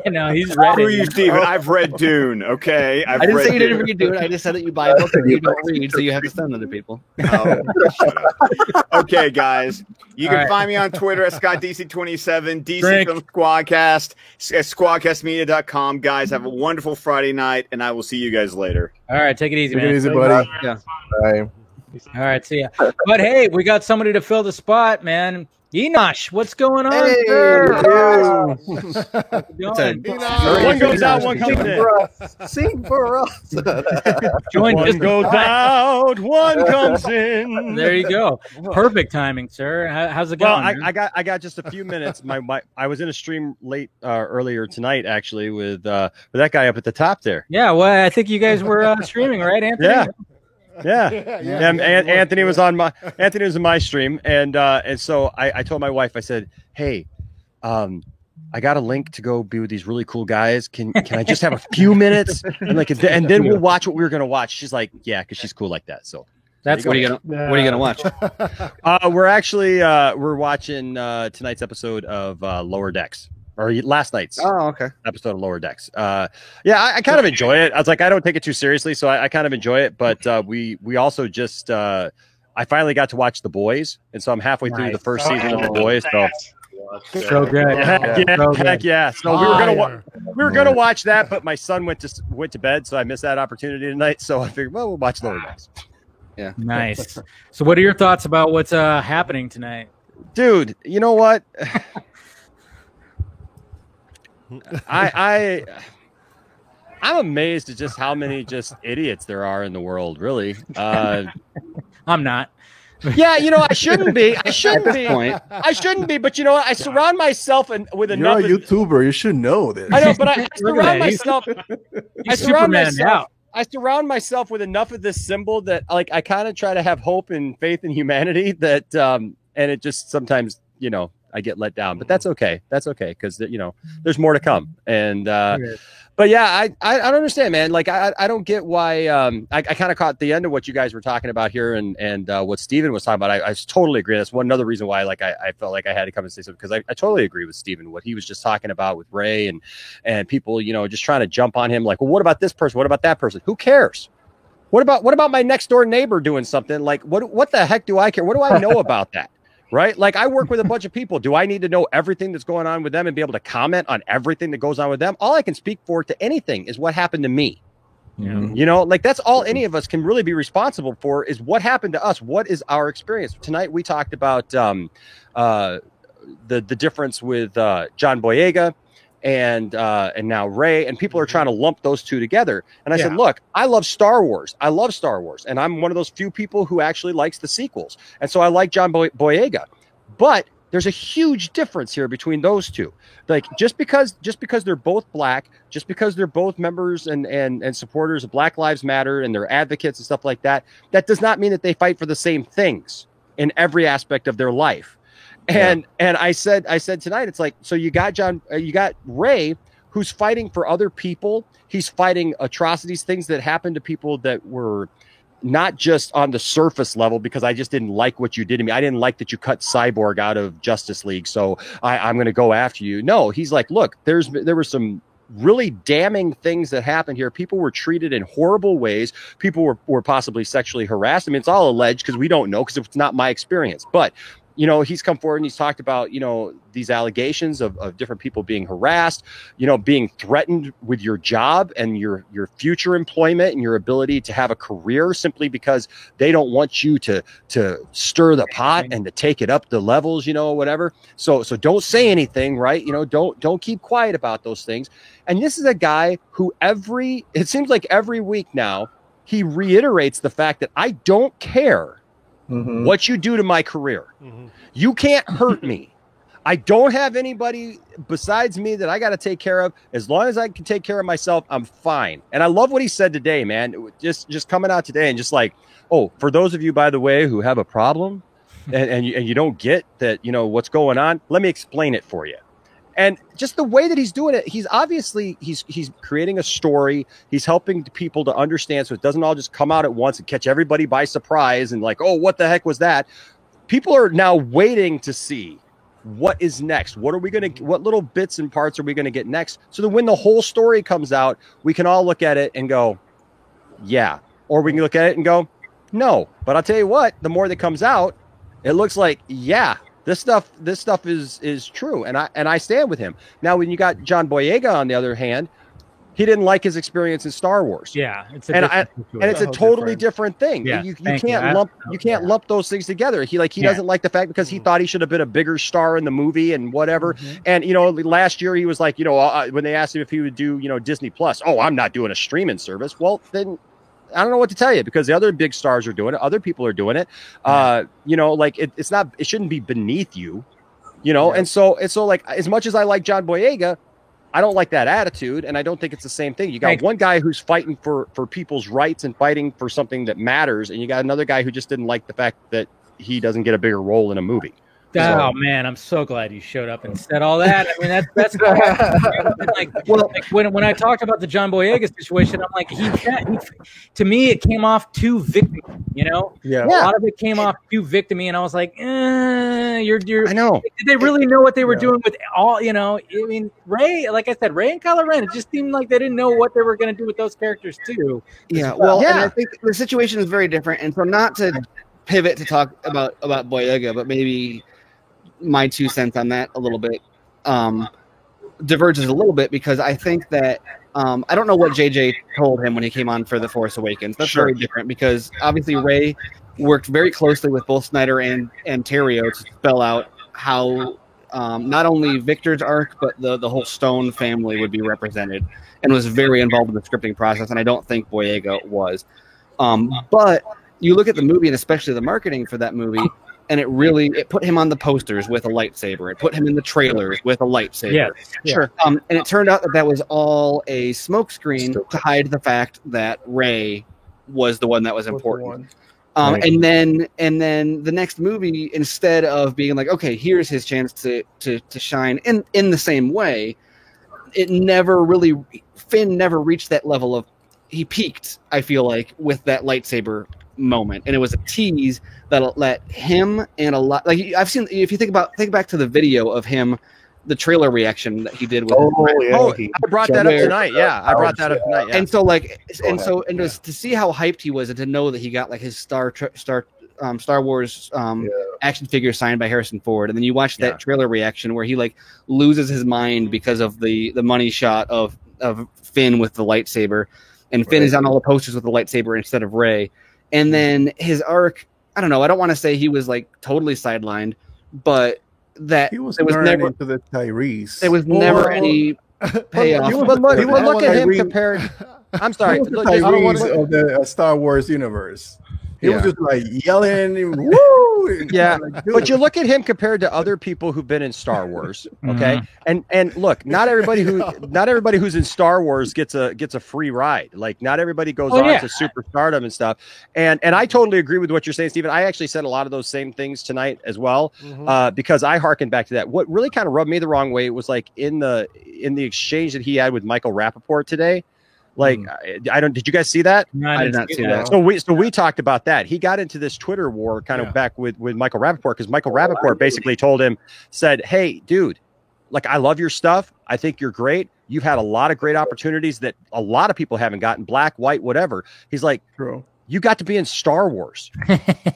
No, he's read Screw you, Steven. I've read Dune. Okay, I didn't say you didn't read Dune. I just said that you buy a book that you don't read, so you have to send other people. Okay, guys. You can find me on Twitter at ScottDC27, DC Film Squadcast, at squadcastmedia.com. Guys, have a wonderful Friday night, and I will see you guys later. All right, take it easy, man. Take it easy, buddy. Yeah. Bye. All right, see ya. But hey, we got somebody to fill the spot, man. Enosh, what's going on? Hey, one goes out, one comes in. Sing for us. One goes out, one comes in. There you go. Perfect timing, sir. How's it going? Well, I got just a few minutes. I was in a stream late earlier tonight, actually, with that guy up at the top there. Yeah, well, I think you guys were streaming, right, Anthony? Yeah. Anthony was in my stream, and so I told my wife, I said, hey, I got a link to go be with these really cool guys. Can I just have a few minutes and then we'll watch what we were gonna watch? She's like, yeah, because she's cool like that. So that's what are you gonna watch? We're watching tonight's episode of Lower Decks. Or last night's episode of Lower Decks. I kind of enjoy it. I was like, I don't take it too seriously, so I kind of enjoy it. But we also just I finally got to watch The Boys, and so I'm halfway through the first season of The Boys. So good. Heck yeah. So we were gonna watch that, but my son went to bed, so I missed that opportunity tonight. So I figured, well, we'll watch Lower Decks. Yeah. Nice. So what are your thoughts about what's happening tonight? Dude, you know what? I'm amazed at just how many just idiots there are in the world, really. I'm not. Yeah, I shouldn't be. I shouldn't be, but you know what? I surround myself with enough. You're a YouTuber. You should know this. I know, but I surround myself. I surround myself with enough of this symbol that I kind of try to have hope and faith in humanity that and it just sometimes, I get let down, but that's okay. That's okay. Because there's more to come. And, but yeah, I don't understand, man. I don't get why, I kind of caught the end of what you guys were talking about here and what Steven was talking about. I totally agree. That's another reason why, I felt like I had to come and say something, because I totally agree with Steven, what he was just talking about with Ray and people, just trying to jump on him. Like, well, what about this person? What about that person? Who cares? What about my next door neighbor doing something? Like, what the heck do I care? What do I know about that? Right? Like, I work with a bunch of people. Do I need to know everything that's going on with them and be able to comment on everything that goes on with them? All I can speak for to anything is what happened to me. Yeah. That's all any of us can really be responsible for, is what happened to us. What is our experience? Tonight we talked about the difference with John Boyega and now Ray, and people are trying to lump those two together. And I said, look, I love Star Wars. And I'm one of those few people who actually likes the sequels. And so I like John Boyega. But There's a huge difference here between those two. Like just because they're both black, just because they're both members and supporters of Black Lives Matter and they're advocates and stuff like that, that does not mean that they fight for the same things in every aspect of their life. And I said tonight, it's like, so you got Ray, who's fighting for other people. He's fighting atrocities, things that happened to people that were not just on the surface level, because I just didn't like what you did to me. I didn't like that you cut Cyborg out of Justice League, so I'm going to go after you. No, he's like, look, there were some really damning things that happened here. People were treated in horrible ways. People were possibly sexually harassed. I mean, it's all alleged because we don't know, because it's not my experience. But you know, he's come forward and he's talked about, you know, these allegations of different people being harassed, you know, being threatened with your job and your future employment and your ability to have a career simply because they don't want you to stir the pot and to take it up the levels, you know, whatever. So don't say anything, right? You know, don't keep quiet about those things. And this is a guy who it seems like every week now, he reiterates the fact that I don't care what you do to my career. You can't hurt me. I don't have anybody besides me that I got to take care of. As long as I can take care of myself, I'm fine. And I love what he said today, man. Just coming out today and just like, oh, for those of you, by the way, who have a problem and you don't get that, you know, what's going on, let me explain it for you. And just the way that he's doing it, he's obviously he's creating a story. He's helping people to understand, so it doesn't all just come out at once and catch everybody by surprise and like, oh, what the heck was that? People are now waiting to see what is next. What little bits and parts are we going to get next? So that when the whole story comes out, we can all look at it and go, yeah. Or we can look at it and go, no. But I'll tell you what, the more that comes out, it looks like, yeah, this stuff is true. And I stand with him. Now, when you got John Boyega, on the other hand, he didn't like his experience in Star Wars. Yeah, it's a totally different thing. Yeah, you can't lump those things together. He doesn't like the fact because he thought he should have been a bigger star in the movie and whatever. And you know, last year he was like, you know, when they asked him if he would do, you know, Disney Plus, oh, I'm not doing a streaming service. Well, then I don't know what to tell you, because the other big stars are doing it. Other people are doing it. You know, like it shouldn't be beneath you, you know? Yeah. And so like, as much as I like John Boyega, I don't like that attitude. And I don't think it's the same thing. You got one guy who's fighting for people's rights and fighting for something that matters. And you got another guy who just didn't like the fact that he doesn't get a bigger role in a movie. Oh man, I'm so glad you showed up and said all that. I mean, that's like when I talked about the John Boyega situation, I'm like, to me, it came off too victim, you know? Yeah. A lot of it came off too victim-y, and I was like, you're. I know. Did they really know what they were doing with all? You know, I mean, Ray, like I said, Ray and Kylo Ren, it just seemed like they didn't know what they were going to do with those characters too. Yeah. Well, and I think the situation is very different, and so not to pivot to talk about Boyega, but maybe my 2 cents on that a little bit diverges a little bit, because I think that I don't know what JJ told him when he came on for The Force Awakens. That's very different, because obviously Ray worked very closely with both Snyder and Terrio to spell out how not only Victor's arc, but the whole Stone family would be represented, and was very involved in the scripting process, and I don't think Boyega was. But you look at the movie, and especially the marketing for that movie, and it put him on the posters with a lightsaber. It put him in the trailers with a lightsaber. Yeah, sure. And it turned out that was all a smokescreen to hide the fact that Rey was the one that was important. And then the next movie, instead of being like, okay, here's his chance to shine in the same way, Finn never reached that level of, he peaked, I feel like, with that lightsaber moment, and it was a tease that let him and a lot, like I've seen, if you think back to the video of him, the trailer reaction that he did with I brought that up tonight. I brought that up tonight. And so like to see how hyped he was, and to know that he got like his Star Wars action figure signed by Harrison Ford, and then you watch that trailer reaction where he like loses his mind because of the money shot of Finn with the lightsaber, and Finn is on all the posters with the lightsaber instead of Rey. And then his arc, I don't know. I don't want to say he was like totally sidelined, but that he was never into the Tyrese. There was never any payoff. But look at him compared. I'm sorry. Tyrese of the Star Wars universe. He was just like yelling, woo! Yeah, like, but you look at him compared to other people who've been in Star Wars, okay? And look, not everybody who's in Star Wars gets a free ride. Like not everybody goes on to superstardom and stuff. And I totally agree with what you're saying, Stephen. I actually said a lot of those same things tonight as well, because I hearkened back to that. What really kind of rubbed me the wrong way was like in the exchange that he had with Michael Rappaport today. Like, did you guys see that? No, I did not see that. So we talked about that. He got into this Twitter war kind of back with Michael Rappaport because Michael Rappaport basically said, hey, dude, like, I love your stuff. I think you're great. You've had a lot of great opportunities that a lot of people haven't gotten, black, white, whatever. He's like, true. You got to be in Star Wars,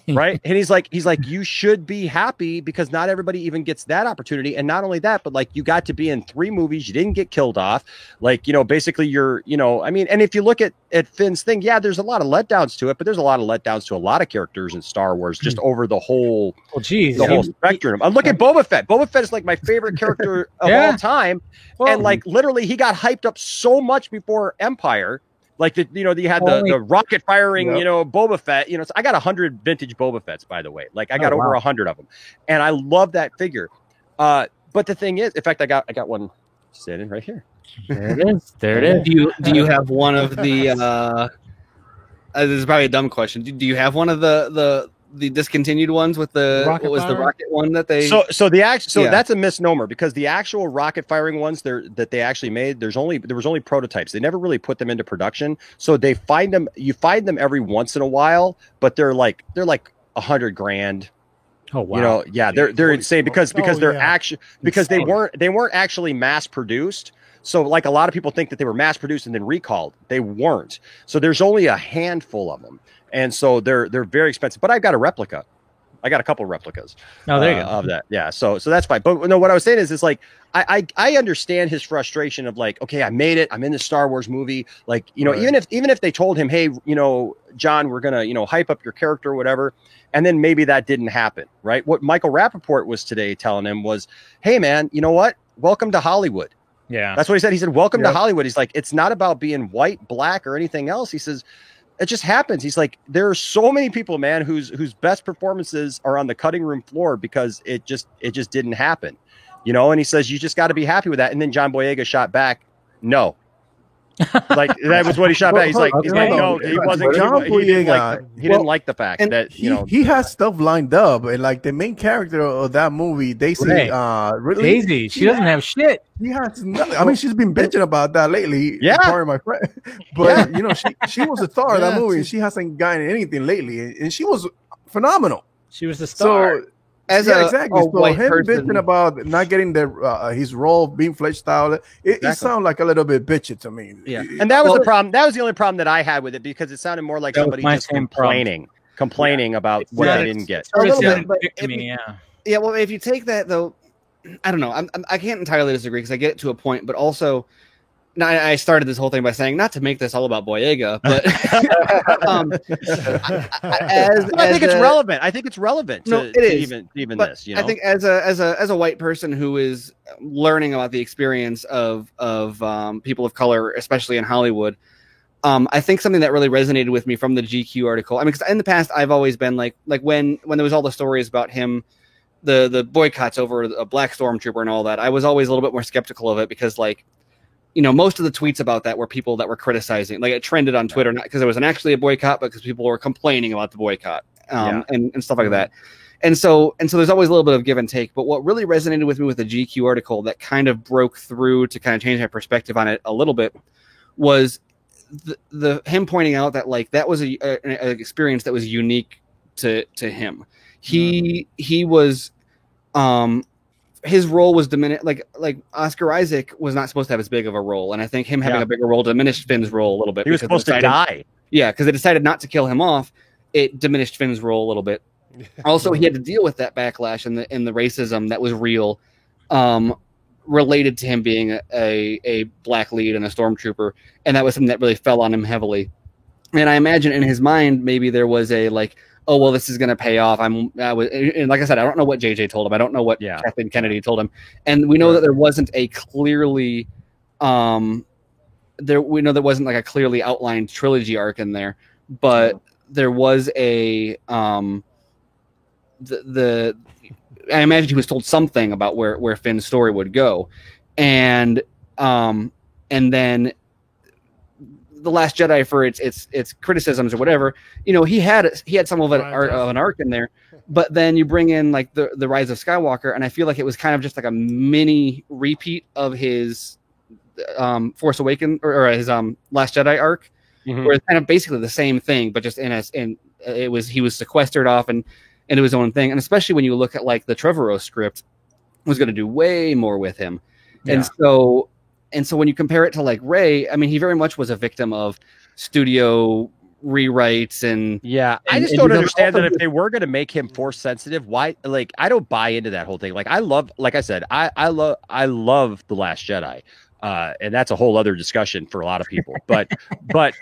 right? And he's like, you should be happy because not everybody even gets that opportunity. And not only that, but like you got to be in 3 movies. You didn't get killed off. Like, basically you're, I mean, and if you look at Finn's thing, there's a lot of letdowns to it, but there's a lot of letdowns to a lot of characters in Star Wars, just over the whole, whole spectrum. I'm looking at Boba Fett. Boba Fett is like my favorite character of all time. Well, and like literally he got hyped up so much before Empire. Like you had the rocket firing, Boba Fett. So I got 100 vintage Boba Fetts, by the way. Like I got over 100 of them, and I love that figure. But the thing is, in fact, I got one sitting right here. There it is. There it is. Do you have one of the? This is probably a dumb question. Do you have one of the discontinued ones with the the rocket one that they? So that's a misnomer because the actual rocket firing ones that they actually made, there was only prototypes. They never really put them into production. So you find them every once in a while, but they're like $100,000. Oh wow! They're insane because they weren't actually mass produced. So like a lot of people think that they were mass produced and then recalled. They weren't. So there's only a handful of them. And so they're very expensive, but I've got a replica. I got a couple of replicas. Oh, there you go. Of that. Yeah. So that's fine. But no, what I was saying is like, I understand his frustration of like, okay, I made it. I'm in the Star Wars movie. Like, even if they told him, hey, John, we're going to, hype up your character or whatever. And then maybe that didn't happen. Right. What Michael Rappaport was today telling him was, hey man, you know what? Welcome to Hollywood. Yeah. That's what he said. He said, welcome to Hollywood. He's like, it's not about being white, black, or anything else. He says, it just happens. He's like, there are so many people, man, whose best performances are on the cutting room floor because it just didn't happen, And he says you just got to be happy with that. And then John Boyega shot back, no. Like that was what he shot back. He's like, no, he wasn't. John Boyega, he didn't like the fact that he has stuff lined up, and like the main character of that movie, Daisy, really, Daisy, she doesn't have shit. He has nothing. I mean, she's been bitching about that lately. Yeah, part of my friend, but she was a star of that movie, and she hasn't gotten anything lately, and she was phenomenal. She was the star. So, exactly. So him bitching about not getting his role being fleshed out, it sounded like a little bit bitchy to me. Yeah, and that was the problem. That was the only problem that I had with it because it sounded more like somebody just complaining about what they didn't get. A little bit, but well, if you take that though, I don't know. I can't entirely disagree because I get it to a point, but also. Now, I started this whole thing by saying not to make this all about Boyega, but I think it's relevant. I think it's relevant to even this. I think as a white person who is learning about the experience of people of color, especially in Hollywood, I think something that really resonated with me from the GQ article. I mean, because in the past I've always been like when there was all the stories about him, the boycotts over a black stormtrooper and all that. I was always a little bit more skeptical of it because most of the tweets about that were people that were criticizing. Like it trended on Twitter, not because there wasn't actually a boycott, but because people were complaining about the boycott and stuff like that. And so there's always a little bit of give and take. But what really resonated with me with the GQ article that kind of broke through to kind of change my perspective on it a little bit was the him pointing out that like that was an experience that was unique to him. He was his role was diminished. Like Oscar Isaac was not supposed to have as big of a role, and I think him having a bigger role diminished Finn's role a little bit. He was supposed to die. Yeah, because they decided not to kill him off. It diminished Finn's role a little bit. Also, he had to deal with that backlash and the racism that was real, related to him being a black lead and a stormtrooper, and that was something that really fell on him heavily. And I imagine in his mind, maybe there was a like, oh, well, this is going to pay off. And like I said, I don't know what JJ told him. I don't know what Kathleen Kennedy told him. And we know that there wasn't a clearly, there wasn't like a clearly outlined trilogy arc in there, but there was I imagine he was told something about where Finn's story would go, and then The Last Jedi, for its criticisms or whatever, he had some of an arc in there, but then you bring in like the Rise of Skywalker, and I feel like it was kind of just like a mini repeat of his Force Awakens or his Last Jedi arc, where it's kind of basically the same thing, but just he was sequestered off and into his own thing, and especially when you look at like the Trevorrow script was going to do way more with him, and so when you compare it to like Rey, I mean, he very much was a victim of studio rewrites and I just don't understand that if they were going to make him Force sensitive, why? Like, I don't buy into that whole thing. Like, I love The Last Jedi. And that's a whole other discussion for a lot of people, but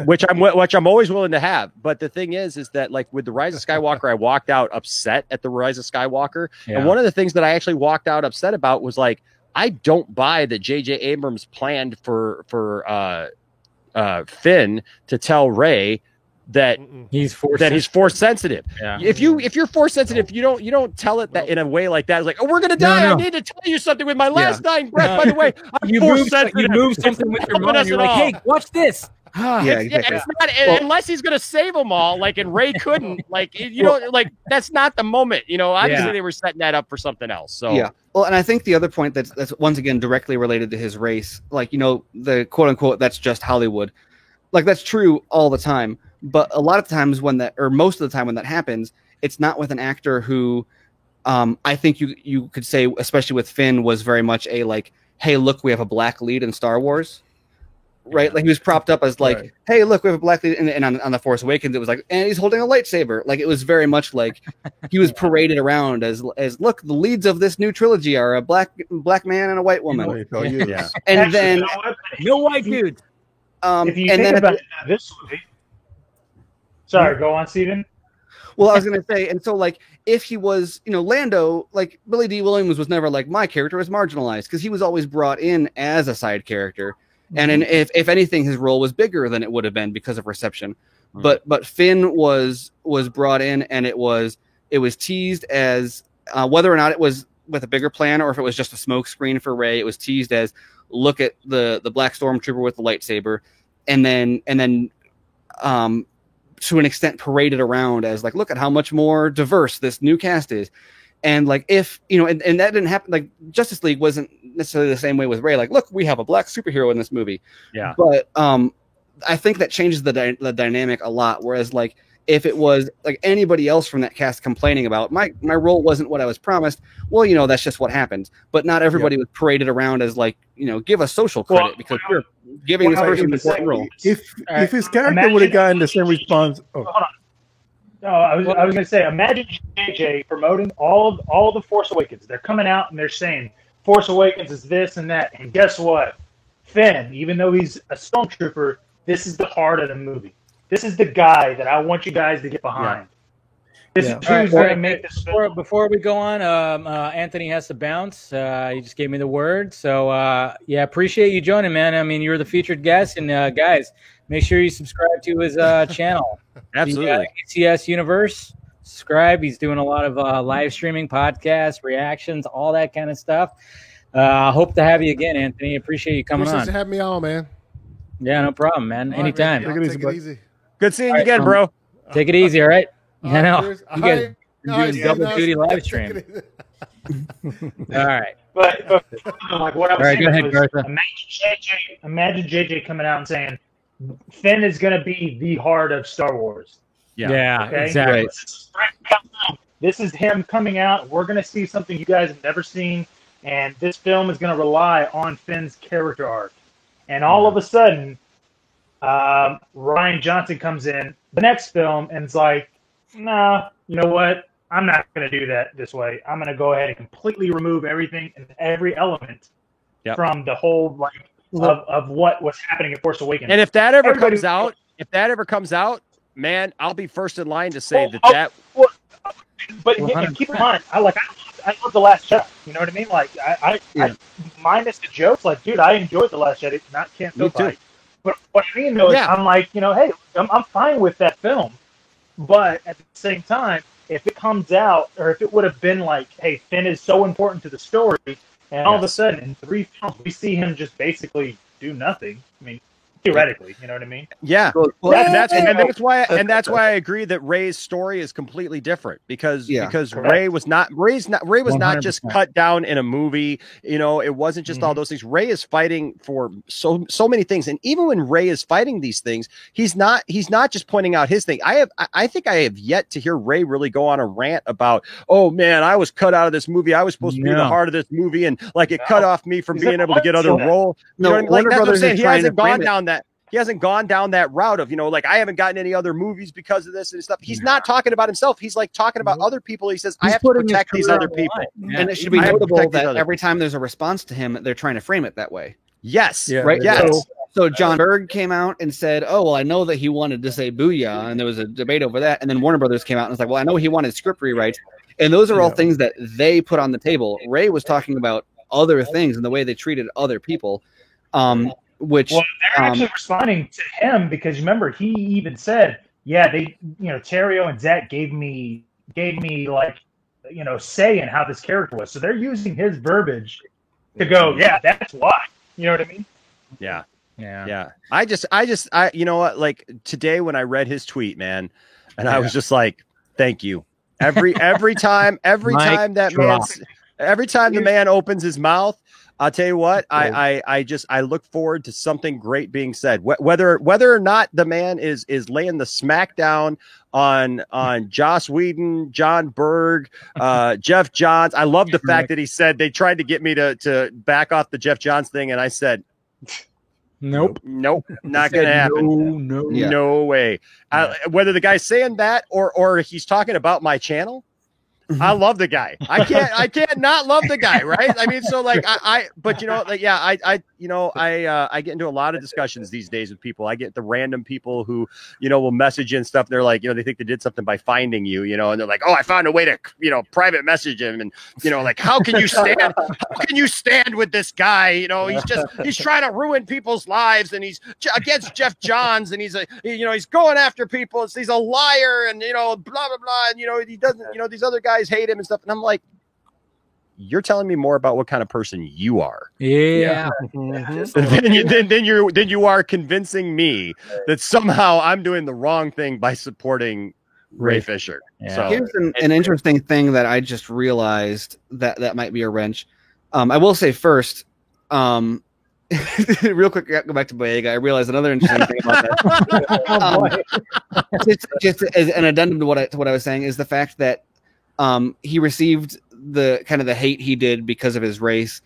which I'm always willing to have. But the thing is that like with the Rise of Skywalker, I walked out upset at the Rise of Skywalker. Yeah. And one of the things that I actually walked out upset about was like, I don't buy that J.J. Abrams planned for Finn to tell Rey that he's force sensitive. Yeah. If you're force sensitive, you don't tell it that in a way like that. It's like, oh, we're gonna die. No. I need to tell you something with my last dying breath. By the way, I'm force sensitive. You move something with your mind. You're like, hey, watch this. It's not unless he's gonna save them all. Like, and Rey couldn't. Like, like that's not the moment. Obviously they were setting that up for something else. So yeah. Well, and I think the other point that's once again directly related to his race, like the quote unquote that's just Hollywood, like that's true all the time. But a lot of times most of the time when that happens, it's not with an actor who I think you could say, especially with Finn, was very much a like, hey, look, we have a black lead in Star Wars, right? Like he was propped up as like, hey, look, we have a black lead. And on The Force Awakens, it was like, and he's holding a lightsaber. Like it was very much like he was paraded around as look, the leads of this new trilogy are a black man and a white woman. Yeah. And actually, then no white dudes. If you think about this movie. Sorry, go on, Steven. Well, I was going to say, and so like if he was, Lando, like Billy D. Williams was never like my character was marginalized because he was always brought in as a side character, and if anything, his role was bigger than it would have been because of reception. But Finn was brought in, and it was teased as whether or not it was with a bigger plan or if it was just a smoke screen for Rey. It was teased as look at the black stormtrooper with the lightsaber, and then to an extent paraded around as like, look at how much more diverse this new cast is. And like, if, and that didn't happen, like Justice League wasn't necessarily the same way with Rey. Like, look, we have a black superhero in this movie. Yeah. But I think that changes the dynamic a lot. Whereas like, if it was like anybody else from that cast complaining about my role wasn't what I was promised, well, that's just what happens. But not everybody was paraded around as like, give us social credit because you're giving this person an important role. If his character would have gotten the same response. Hold on. No, I was going to say, imagine JJ promoting all the Force Awakens. They're coming out and they're saying Force Awakens is this and that. And guess what? Finn, even though he's a stormtrooper, this is the heart of the movie. This is the guy that I want you guys to get behind. This is who's going to make this film. Before we go on, Anthony has to bounce. He just gave me the word. So, appreciate you joining, man. I mean, you're the featured guest. And, guys, make sure you subscribe to his channel. Absolutely. ACS Universe. Subscribe. He's doing a lot of live streaming, podcasts, reactions, all that kind of stuff. Hope to have you again, Anthony. Appreciate you coming on. Appreciate you having me on, man. Yeah, no problem, man. All anytime. Right, man. Take it easy. Good seeing you again, bro. Take it easy, all right? I know. You guys doing double duty live stream. All right. But like what I was saying go ahead, was, imagine JJ coming out and saying Finn is going to be the heart of Star Wars. Yeah, okay? Exactly. This is him coming out. We're going to see something you guys have never seen, and this film is going to rely on Finn's character arc. And all of a sudden, Rian Johnson comes in the next film and it's like, nah, you know what? I'm not going to do that this way. I'm going to go ahead and completely remove everything and every element from the whole of what was happening at Force Awakens. And if that ever comes out, man, I'll be first in line to say that. But keep in mind, I love The Last Jedi. You know what I mean? Like I minus the jokes, like dude, I enjoyed The Last Jedi. Can't feel right. But what I mean though is I'm like, hey, I'm fine with that film. But at the same time, if it comes out, or if it would have been like, hey, Finn is so important to the story, and all of a sudden in 3 films we see him just basically do nothing. I mean, theoretically, you know what I mean? Yeah, and that's why I agree that Rey's story is completely different because Rey was not just cut down in a movie. You know, it wasn't just all those things. Rey is fighting for so many things, and even when Rey is fighting these things, he's not just pointing out his thing. I think I have yet to hear Rey really go on a rant about, oh man, I was cut out of this movie. I was supposed to be the heart of this movie, and like it cut off me from being able to get other roles. You know what I mean? Like, that's what I'm saying. He hasn't gone down that. He hasn't gone down that route of, you know, like, I haven't gotten any other movies because of this and stuff. He's not talking about himself. He's like talking about other people. He says, I have to protect these other people. Yeah. And it should be notable that every time there's a response to him, they're trying to frame it that way. Yes. Yeah. Right. Yes. So John Berg came out and said, oh, well, I know that he wanted to say booyah. And there was a debate over that. And then Warner Brothers came out and was like, well, I know he wanted script rewrites. And those are all things that they put on the table. Rey was talking about other things and the way they treated other people. Which they're actually responding to him because remember he even said, yeah, they, you know, Terrio and Zach gave me like, you know, say in how this character was. So they're using his verbiage to go, yeah, that's why. You know what I mean? Yeah. I you know what, like today when I read his tweet, man, and I was just like, thank you. Every time the man opens his mouth, I'll tell you what, I look forward to something great being said. Whether or not the man is laying the smackdown on Joss Whedon, John Berg, Jeff Johns. I love the fact that he said they tried to get me to back off the Jeff Johns thing, and I said, Nope, not gonna happen. No way. Whether the guy's saying that or he's talking about my channel. I love the guy. I can't not love the guy, right? I mean, so like but you know, like, yeah, I get into a lot of discussions these days with people. I get the random people who, you know, will message you and stuff. They're like, you know, they think they did something by finding you, you know, and they're like, oh, I found a way to, you know, private message him. And, you know, like, how can you stand with this guy? You know, he's trying to ruin people's lives and he's against Jeff Johns and he's going after people. He's a liar and, you know, blah, blah, blah. And, you know, he doesn't, you know, these other guys hate him and stuff. And I'm like, you're telling me more about what kind of person you are. Yeah. Then you are convincing me that somehow I'm doing the wrong thing by supporting Ray Fisher. Yeah. So here's an interesting thing that I just realized that might be a wrench. I will say first, real quick, go back to Boyega. I realized another interesting thing about that. Just as an addendum to what I was saying is the fact that he received the kind of the hate he did because of his race.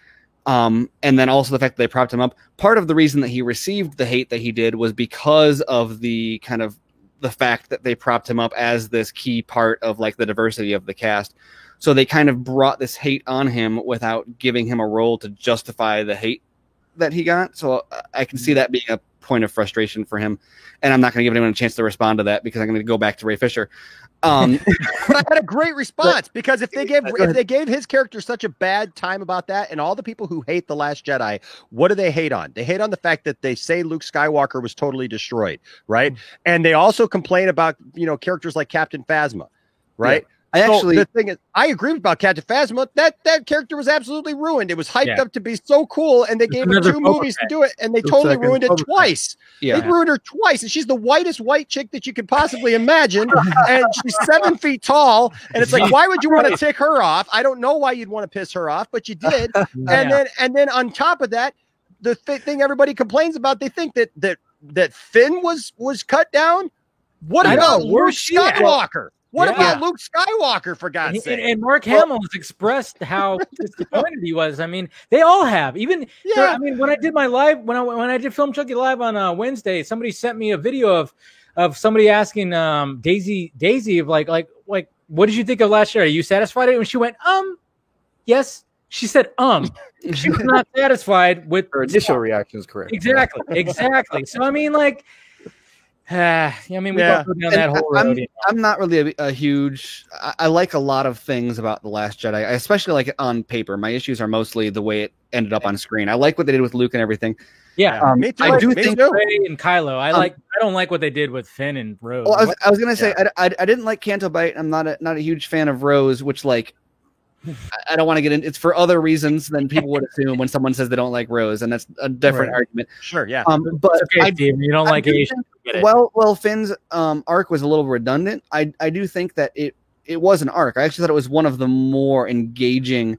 And then also the fact that they propped him up. Part of the reason that he received the hate that he did was because of the kind of the fact that they propped him up as this key part of like the diversity of the cast. So they kind of brought this hate on him without giving him a role to justify the hate that he got. So I can see that being a point of frustration for him. And I'm not going to give anyone a chance to respond to that because I'm going to go back to Ray Fisher. But I had a great response because if they gave his character such a bad time about that, and all the people who hate The Last Jedi, what do they hate on? They hate on the fact that they say Luke Skywalker was totally destroyed, right? And they also complain about, you know, characters like Captain Phasma, right? Yeah. The thing is, I agree about Captain Phasma. That character was absolutely ruined. It was hyped up to be so cool, and they gave her 2 movies to do it, and they totally ruined it twice. Yeah. They ruined her twice, and she's the whitest white chick that you could possibly imagine, and she's 7 feet tall, and it's like, why would you want to tick her off? I don't know why you'd want to piss her off, but you did. And then on top of that, the thing everybody complains about, they think that Finn was cut down. What about Luke Skywalker? What about Luke Skywalker, for God's sake? And Mark Hamill has expressed how disappointed he was. I mean, they all have. Even I mean, when I did my live, when I did Film Chucky Live on Wednesday, somebody sent me a video of somebody asking Daisy of like what did you think of Last Year? Are you satisfied? And she went, yes. She said, She was not satisfied with her initial reaction is correct. Exactly. So I mean, like, I mean, we both go down that whole road. I'm not really a huge. I like a lot of things about The Last Jedi. I especially like it on paper. My issues are mostly the way it ended up on screen. I like what they did with Luke and everything. Yeah, me too. I do think Rey and Kylo. I don't like what they did with Finn and Rose. Well, I was gonna say I didn't like Canto Bight. I'm not a huge fan of Rose, which like. I don't want to get in. It's for other reasons than people would assume when someone says they don't like Rose, and that's a different argument. Sure, yeah. But okay, Steve, you don't like Asian. Well, Finn's arc was a little redundant. I do think that it was an arc. I actually thought it was one of the more engaging.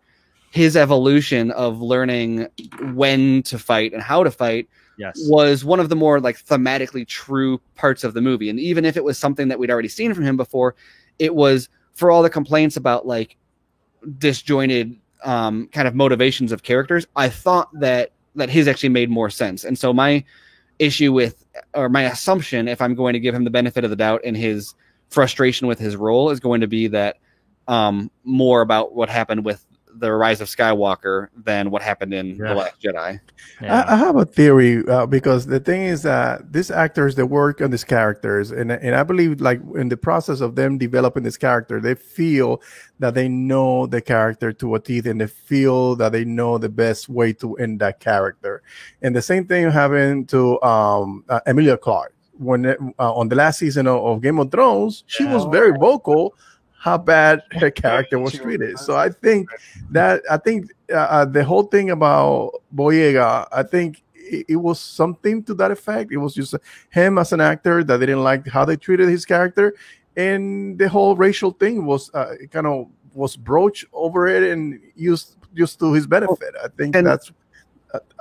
His evolution of learning when to fight and how to fight was one of the more like thematically true parts of the movie. And even if it was something that we'd already seen from him before, it was, for all the complaints about like disjointed kind of motivations of characters, I thought that his actually made more sense. And so my issue with, or my assumption, if I'm going to give him the benefit of the doubt in his frustration with his role, is going to be that more about what happened with the Rise of Skywalker than what happened in The Last Jedi. I have a theory because the thing is that these actors, they work on these characters, and I believe like in the process of them developing this character, they feel that they know the character to a teeth, and they feel that they know the best way to end that character. And the same thing happened to Emilia Clarke when on the last season of Game of Thrones. She was very vocal how bad her character was treated. So I think the whole thing about Boyega, I think it was something to that effect. It was just him as an actor that they didn't like how they treated his character, and the whole racial thing was kind of was broached over it and used to his benefit. I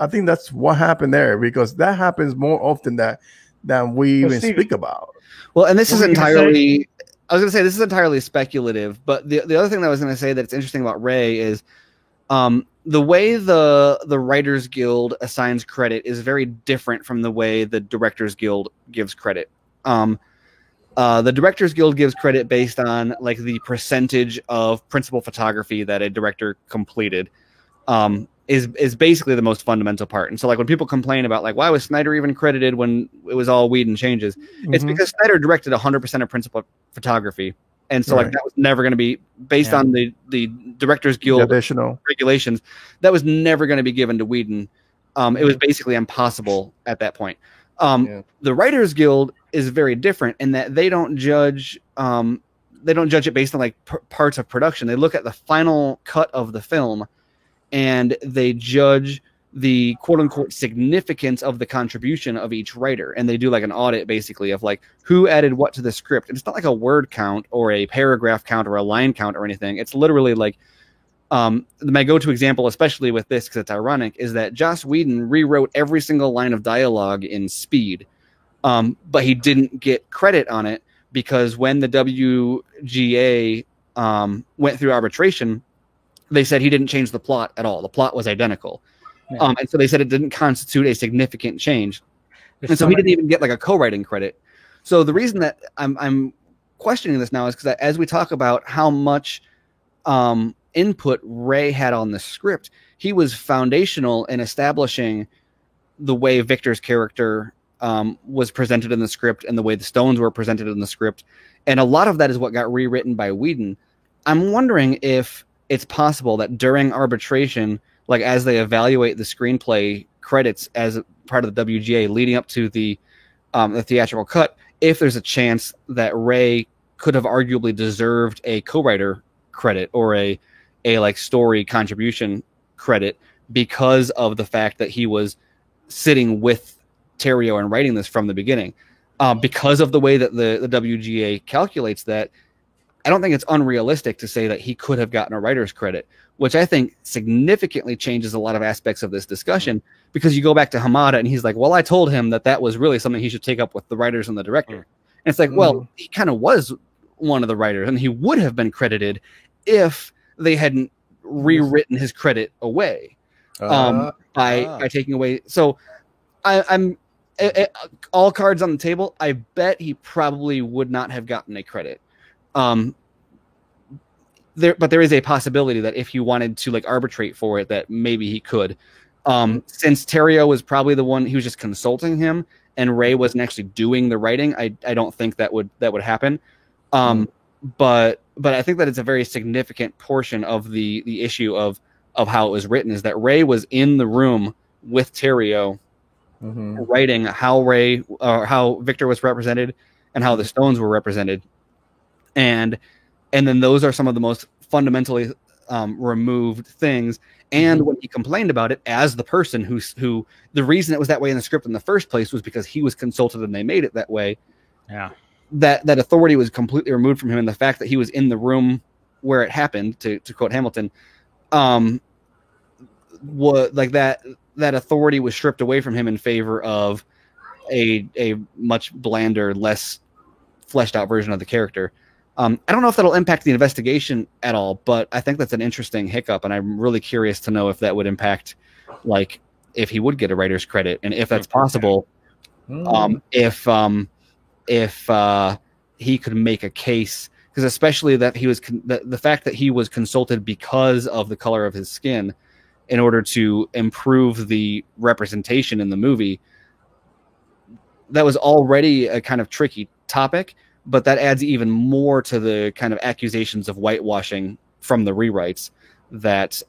think that's what happened there, because that happens more often than we even speak about. Well, and this is entirely. I was going to say this is entirely speculative, but the other thing that I was going to say that's interesting about Rey is the way the Writers Guild assigns credit is very different from the way the Directors Guild gives credit. The Directors Guild gives credit based on like the percentage of principal photography that a director completed. Is basically the most fundamental part. And so like when people complain about like, why was Snyder even credited when it was all Whedon changes? It's because Snyder directed 100% of principal photography. And so like that was never going to be based on the Directors Guild additional regulations. That was never going to be given to Whedon. It was basically impossible at that point. The Writers Guild is very different in that they don't judge it based on like parts of production. They look at the final cut of the film, and they judge the quote unquote significance of the contribution of each writer. And they do like an audit basically of like who added what to the script. And it's not like a word count or a paragraph count or a line count or anything. It's literally like my go-to example, especially with this, because it's ironic, is that Joss Whedon rewrote every single line of dialogue in Speed. But he didn't get credit on it because when the WGA went through arbitration, they said he didn't change the plot at all. The plot was identical. Yeah. And so they said it didn't constitute a significant change. And so he didn't even get like a co-writing credit. So the reason that I'm questioning this now is because as we talk about how much input Rey had on the script, he was foundational in establishing the way Victor's character was presented in the script and the way the Stones were presented in the script. And a lot of that is what got rewritten by Whedon. I'm wondering if it's possible that during arbitration, like as they evaluate the screenplay credits as part of the WGA leading up to the theatrical cut, if there's a chance that Rey could have arguably deserved a co-writer credit or a like story contribution credit because of the fact that he was sitting with Terrio and writing this from the beginning. Because of the way that the WGA calculates that, I don't think it's unrealistic to say that he could have gotten a writer's credit, which I think significantly changes a lot of aspects of this discussion, because you go back to Hamada and he's like, well, I told him that was really something he should take up with the writers and the director. And it's like, well, he kind of was one of the writers and he would have been credited if they hadn't rewritten his credit away by taking away. So I'm all cards on the table. I bet he probably would not have gotten a credit. But there is a possibility that if he wanted to like arbitrate for it, that maybe he could. Since Terrio was probably the one, he was just consulting him, and Ray wasn't actually doing the writing, I don't think that would happen. But I think that it's a very significant portion of the issue of how it was written, is that Ray was in the room with Terrio writing how Victor was represented and how the Stones were represented, and then those are some of the most fundamentally removed things. And when he complained about it, as the person who the reason it was that way in the script in the first place was because he was consulted and they made it that way. Yeah, that authority was completely removed from him, and the fact that he was in the room where it happened, to quote Hamilton, was like that authority was stripped away from him in favor of a much blander, less fleshed out version of the character. I don't know if that'll impact the investigation at all, but I think that's an interesting hiccup, and I'm really curious to know if that would impact, like, if he would get a writer's credit, and if that's possible, if he could make a case, because especially that he was the fact that he was consulted because of the color of his skin in order to improve the representation in the movie, that was already a kind of tricky topic. But that adds even more to the kind of accusations of whitewashing from the rewrites that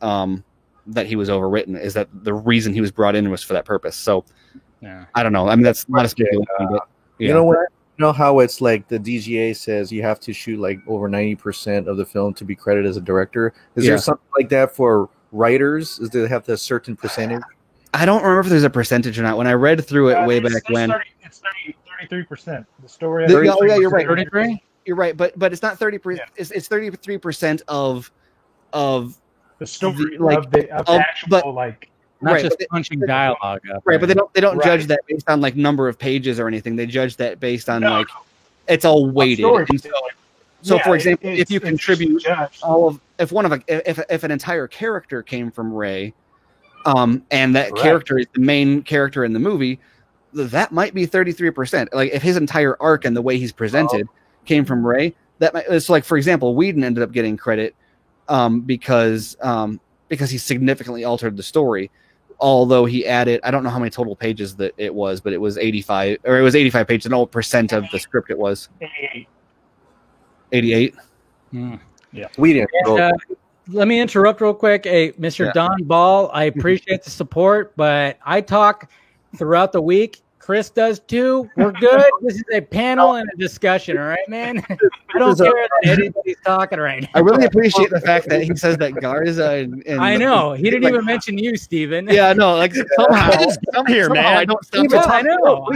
he was overwritten, is that the reason he was brought in was for that purpose. So I don't know. I mean, that's not a speculation, but you know how it's like the DGA says you have to shoot like over 90% of the film to be credited as a director. Is there something like that for writers? Is they have a certain percentage? I don't remember if there's a percentage or not. When I read through it way back when, it's 33%. The story. Yeah, you're right. 33? You're right, but it's not 30%. Yeah. It's 33% of the story, of the actual like. Not just punching dialogue up. Right, but they don't judge that based on like number of pages or anything. They judge that based on like it's all weighted. So for example, if you contribute if an entire character came from Ray, and that character is the main character in the movie, that might be 33%. Like if his entire arc and the way he's presented came from Ray, that might. It's like, for example, Whedon ended up getting credit because he significantly altered the story. Although he added, I don't know how many total pages that it was, but it was 85 pages, and all percent of the script it was 88. Yeah, we didn't. Let me interrupt real quick. Hey, Mr. Don Ball, I appreciate the support, but I talk throughout the week. Chris does too. We're good. This is a panel and a discussion, all right, man? I don't care that anybody's talking right now. I really appreciate the fact that he says that Garza I know. He didn't even mention you, Steven. Yeah, no, like somehow I'm here, man. I don't stop talking. I know.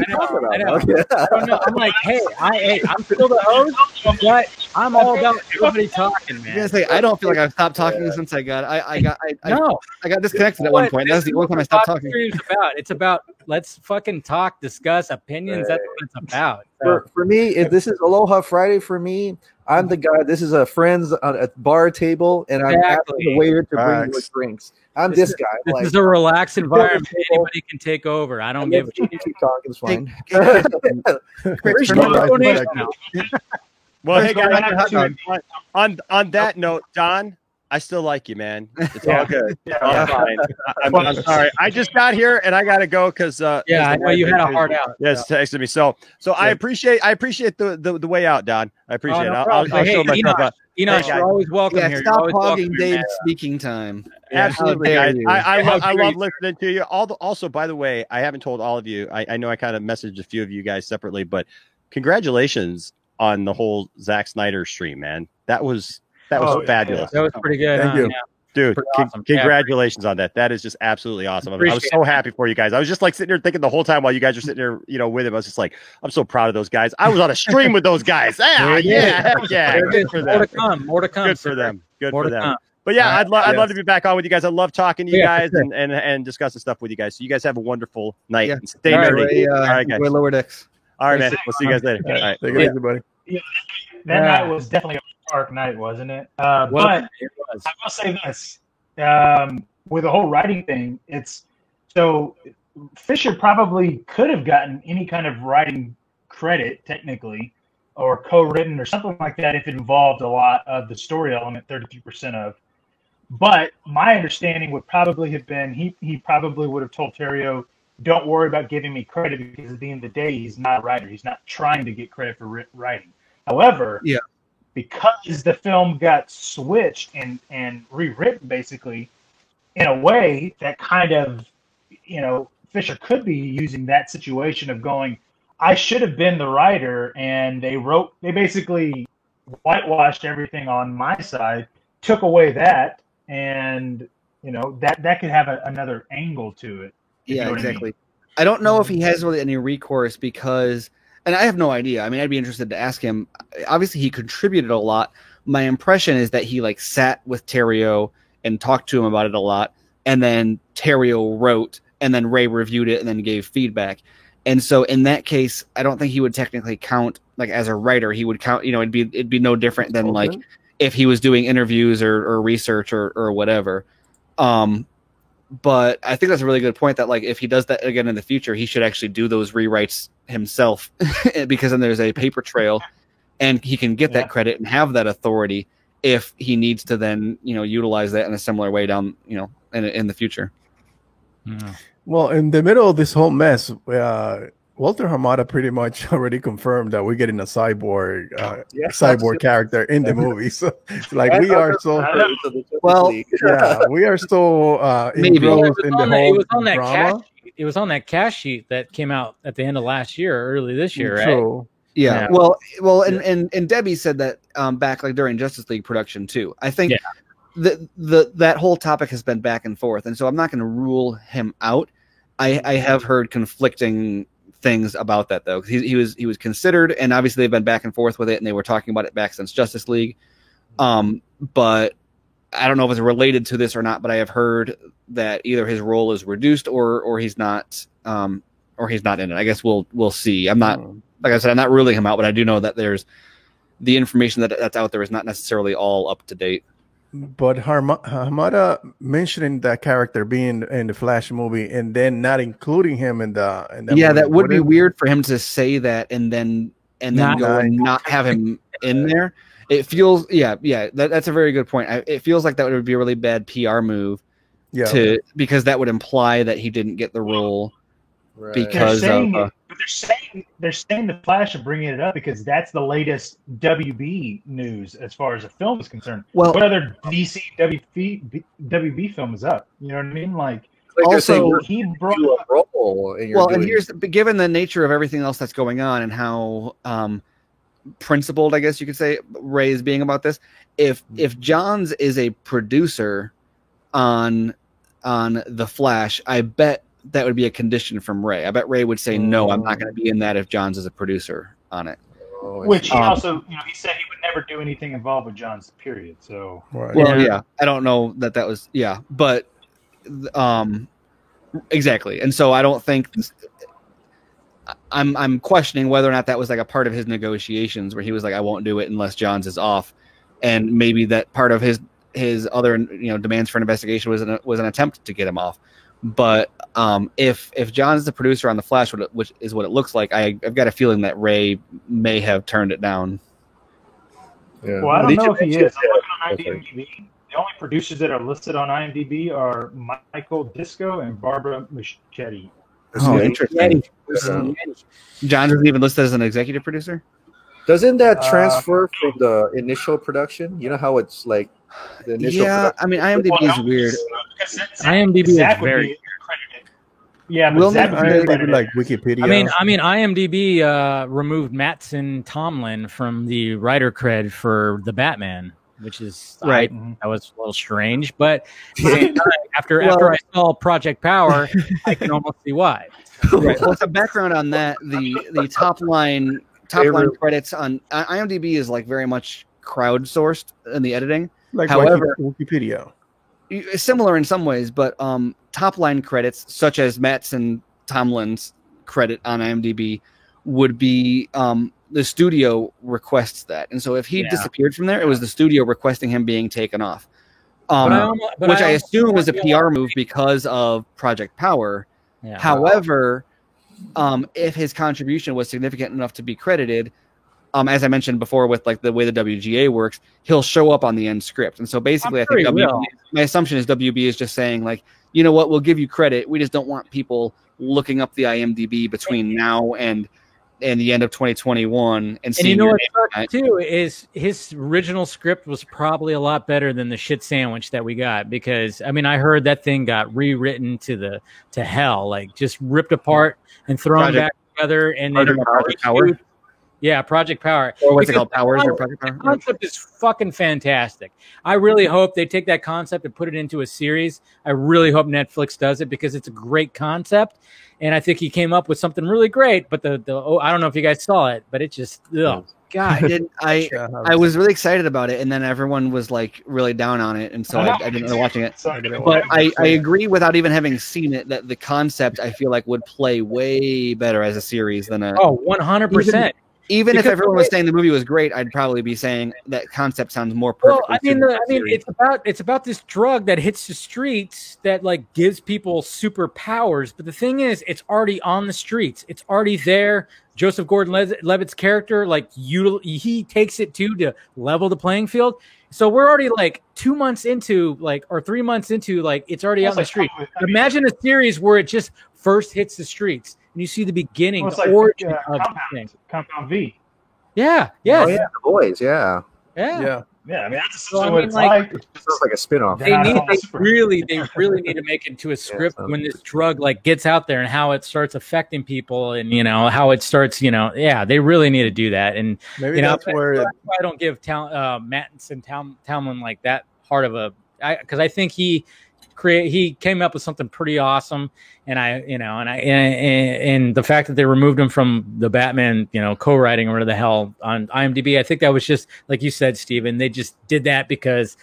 I'm like, hey, I'm still the host, but I'm all about everybody talking, man. I don't feel like I've stopped talking since I got disconnected at one point. That was the only time I stopped talking. It's about let's fucking talk, discuss opinions. That's what it's about. So. For me, if this is Aloha Friday for me, I'm the guy. This is a friends at a bar table, and I'm asking the waiter to bring you drinks. This guy. This is a relaxed environment. Anybody can take over. I don't give a shit. Keep talking. It's fine. Well, hey guys, on that note, Don, I still like you, man. It's all good. All fine. I'm sorry. I just got here and I got to go because I know you had a hard out. Yes, texted me. So I appreciate the way out, Don. I appreciate it. I'll show myself. Enoch, you're always welcome here. Stop hogging Dave's speaking time. Absolutely, guys. I love listening to you. Also, by the way, I haven't told all of you. I know I kind of messaged a few of you guys separately, but congratulations on the whole Zack Snyder stream, man. That was fabulous. That was pretty good. Thank you. Dude, congratulations on that. That is just absolutely awesome. I was so happy for you guys. I was just like sitting there thinking the whole time while you guys were sitting there, with him. I was just like, I'm so proud of those guys. I was on a stream with those guys. Yeah. Good for them. More to come. Good for them. Good for them. But yeah, I'd love to be back on with you guys. I love talking to you guys and discussing stuff with you guys. So you guys have a wonderful night. And stay nerdy. All right, guys. Lower decks. All right, man. We'll see you guys later. All right. Take it easy, buddy. That night was definitely a dark night, wasn't it? But I will say this. With the whole writing thing, so Fisher probably could have gotten any kind of writing credit technically, or co-written or something like that if it involved a lot of the story element, 32% of. But my understanding would probably have been he probably would have told Terrio, don't worry about giving me credit because at the end of the day, he's not a writer. He's not trying to get credit for writing. However, because the film got switched and rewritten basically in a way that kind of, Fisher could be using that situation of going, I should have been the writer, and they basically whitewashed everything on my side, took away that, and that could have another angle to it. Yeah, exactly. I don't know if he has really any recourse because, and I have no idea. I mean, I'd be interested to ask him. Obviously, he contributed a lot. My impression is that he sat with Terrio and talked to him about it a lot, and then Terrio wrote, and then Ray reviewed it and then gave feedback. And so in that case, I don't think he would technically count as a writer. He would count, it'd be no different than if he was doing interviews or research or whatever. But I think that's a really good point that if he does that again in the future, he should actually do those rewrites himself because then there's a paper trail and he can get that credit and have that authority if he needs to then, utilize that in a similar way down, in the future. Yeah. Well, in the middle of this whole mess, Walter Hamada pretty much already confirmed that we're getting a cyborg character in the movie. So we are so we are so engrossed in the whole drama. It was on that cash sheet that came out at the end of last year, or early this year, right? True. Yeah. And Debbie said that back during Justice League production too. I think that whole topic has been back and forth, and so I'm not going to rule him out. I have heard conflicting things about that though, because he was considered, and obviously they've been back and forth with it, and they were talking about it back since Justice League. But I don't know if it's related to this or not. But I have heard that either his role is reduced or he's not in it. I guess we'll see. I'm not, like I said, I'm not ruling him out, but I do know that there's the information that's out there is not necessarily all up to date. But Hamada mentioning that character being in the Flash movie and then not including him in the movie, that would be weird for him to say that and then go and not have him in there. It feels that's a very good point. It feels like that would be a really bad PR move, because that would imply that he didn't get the role because they're saying the Flash are bringing it up because that's the latest WB news as far as the film is concerned. Well, what other DC WB film is up? You know what I mean? Also, he brought a role. And here's given the nature of everything else that's going on and how principled, I guess you could say, Ray is being about this. If Johns is a producer on the Flash, I bet that would be a condition from Ray. I bet Ray would say, no, I'm not going to be in that if Johns is a producer on it. Which he also, he said he would never do anything involved with Johns, period. So, I don't know that was, but exactly. And so I don't think I'm questioning whether or not that was a part of his negotiations where he was I won't do it unless Johns is off. And maybe that part of his other, demands for an investigation was an attempt to get him off. But if John is the producer on The Flash, which is what it looks like, I've got a feeling that Ray may have turned it down. Yeah. Well, I don't know if he is. I'm looking on IMDb. The only producers that are listed on IMDb are Michael Disco and Barbara Muschietti. Oh, interesting. John isn't even listed as an executive producer? Doesn't that transfer from the initial production? You know how it's the initial production? I mean, IMDb is weird. IMDb is very credited. Yeah, but IMDb Wikipedia. I mean, IMDb removed Mattson Tomlin from the writer cred for the Batman, which is right. That was a little strange, but after I saw Project Power, I can almost see why. Right. Well, some background on that: the top line credits on IMDb is very much crowdsourced in the editing. However, Wikipedia. Similar in some ways, but top line credits such as Mattson Tomlin's credit on IMDb would be the studio requests that, and so if he disappeared from there, it was the studio requesting him being taken off, which I assume was a PR move because of Project Power. Yeah. However, if his contribution was significant enough to be credited, as I mentioned before, with the way the WGA works, he'll show up on the end script. And so basically, I think my assumption is WB is just saying you know what, we'll give you credit. We just don't want people looking up the IMDb between now and the end of 2021 and seeing. And you know what sucks too is his original script was probably a lot better than the shit sandwich that we got, because I mean I heard that thing got rewritten to hell, like just ripped apart and thrown back together, and then Project Power. Yeah, Project Power. Or what's it called? Powers or Project Power? The concept is fucking fantastic. I really hope they take that concept and put it into a series. I really hope Netflix does it, because it's a great concept. And I think he came up with something really great. But I don't know if you guys saw it, but it just, God. I was really excited about it, and then everyone was like really down on it, and so I didn't end up watching it. But I agree, without even having seen it, that the concept I feel like would play way better as a series than 100%. Even if everyone was saying the movie was great, I'd probably be saying that concept sounds more perfect. Well, I mean, it's about this drug that hits the streets that like gives people superpowers. But the thing is, it's already on the streets. It's already there. Joseph Gordon-Levitt's character, like he takes it to level the playing field. So we're already like 2 months into, like, or 3 months into, like, it's already out in the street. Imagine a series where it just first hits the streets. And you see the beginning, the origin of the thing. Compound V. Yeah. Oh, yeah, the boys. Yeah. I mean, that's So, what it's like. It sounds like a spinoff. They really need to make it into a script when this drug like gets out there and how it starts affecting people, and how it starts. They really need to do that. And maybe that's where I don't give Mattinson Talman like that part of because I think he came up with something pretty awesome, and the fact that they removed him from the Batman, co-writing or whatever the hell on IMDb, I think that was just like you said, Steven, they just did that because,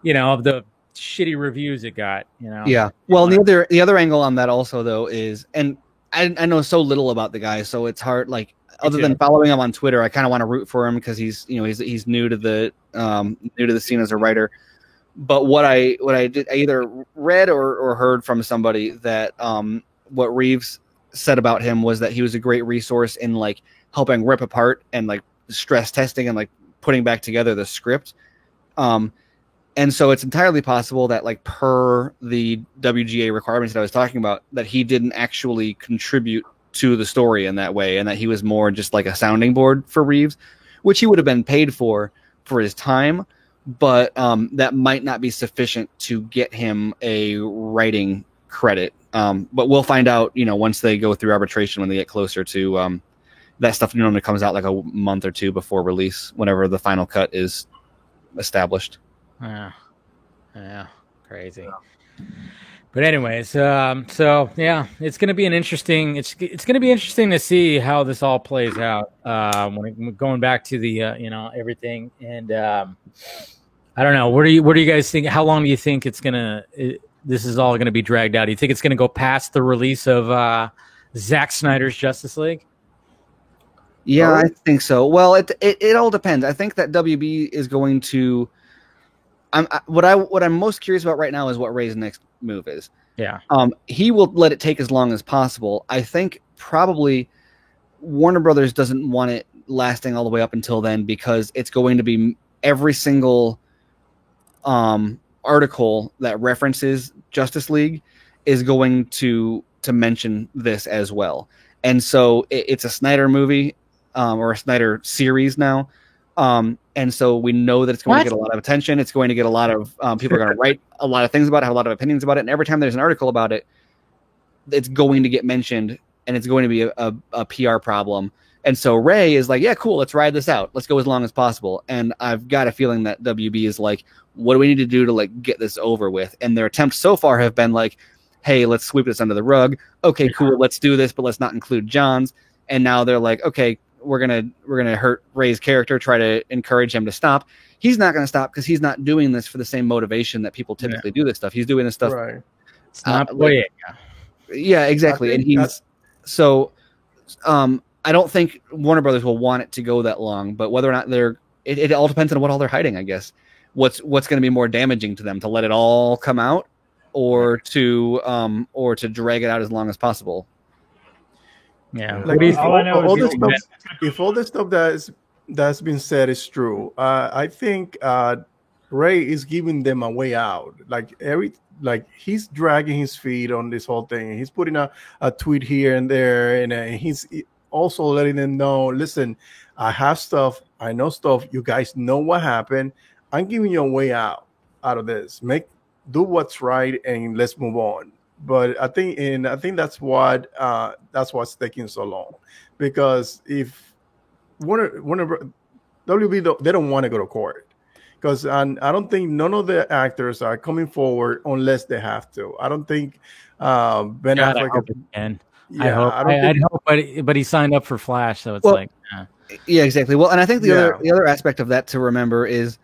of the shitty reviews it got, Yeah. Well, the other angle on that also though is, and I know so little about the guy, so it's hard, like, other than following him on Twitter, I kind of want to root for him because he's new to the scene as a writer. But what I either read or heard from somebody that what Reeves said about him was that he was a great resource in like helping rip apart and like stress testing and like putting back together the script. And so it's entirely possible that, like, per the WGA requirements that I was talking about, that he didn't actually contribute to the story in that way, and that he was more just like a sounding board for Reeves, which he would have been paid for his time. But that might not be sufficient to get him a writing credit. But we'll find out, once they go through arbitration, when they get closer to that stuff. Normally comes out like a month or two before release, whenever the final cut is established. Yeah, crazy. But anyways, so yeah, it's going to be interesting to see how this all plays out. When going back to the everything, and I don't know. What do you guys think? How long do you think this is all gonna be dragged out? Do you think it's gonna go past the release of Zack Snyder's Justice League? Yeah, I think so. Well, it all depends. I think that WB is going to. What I'm most curious about right now is what Ray's next move is. Yeah. He will let it take as long as possible. I think probably Warner Brothers doesn't want it lasting all the way up until then, because it's going to be every single article that references Justice League is going to mention this as well. And so it's a Snyder movie, or a Snyder series now. And so we know that it's going to get a lot of attention. It's going to get a lot of people are going to write a lot of things about it, have a lot of opinions about it. And every time there's an article about it, it's going to get mentioned, and it's going to be a PR problem. And so Ray is like, yeah, cool, let's ride this out. Let's go as long as possible. And I've got a feeling that WB is like, what do we need to do to like get this over with? And their attempts so far have been like, hey, let's sweep this under the rug. Okay, cool, let's do this, but let's not include John's. And now they're like, okay, we're gonna hurt Ray's character, try to encourage him to stop. He's not gonna stop because he's not doing this for the same motivation that people typically do this stuff. He's doing this stuff. Right. It's not yeah, exactly. And he's so I don't think Warner Brothers will want it to go that long, but whether or not it all depends on what all they're hiding, I guess. What's going to be more damaging to them, to let it all come out, or to drag it out as long as possible. Yeah. Like, if all the stuff that's been said is true, I think Ray is giving them a way out. Like like he's dragging his feet on this whole thing. He's putting a tweet here and there, and he's also letting them know, listen, I have stuff, I know stuff, you guys know what happened. I'm giving you a way out of this. Do what's right and let's move on. But I think that's what's taking so long, because if WB, they don't want to go to court, because I don't think none of the actors are coming forward unless they have to. I don't think Ben Affleck can. Yeah, I'd hope, but he signed up for Flash, so it's yeah, exactly. Well, and I think the other aspect of that to remember is,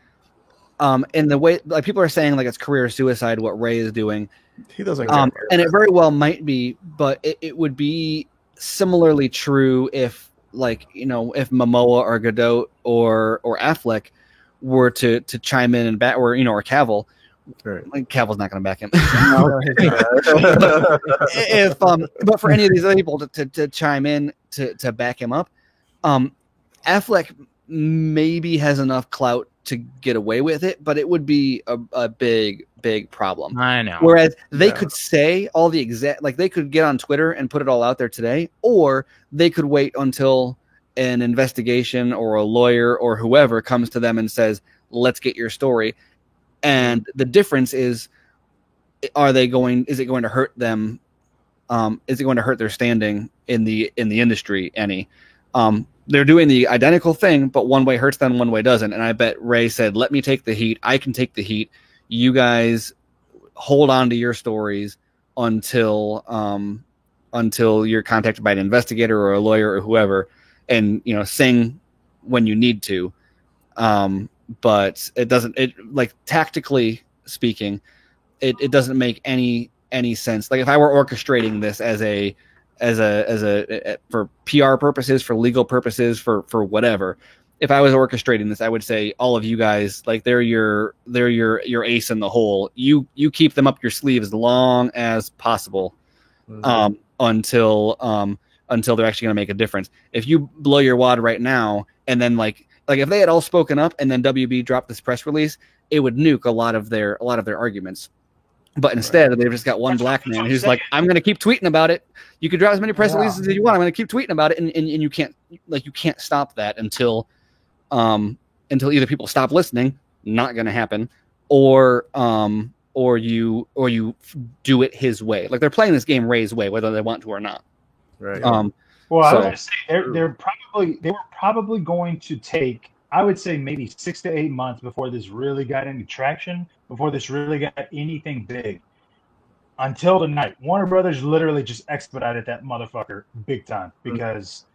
in the way, like, people are saying like it's career suicide what Ray is doing. He doesn't and it very well might be, but it would be similarly true if, like, you know, if Momoa or Godot or Affleck were to chime in and back, or, you know, or Cavill. Right. Like, Cavill's not going to back him. But for any of these other people to chime in to back him up, Affleck maybe has enough clout to get away with it, but it would be a big problem. I know. Whereas they could say all the exact, like, they could get on Twitter and put it all out there today, or they could wait until an investigation or a lawyer or whoever comes to them and says, let's get your story. And the difference is, is it going to hurt them? Is it going to hurt their standing in the industry any? They're doing the identical thing, but one way hurts them, one way doesn't. And I bet Ray said, let me take the heat. I can take the heat. You guys hold on to your stories until you're contacted by an investigator or a lawyer or whoever, and, you know, sing when you need to. But it doesn't, like, tactically speaking, it doesn't make any sense. Like, if I were orchestrating this as a for PR purposes, for legal purposes, for whatever, if I was orchestrating this, I would say, all of you guys, like, they're your ace in the hole. You keep them up your sleeve as long as possible, until they're actually going to make a difference. If you blow your wad right now, and then like if they had all spoken up and then WB dropped this press release, it would nuke a lot of their arguments. But instead, they've just got one black man who's like, I'm going to keep tweeting about it. You can drop as many press releases as you want. I'm going to keep tweeting about it, and you can't stop that until either people stop listening, not going to happen, or you do it his way. Like, they're playing this game Ray's way, whether they want to or not. Right. Well, I would say they were probably going to take, I would say, maybe 6 to 8 months before this really got any traction, before this really got anything big. Until tonight, Warner Brothers literally just expedited that motherfucker big time, because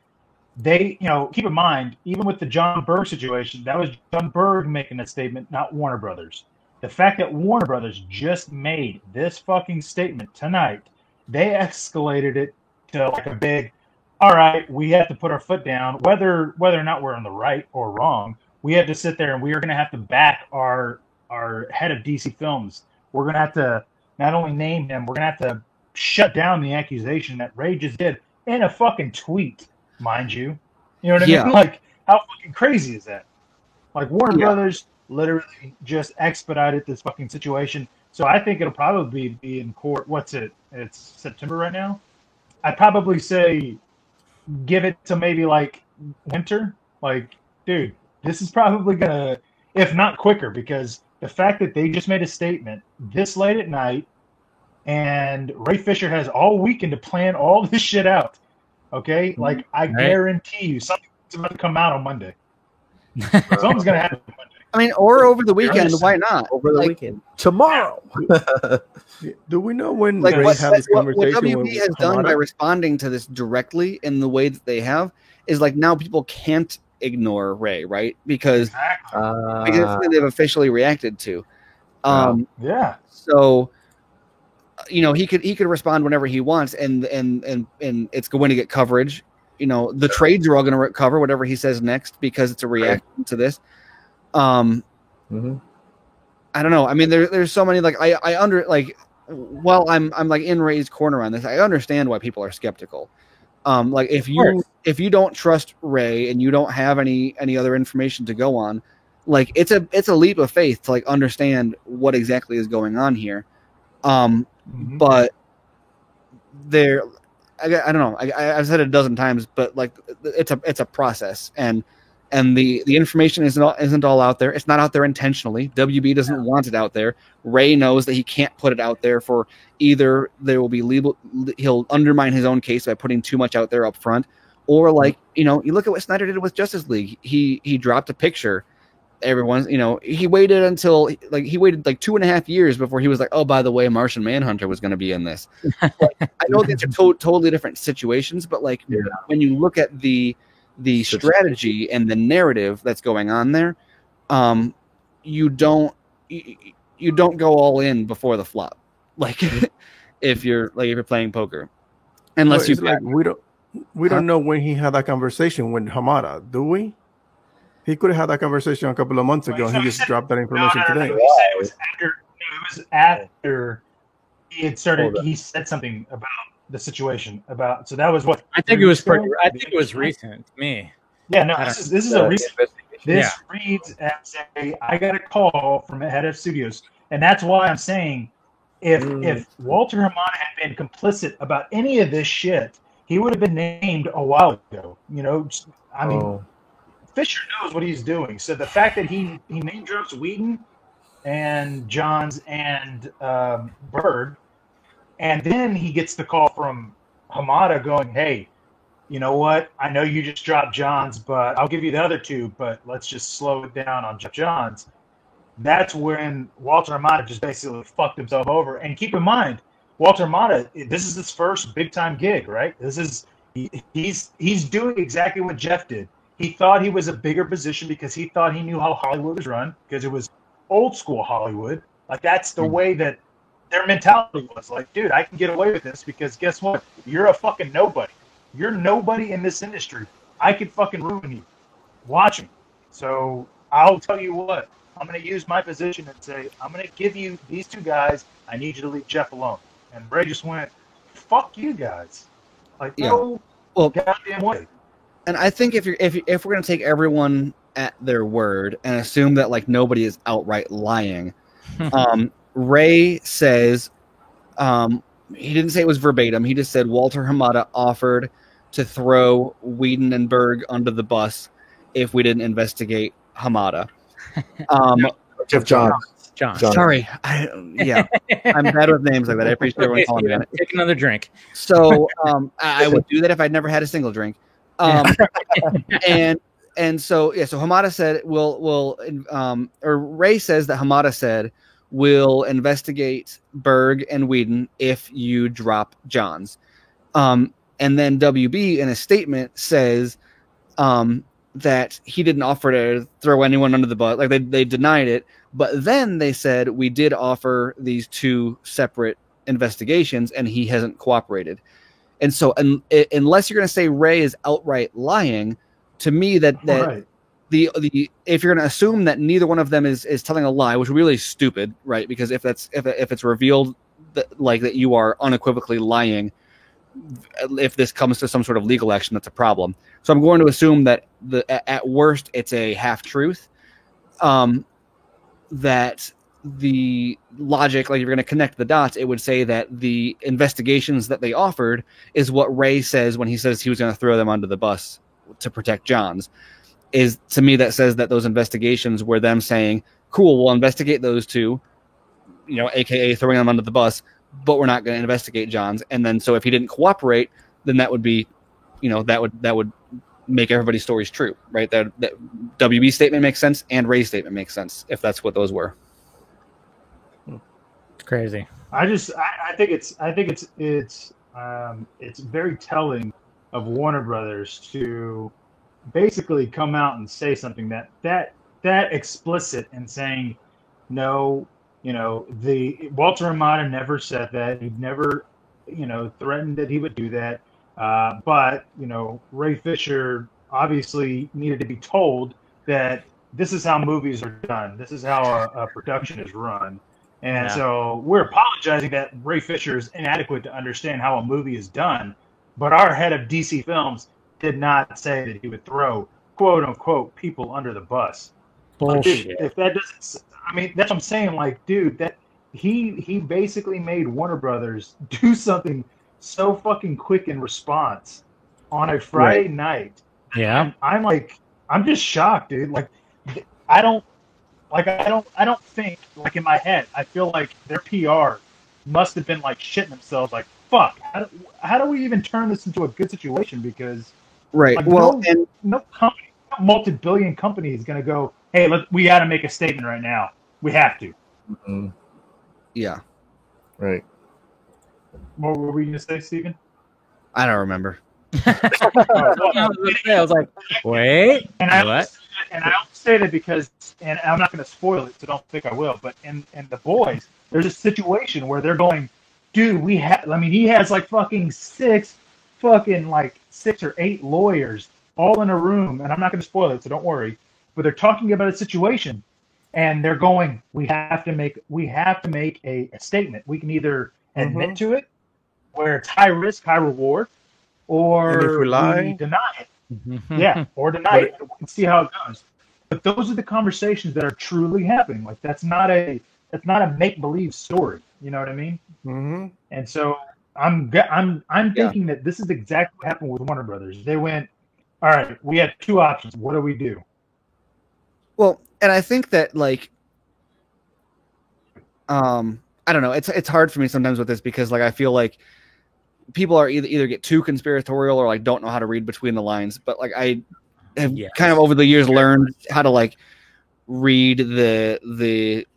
they, you know, keep in mind, even with the John Berg situation, that was John Berg making that statement, not Warner Brothers. The fact that Warner Brothers just made this fucking statement tonight, they escalated it to like a big, all right, we have to put our foot down, whether or not we're in the right or wrong. We have to sit there and we are going to have to back our head of DC Films. We're going to have to not only name him, we're going to have to shut down the accusation that Ray just did in a fucking tweet, mind you. You know what I mean? Like, how fucking crazy is that? Like, Warner Brothers literally just expedited this fucking situation. So I think it'll probably be in court. What's it? It's September right now. I'd probably say give it to maybe like winter. Like, dude, this is probably gonna, if not quicker, because the fact that they just made a statement this late at night, and Ray Fisher has all weekend to plan all this shit out. Okay, like, I guarantee you something's about to come out on Monday. Something's gonna happen on Monday. I mean, or over the weekend. Why not? Over the weekend. Tomorrow. Do we know when like Ray had this conversation? What WB has done by responding to this directly in the way that they have is, like, now people can't ignore Ray, right? Because they've officially reacted to. So, you know, he could respond whenever he wants, and it's going to get coverage. You know, the trades are all going to cover whatever he says next because it's a reaction to this. I don't know. I mean, there's so many, like, I'm like in Ray's corner on this. I understand why people are skeptical. Like, if you don't trust Ray and you don't have any other information to go on, like, it's a leap of faith to, like, understand what exactly is going on here. But there, I don't know. I've said it a dozen times, but like it's a process, and the information isn't all out there. It's not out there intentionally. WB doesn't want it out there. Ray knows that he can't put it out there for either there will be legal. He'll undermine his own case by putting too much out there up front, or like you look at what Snyder did with Justice League. He dropped a picture. Everyone's, he waited until he waited like 2.5 years before he was like, oh, by the way, Martian Manhunter was going to be in this. I know these are totally different situations, but like when you look at the strategy and the narrative that's going on there, you don't go all in before the flop. Like if you're playing poker, unless we don't know when he had that conversation with Hamada, do we? He could have had that conversation a couple of months ago, and he just dropped that information today. No, it was after he had started. He said something about the situation. So that was what I think it was. I think it was recent to me. Yeah, no, this is a recent. This reads as I got a call from head of studios, and that's why I'm saying if Walter Hamada had been complicit about any of this shit, he would have been named a while ago. I mean. Fisher knows what he's doing. So the fact that he name drops Whedon and Johns and Berg, and then he gets the call from Hamada going, hey, you know what? I know you just dropped Johns, but I'll give you the other two, but let's just slow it down on Jeff Johns. That's when Walter Hamada just basically fucked himself over. And keep in mind, Walter Hamada, this is his first big-time gig, right? He's doing exactly what Jeff did. He thought he was a bigger position because he thought he knew how Hollywood was run, because it was old school Hollywood. Like, that's the way that their mentality was. Like, dude, I can get away with this because guess what? You're a fucking nobody. You're nobody in this industry. I could fucking ruin you. Watch me. So I'll tell you what. I'm going to use my position and say, I'm going to give you these two guys. I need you to leave Jeff alone. And Ray just went, fuck you guys. Like, no goddamn way. And I think if we're going to take everyone at their word and assume that like nobody is outright lying, Ray says he didn't say it was verbatim. He just said Walter Hamada offered to throw Whedon and Berg under the bus if we didn't investigate Hamada. Jeff Johns. John. Sorry. I'm bad with names like that. I appreciate everyone calling me on it. Take another drink. So I would do that if I'd never had a single drink. So Hamada said or Ray says that Hamada said we'll investigate Berg and Whedon if you drop Johns. And then WB in a statement says that he didn't offer to throw anyone under the bus. Like they denied it, but then they said we did offer these two separate investigations and he hasn't cooperated. And so, unless you're going to say Ray is outright lying, to me that the if you're going to assume that neither one of them is telling a lie, which really is stupid, right? Because if it's revealed that you are unequivocally lying, if this comes to some sort of legal action, that's a problem. So I'm going to assume that at worst it's a half truth. That the logic, like if you're going to connect the dots, it would say that the investigations that they offered is what Ray says when he says he was going to throw them under the bus to protect Johns. Is to me that says that those investigations were them saying, cool, we'll investigate those two, aka throwing them under the bus, but we're not going to investigate Johns. And then so if he didn't cooperate, then that would be, that would make everybody's stories true, right? That WB statement makes sense and Ray's statement makes sense if that's what those were. Crazy. I think it's very telling of Warner Brothers to basically come out and say something that explicit and saying no, the Walter Hamada never said that. He never, threatened that he would do that. But Ray Fisher obviously needed to be told that this is how movies are done. This is how a production is run. And so we're apologizing that Ray Fisher is inadequate to understand how a movie is done, but our head of DC Films did not say that he would throw quote unquote people under the bus. Bullshit. Dude, if that doesn't, I mean, that's what I'm saying. Like, dude, he basically made Warner Brothers do something so fucking quick in response on a Friday night. Yeah. I'm just shocked, dude. Like, I don't think, like, in my head, I feel like their PR must have been like shitting themselves, like, fuck, how do we even turn this into a good situation? Because like, no company, no multi-billion company is going to go, hey, we got to make a statement right now. We have to. Mm-hmm. Yeah. Right. What were we going to say, Steven? I don't remember. I was like, wait. And I say that because, and I'm not going to spoil it, so don't think I will, but in The Boys, there's a situation where they're going, dude, he has like fucking six or eight lawyers all in a room, and I'm not going to spoil it, so don't worry, but they're talking about a situation, and they're going, we have to make a statement. We can either admit to it, where it's high risk, high reward, or if we lie, deny it. Yeah, or deny it. We can see how it goes. But those are the conversations that are truly happening. Like, that's not a make-believe story. You know what I mean? Mm-hmm. And so I'm thinking that this is exactly what happened with Warner Brothers. They went, all right, we have two options. What do we do? Well, and I think that, like, I don't know. It's hard for me sometimes with this because, like, I feel like people are either get too conspiratorial or like don't know how to read between the lines. But like I have kind of over the years learned how to like read the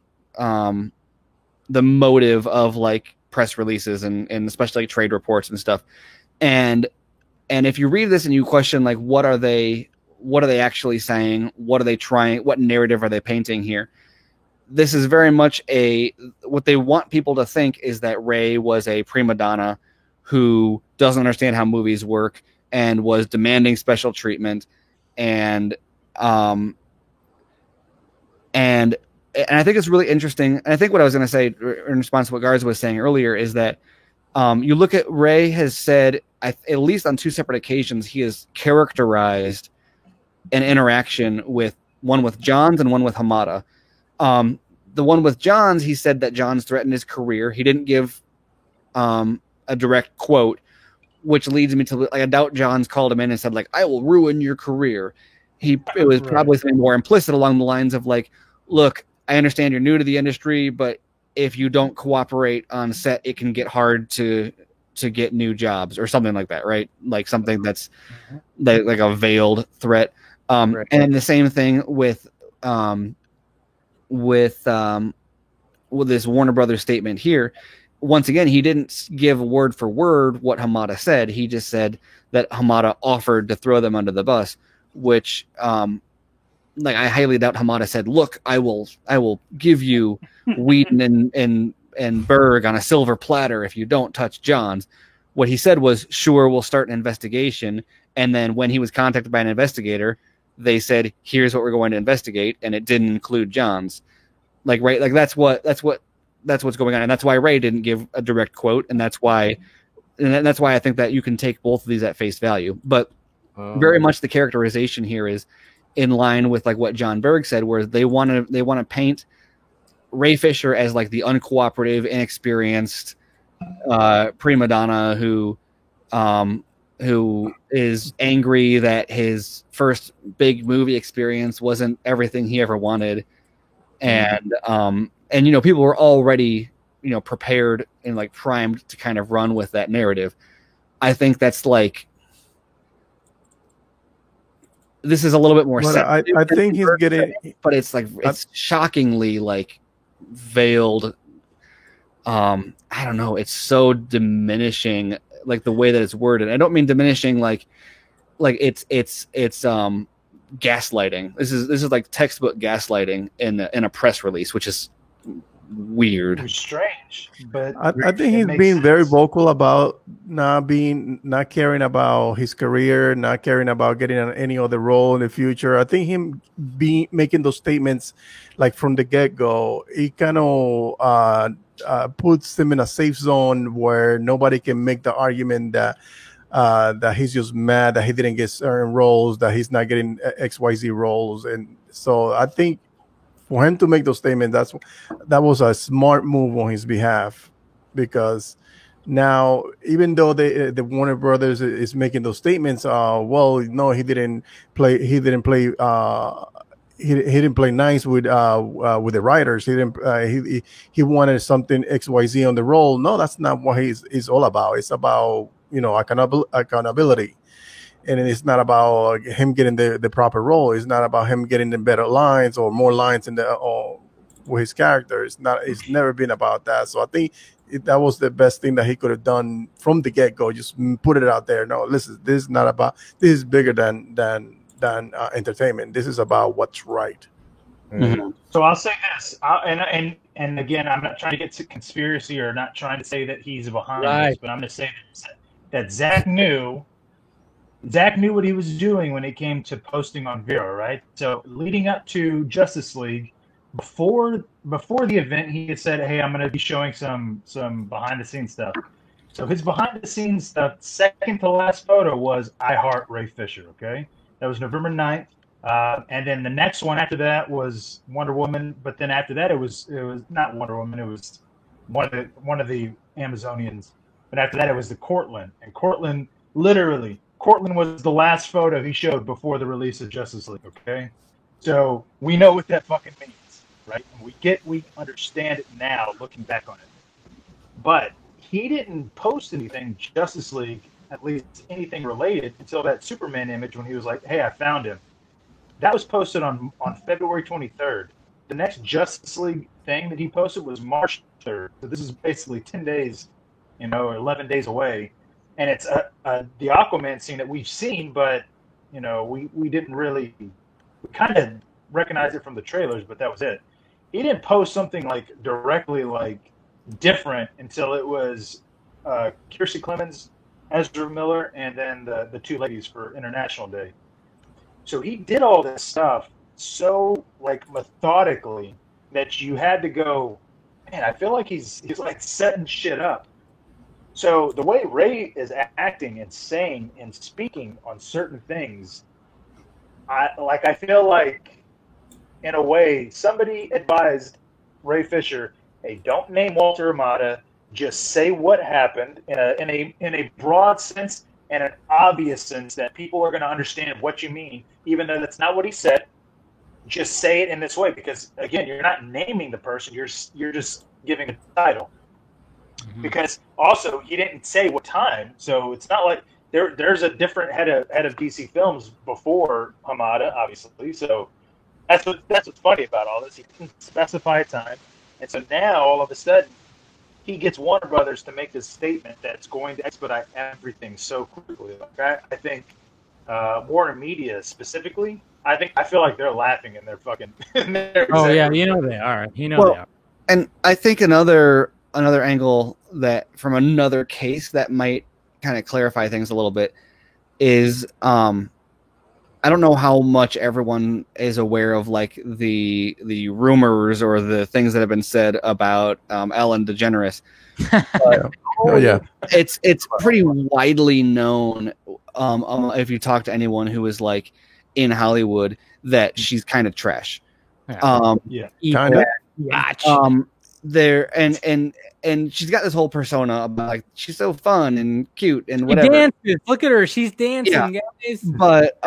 motive of like press releases and especially like trade reports and stuff. And if you read this and you question like what are they actually saying? What are they trying? What narrative are they painting here? This is very much what they want people to think is that Ray was a prima donna who doesn't understand how movies work and was demanding special treatment. And I think it's really interesting. And I think what I was going to say in response to what Garza was saying earlier is that you look at Ray has said, at least on two separate occasions, he has characterized an interaction with Johns and one with Hamada. The one with Johns, he said that Johns threatened his career. He didn't give a direct quote, which leads me to like, I doubt Johns called him in and said like, I will ruin your career. It was probably something more implicit along the lines of like, look, I understand you're new to the industry, but if you don't cooperate on set, it can get hard to get new jobs or something like that, right? Like something that's like a veiled threat. And then the same thing with this Warner Brothers statement here. Once again, he didn't give word for word what Hamada said. He just said that Hamada offered to throw them under the bus, which, like, I highly doubt Hamada said, "Look, I will give you Whedon and Berg on a silver platter if you don't touch Johns." What he said was, "Sure, we'll start an investigation." And then when he was contacted by an investigator, they said, "Here's what we're going to investigate," and it didn't include Johns. Like, right, like that's what's going on, and that's why Ray didn't give a direct quote, and that's why I think that you can take both of these at face value. But very much the characterization here is in line with like what John Berg said, where they want to paint Ray Fisher as like the uncooperative, inexperienced prima donna who is angry that his first big movie experience wasn't everything he ever wanted, and you know, people were already, you know, prepared and like primed to kind of run with that narrative. I think that's like, this is a little bit more. I think he's getting, but it's like it's shockingly like veiled. I don't know. It's so diminishing, like the way that it's worded. I don't mean diminishing like it's gaslighting. This is like textbook gaslighting in a press release, which is weird. It's strange, but I think he's being very vocal about not caring about his career, not caring about getting any other role in the future. I think him making those statements like from the get-go, he kind of puts him in a safe zone where nobody can make the argument that he's just mad that he didn't get certain roles, that he's not getting XYZ roles. And so I think for him to make those statements, that was a smart move on his behalf, because now, even though the Warner Brothers is making those statements, well, no, he didn't play nice with the writers. He wanted something XYZ on the role. No, that's not what he's all about. It's about, accountability. And it's not about him getting the proper role. It's not about him getting the better lines or more lines with his character. It's never been about that. So I think that was the best thing that he could have done from the get-go. Just put it out there. No, listen, this is bigger than entertainment. This is about what's right. Mm-hmm. So I'll say this, and again, I'm not trying to get to conspiracy or not trying to say that he's behind this, but I'm going to say that Zack knew what he was doing when it came to posting on Vero, right? So leading up to Justice League, before the event, he had said, "Hey, I'm going to be showing some behind the scenes stuff." So his behind the scenes stuff, second to last photo was "I Heart Ray Fisher." Okay, that was November 9th, and then the next one after that was Wonder Woman. But then after that, it was not Wonder Woman. It was one of the Amazonians. But after that, it was the Cortland, and Cortland was the last photo he showed before the release of Justice League. Okay, so we know what that fucking means. Right? We understand it now, looking back on it. But he didn't post anything Justice League, at least anything related, until that Superman image when he was like, "Hey, I found him." That was posted on February 23rd. The next Justice League thing that he posted was March 3rd. So this is basically 10 days, or 11 days away. And it's the Aquaman scene that we've seen, but we didn't really, we kind of recognized it from the trailers, but that was it. He didn't post something directly different until it was Kiersey Clemens, Ezra Miller, and then the two ladies for International Day. So he did all this stuff so methodically that you had to go, man, I feel like he's setting shit up. So the way Ray is acting and saying and speaking on certain things, I feel like, in a way, somebody advised Ray Fisher, "Hey, don't name Walter Hamada. Just say what happened in a broad sense and an obvious sense that people are going to understand what you mean, even though that's not what he said. Just say it in this way, because again, you're not naming the person. You're just giving a title." Mm-hmm. Because also he didn't say what time, so it's not like there's a different head of DC Films before Hamada, obviously. So. That's what's funny about all this. He didn't specify a time. And so now, all of a sudden, he gets Warner Brothers to make this statement that's going to expedite everything so quickly. I think Warner Media specifically, I feel like they're laughing in their fucking... Oh, yeah, they are. They are. And I think another angle that, from another case that might kind of clarify things a little bit is... I don't know how much everyone is aware of the rumors or the things that have been said about Ellen DeGeneres. It's pretty widely known if you talk to anyone who is in Hollywood that she's kind of trash. Kind of. There and she's got this whole persona about she's so fun and cute and whatever. She dances. Look at her, she's dancing, guys. But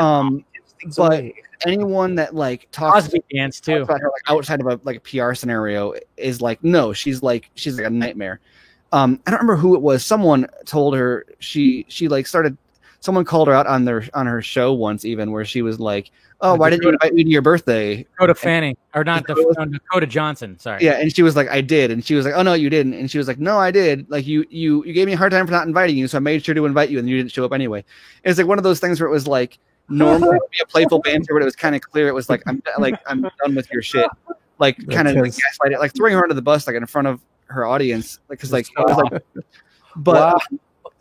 anyone that talks Cosby dance too about her outside of a PR scenario is no, she's she's a nightmare. I don't remember who it was. Someone told her she started. Someone called her out on her show once, even where she was like, "Oh, why didn't you invite me to your birthday?" Dakota Fanning, or not Dakota Johnson. Sorry. Yeah, and she was like, "I did," and she was like, "Oh no, you didn't," and she was like, "No, I did. You gave me a hard time for not inviting you, so I made sure to invite you, and you didn't show up anyway." It's one of those things where it was normally it would be a playful banter, but it was kind of clear. It was I'm done with your shit. Kind of gaslight it, throwing her under the bus in front of her audience,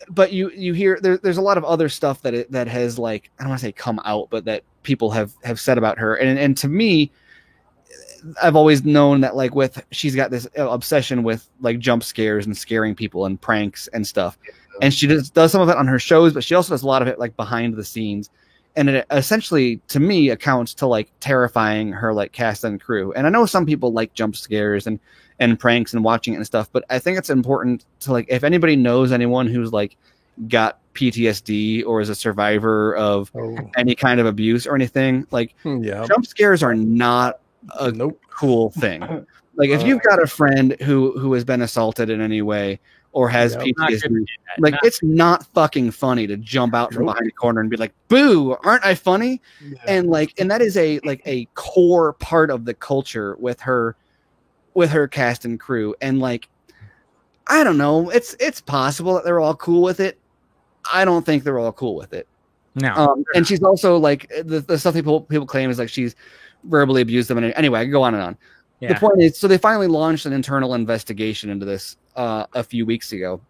But you hear there's a lot of other stuff that has I don't want to say come out, but that people have said about her, and to me, I've always known that she's got this obsession with jump scares and scaring people and pranks and stuff, and she does some of it on her shows, but she also does a lot of it behind the scenes, and it essentially, to me, accounts to like terrifying her like cast and crew. And I know some people like jump scares and pranks and watching it and stuff, but I think it's important to like, if anybody knows anyone who's like got PTSD or is a survivor of any kind of abuse or anything, like jump scares are not a cool thing. Like if you've got a friend who has been assaulted in any way or has PTSD, like it's not fucking funny to jump out from behind a corner and be like, "Boo, aren't I funny?" And that is a core part of the culture with her cast and crew. And like, I don't know, it's possible that they're all cool with it. I don't think they're all cool with it. No. And she's also like the stuff people claim is like she's verbally abused them. And anyway, I can go on and on. Yeah. The point is, so they finally launched an internal investigation into this a few weeks ago.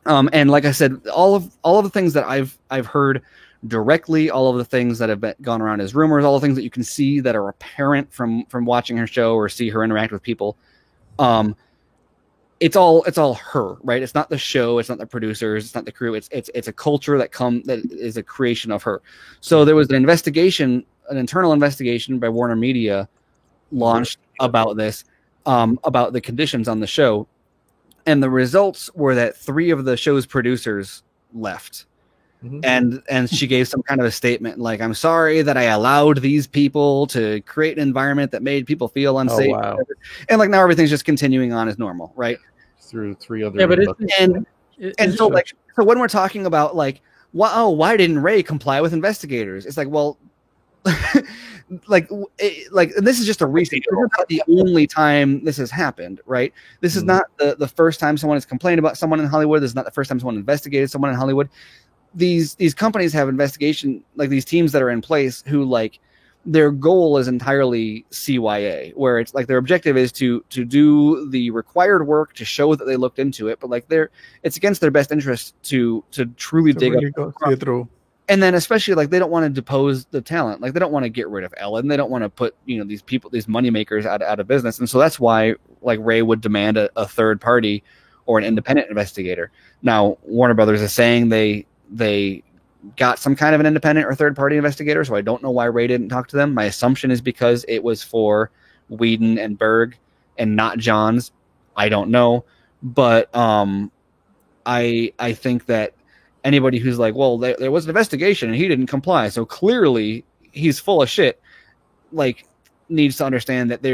And like I said, all of the things that I've heard directly, all of the things that have gone around as rumors, all the things that you can see that are apparent from watching her show or see her interact with people, it's all her, right? It's not the show, it's not the producers, it's not the crew. It's a culture that is a creation of her. So there was an internal investigation by Warner Media launched about this, about the conditions on the show, and the results were that 3 of the show's producers left. And she gave some kind of a statement like, "I'm sorry that I allowed these people to create an environment that made people feel unsafe." Oh, wow. And like now everything's just continuing on as normal, right? Through 3 other so when we're talking about like, why didn't Ray comply with investigators? It's like, well, like this is just a recent. This is not the only time this has happened, right? This is not the first time someone has complained about someone in Hollywood. This is not the first time someone investigated someone in Hollywood. These companies have investigation, like these teams that are in place who like their goal is entirely CYA, where it's like their objective is to do the required work to show that they looked into it, but like it's against their best interest to truly dig up. And then especially like they don't want to depose the talent, like they don't want to get rid of Ellen, they don't want to put these people, these moneymakers out of business, and so that's why like Ray would demand a third party or an independent investigator. Now Warner Brothers is saying they got some kind of an independent or third party investigator, so I don't know why Ray didn't talk to them. My assumption is because it was for Whedon and Berg and not Johns. I don't know, but I think that anybody who's like, well, there was an investigation and he didn't comply, so clearly he's full of shit, like needs to understand that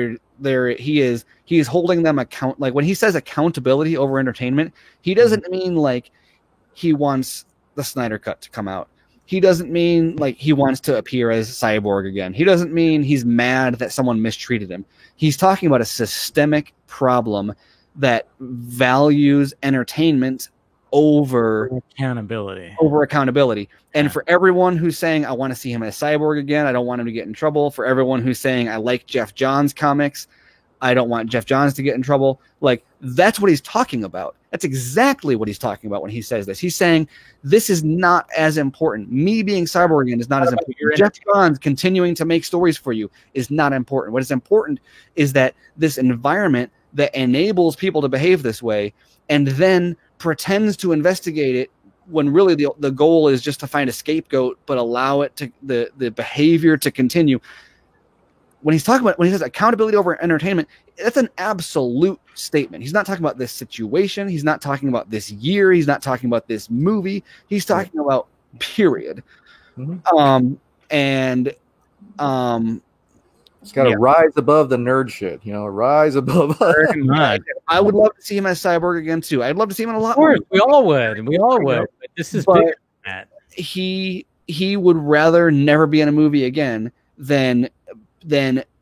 he is holding them account. Like when he says accountability over entertainment, he doesn't mean like he wants the Snyder Cut to come out. He doesn't mean like he wants to appear as Cyborg again. He doesn't mean he's mad that someone mistreated him. He's talking about a systemic problem that values entertainment over accountability. And for everyone who's saying, I want to see him as Cyborg again, I don't want him to get in trouble. For everyone who's saying, I like Jeff Johns comics, I don't want Jeff Johns to get in trouble. Like, that's what he's talking about. That's exactly what he's talking about when he says this. He's saying, this is not as important. Me being Cyborg again is not as important. Jeff Johns continuing to make stories for you is not important. What is important is that this environment that enables people to behave this way and then pretends to investigate it when really the goal is just to find a scapegoat, but allow it to the behavior to continue. When he says accountability over entertainment, that's an absolute statement. He's not talking about this situation. He's not talking about this year. He's not talking about this movie. He's talking about period. It's got to rise above the nerd shit, rise above. I would love to see him as Cyborg again too. I'd love to see him in a lot more. We all would. But this is bigger than that. He would rather never be in a movie again than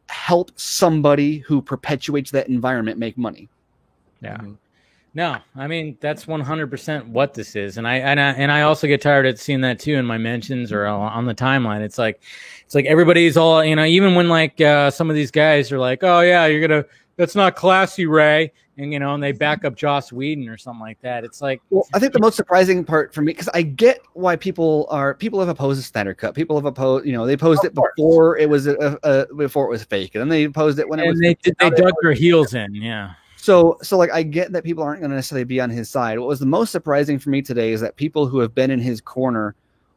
help somebody who perpetuates that environment make money. Yeah. No, I mean that's 100% what this is, and I also get tired of seeing that too in my mentions or on the timeline. It's like everybody's all even when like some of these guys are like, oh yeah, that's not classy, Ray, and they back up Joss Whedon or something like that. It's like, well, I think the most surprising part for me, because I get why people have opposed the Snyder Cut. People have opposed, they opposed it before it was before it was fake, and then they opposed it when it was. They dug their heels in, yeah. So like I get that people aren't going to necessarily be on his side. What was the most surprising for me today is that people who have been in his corner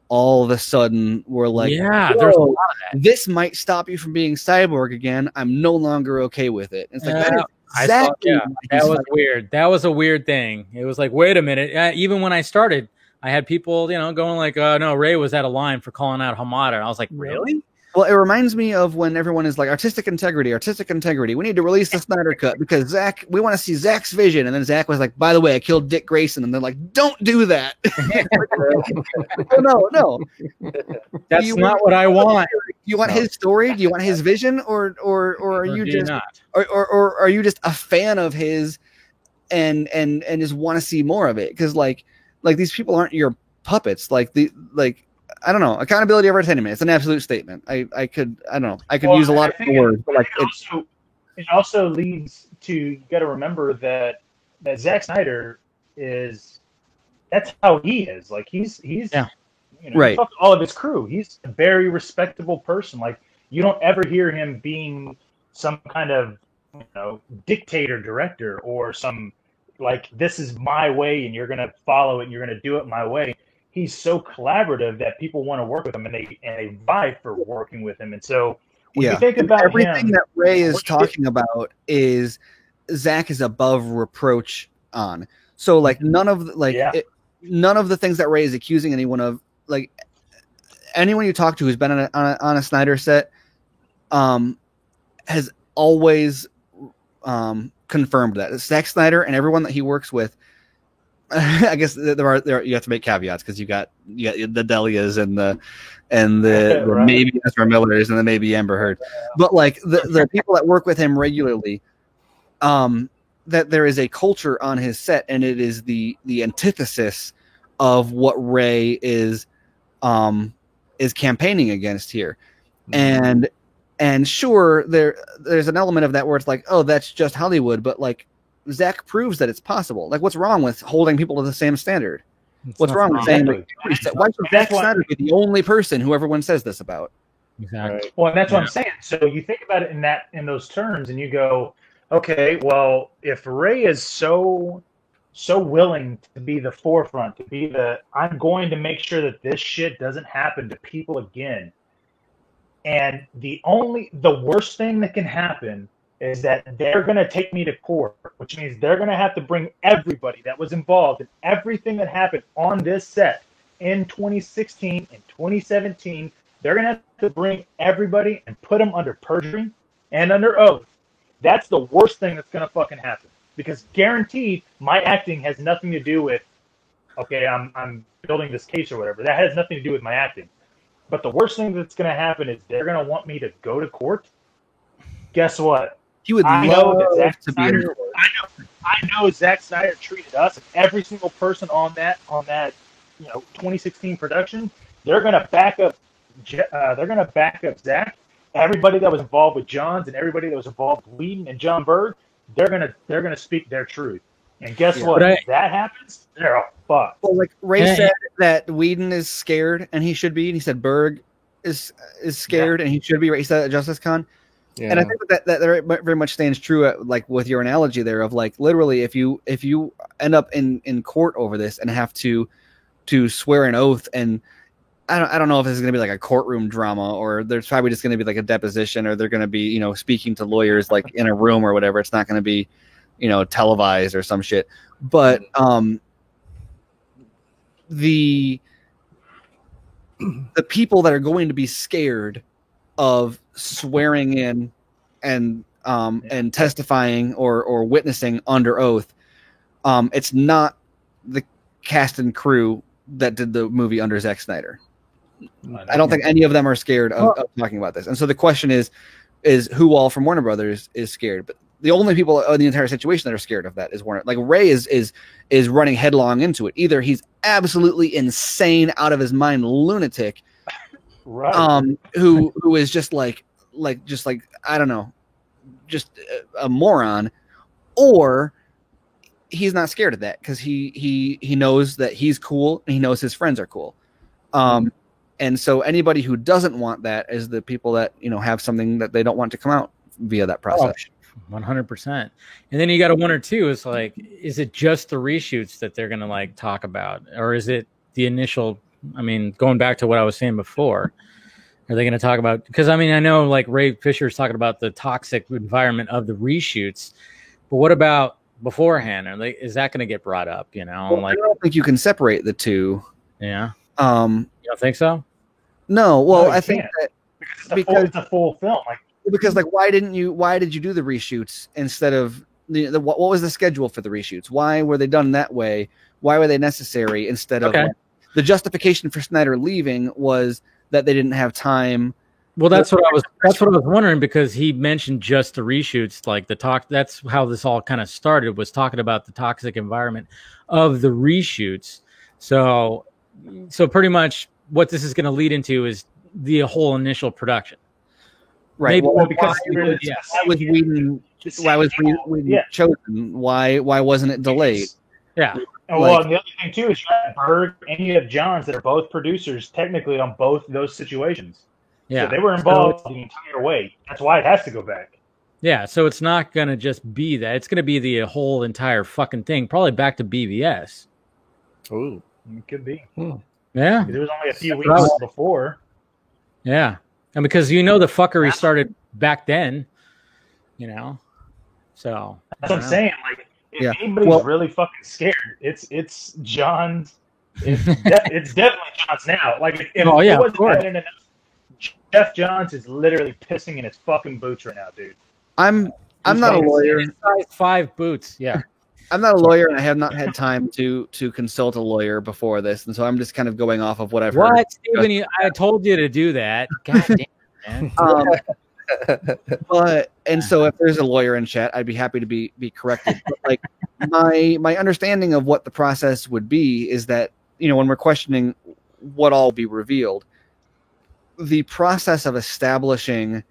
all of a sudden were like, yeah, there's a lot of that. This might stop you from being Cyborg again. I'm no longer okay with it. It's like that is exactly that was weird. That was a weird thing. It was like, wait a minute. Even when I started, I had people, going like, no, Ray was out of line for calling out Hamada. I was like, really? Well, it reminds me of when everyone is like, artistic integrity. We need to release the Snyder Cut because we want to see Zack's vision. And then Zack was like, by the way, I killed Dick Grayson. And they're like, don't do that. No. That's not what I want. Do you want his story? Do you want his vision? Or are you just or are you just a fan of his and just want to see more of it? Because like these people aren't your puppets. I don't know. Accountability over entertainment. It's an absolute statement. I could use a lot of words, but like it also leads to, you got to remember that Zack Snyder that's how he is. Like he's right. Fuck all of his crew. He's a very respectable person. Like you don't ever hear him being some kind of dictator director or some like this is my way and you're gonna follow it and you're gonna do it my way. He's so collaborative that people want to work with him and they vie for working with him. And so when you think about everything that Ray is talking about is Zack is above reproach on. So like none of the things that Ray is accusing anyone of, like anyone you talk to who's been on a Snyder set, has always confirmed that Zack Snyder and everyone that he works with. I guess there you have to make caveats because you got the Delias and the right. Maybe Ezra Millers and the maybe Amber Heard, but like the people that work with him regularly, that there is a culture on his set and it is the antithesis of what Ray is campaigning against here, and sure there's an element of that where it's like, oh, that's just Hollywood, but like Zack proves that it's possible. Like, what's wrong with holding people to the same standard? What's wrong with saying why should Zack Snyder be the only person who everyone says this about? Exactly. Right. Well, and that's what I'm saying. So you think about it in those terms, and you go, okay, well, if Ray is so willing to be the forefront, to be I'm going to make sure that this shit doesn't happen to people again. And the worst thing that can happen is that they're going to take me to court, which means they're going to have to bring everybody that was involved in everything that happened on this set in 2016 and 2017. They're going to have to bring everybody and put them under perjury and under oath. That's the worst thing that's going to fucking happen, because guaranteed my acting has nothing to do with, okay, I'm building this case or whatever. That has nothing to do with my acting. But the worst thing that's going to happen is they're going to want me to go to court. Guess what? He would love to be. I know Zack Snyder treated us, every single person on that 2016 production. They're gonna back up. Zack. Everybody that was involved with Johns and everybody that was involved with Whedon and John Berg, they're gonna speak their truth. And guess what? If that happens, they're all fucked. Well, like Ray said that Whedon is scared and he should be, and he said Berg is scared and he should be. He said at Justice Con. Yeah. And I think that very much stands true, like with your analogy there of like literally if you end up in court over this and have to swear an oath, and I don't know if this is going to be like a courtroom drama or there's probably just going to be like a deposition or they're going to be speaking to lawyers like in a room or whatever. It's not going to be televised or some shit. But the people that are going to be scared of swearing in and testifying or witnessing under oath, it's not the cast and crew that did the movie under Zack Snyder. I don't think any of them are scared of talking about this. And so the question is who all from Warner Brothers is scared? But the only people in the entire situation that are scared of that is Warner. Like Ray is running headlong into it. Either he's absolutely insane, out of his mind lunatic, right? Who is just like I don't know, just a moron, or he's not scared of that because he knows that he's cool and he knows his friends are cool. And so anybody who doesn't want that is the people that have something that they don't want to come out via that process. 100%. And then you got a one or two. It's like, is it just the reshoots that they're gonna like talk about, or is it the initial I mean, going back to what I was saying before, are they going to talk about? Because I mean, I know like Ray Fisher's talking about the toxic environment of the reshoots, but what about beforehand? Is that going to get brought up? You know, Well, I don't think you can separate the two. Yeah. You Um, don't think so? no. Well, No, you I think can't. that It's a full film. Like, because like why did you do the reshoots instead of what was the schedule for the reshoots? Why were they done that way? Why were they necessary instead of the justification for Snyder leaving was that they didn't have time. Well, that's what I was wondering, because he mentioned just the reshoots, like the talk. That's how this all kind of started, was talking about the toxic environment of the reshoots. So pretty much what this is going to lead into is the whole initial production. Right. Maybe, Well, because why was Whedon chosen? Why wasn't it delayed? Yeah. And well, and the other thing too is you have Berg and you have Johns that are both producers technically on both those situations. Yeah. So they were involved the entire way. That's why it has to go back. Yeah. So it's not going to just be that. It's going to be the whole entire fucking thing, probably back to BVS. Ooh. It could be. Yeah. There was only a few weeks before. Yeah. And because the fuckery started back then, so. That's what I'm saying. Like, if anybody's really fucking scared, it's John's. It's definitely John's now. Like, if it wasn't happening enough, Jeff Johns is literally pissing in his fucking boots right now, dude. I'm not a lawyer. Size 5 boots, yeah. I'm not a lawyer, and I have not had time to consult a lawyer before this, and so I'm just kind of going off of what I've heard. What, Steven? I told you to do that. God damn, man. So if there's a lawyer in chat, I'd be happy to be corrected. But like my understanding of what the process would be is that, when we're questioning what all will be revealed, the process of establishing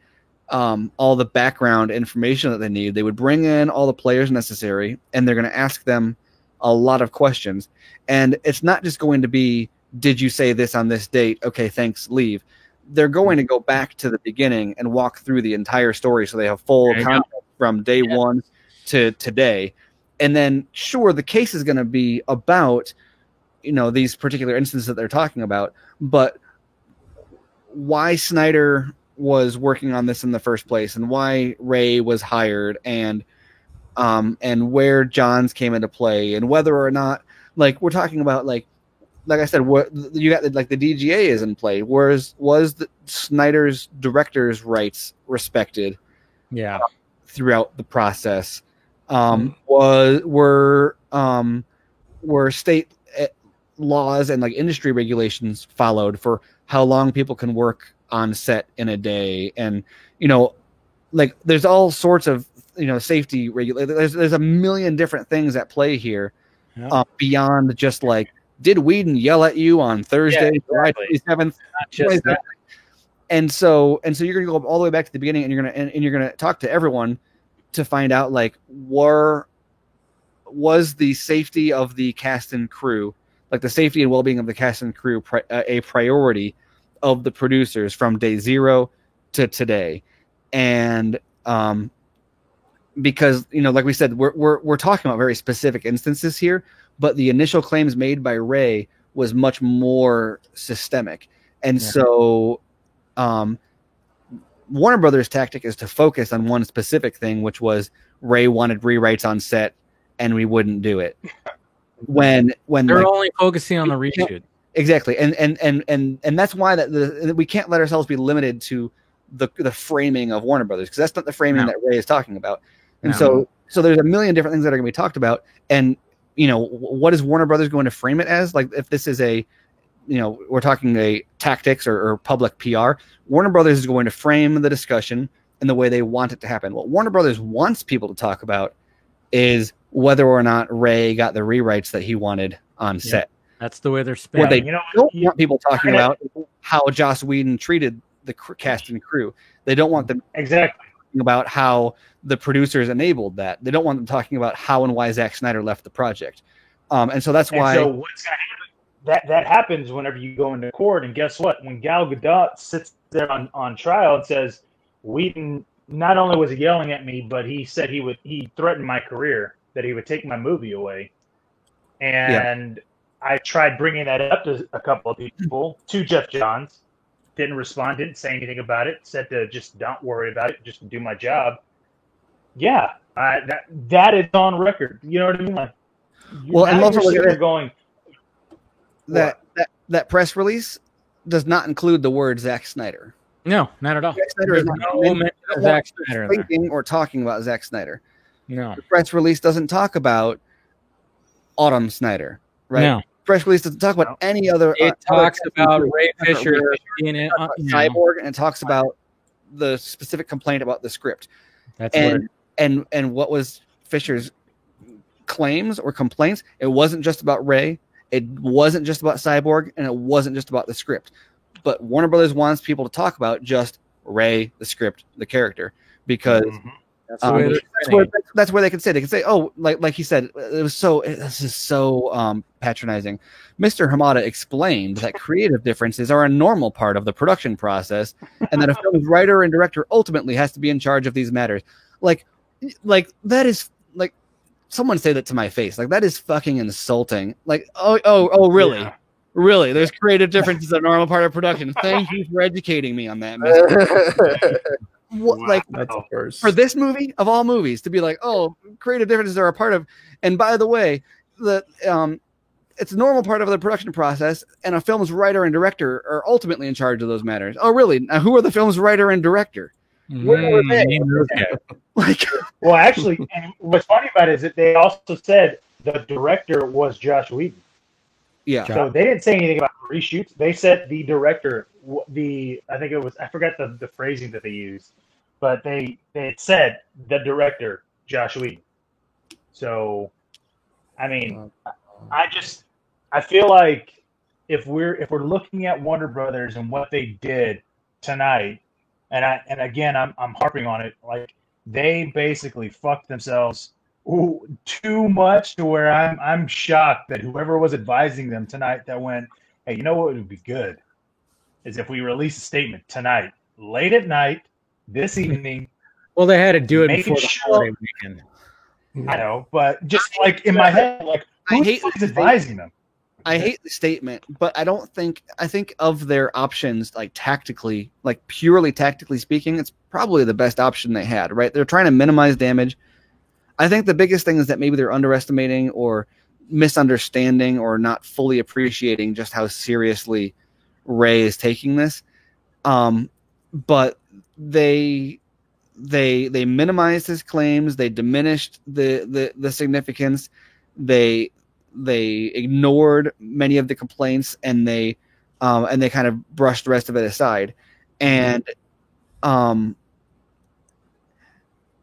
all the background information that they need, they would bring in all the players necessary, and they're going to ask them a lot of questions. And it's not just going to be, did you say this on this date? Okay, thanks, leave. They're going to go back to the beginning and walk through the entire story so they have full context from day one to today. And then, sure, the case is going to be about, these particular instances that they're talking about, but why Snyder was working on this in the first place, and why Ray was hired, and where Johns came into play, and whether or not, like, we're talking about, like I said, what you got, like, the DGA is in play. Was the Snyder's director's rights respected? Yeah, throughout the process, were state laws and like industry regulations followed for how long people can work on set in a day, and like there's all sorts of safety regulations. There's a million different things at play here, beyond just like, did Whedon yell at you on Thursday, July 27th? And so you're gonna go all the way back to the beginning, and you're gonna talk to everyone to find out, like, was the safety of the cast and crew, like the safety and well-being of the cast and crew, a priority of the producers from day zero to today. And because like we said, we're talking about very specific instances here, but the initial claims made by Ray was much more systemic. And so Warner Brothers' tactic is to focus on one specific thing, which was Ray wanted rewrites on set and we wouldn't do it. When they're only focusing on the reshoot. Exactly. And that's why that we can't let ourselves be limited to the framing of Warner Brothers, because that's not the framing that Ray is talking about. And so there's a million different things that are going to be talked about. And what is Warner Brothers going to frame it as? Like, if this is we're talking a tactics or public PR, Warner Brothers is going to frame the discussion in the way they want it to happen. What Warner Brothers wants people to talk about is whether or not Ray got the rewrites that he wanted on set. That's the way they're spinning. What they don't want people talking about is how Joss Whedon treated the cast and crew. They don't want them talking about how the producers enabled that. They don't want them talking about how and why Zack Snyder left the project. And so that's why. So what's going to happen? That happens whenever you go into court, and guess what? When Gal Gadot sits there on trial and says, Whedon not only was he yelling at me, but he said he threatened my career, that he would take my movie away. And I tried bringing that up to a couple of people, to Jeff Johns. Didn't respond, didn't say anything about it. Said to just don't worry about it, just do my job. Yeah, that is on record. You know what I mean? Like, well, and also you're going that press release does not include the word Zack Snyder. No, not at all. Zack Snyder is not Zack Snyder thinking or talking about Zack Snyder. No, the press release doesn't talk about Autumn Snyder, right? No. Press release doesn't talk about any other. It talks about Ray Fisher being in Cyborg, and it talks about the specific complaint about the script. That's and what was Fisher's claims or complaints? It wasn't just about Ray. It wasn't just about Cyborg, and it wasn't just about the script. But Warner Brothers wants people to talk about just Ray, the script, the character, because. That's where they can say, oh, like he said, this is so patronizing. Mr. Hamada explained that creative differences are a normal part of the production process, and that a film's writer and director ultimately has to be in charge of these matters. Like that is like someone say that to my face. Like that is fucking insulting. Like oh really? Yeah. Really, there's creative differences that are a normal part of production. Thank you for educating me on that, Mr. What, wow, like for this movie of all movies to be like, oh, creative differences are a part of, and by the way, it's a normal part of the production process, and a film's writer and director are ultimately in charge of those matters. Oh, really? Now, who are the film's writer and director? Where were they? Like, well, actually, and what's funny about it is that they also said the director was Josh Whedon. Yeah. So they didn't say anything about the reshoots. They said the director, I think it was, I forgot the phrasing that they used, but they said the director, Josh Whedon. So, I mean, I feel like if we're looking at Warner Brothers and what they did tonight, and again, I'm harping on it, like they basically fucked themselves too much to where I'm shocked that whoever was advising them tonight that went, hey, you know what would be good is if we release a statement tonight, late at night, this evening. Well, they had to do it before the holiday weekend. I know, but just like in my head, like who's advising them? I hate the statement, but I think of their options, like tactically, like purely tactically speaking, it's probably the best option they had, right? They're trying to minimize damage. I think the biggest thing is that maybe they're underestimating or misunderstanding or not fully appreciating just how seriously Ray is taking this. But they minimized his claims. They diminished the significance. They ignored many of the complaints, and they kind of brushed the rest of it aside. And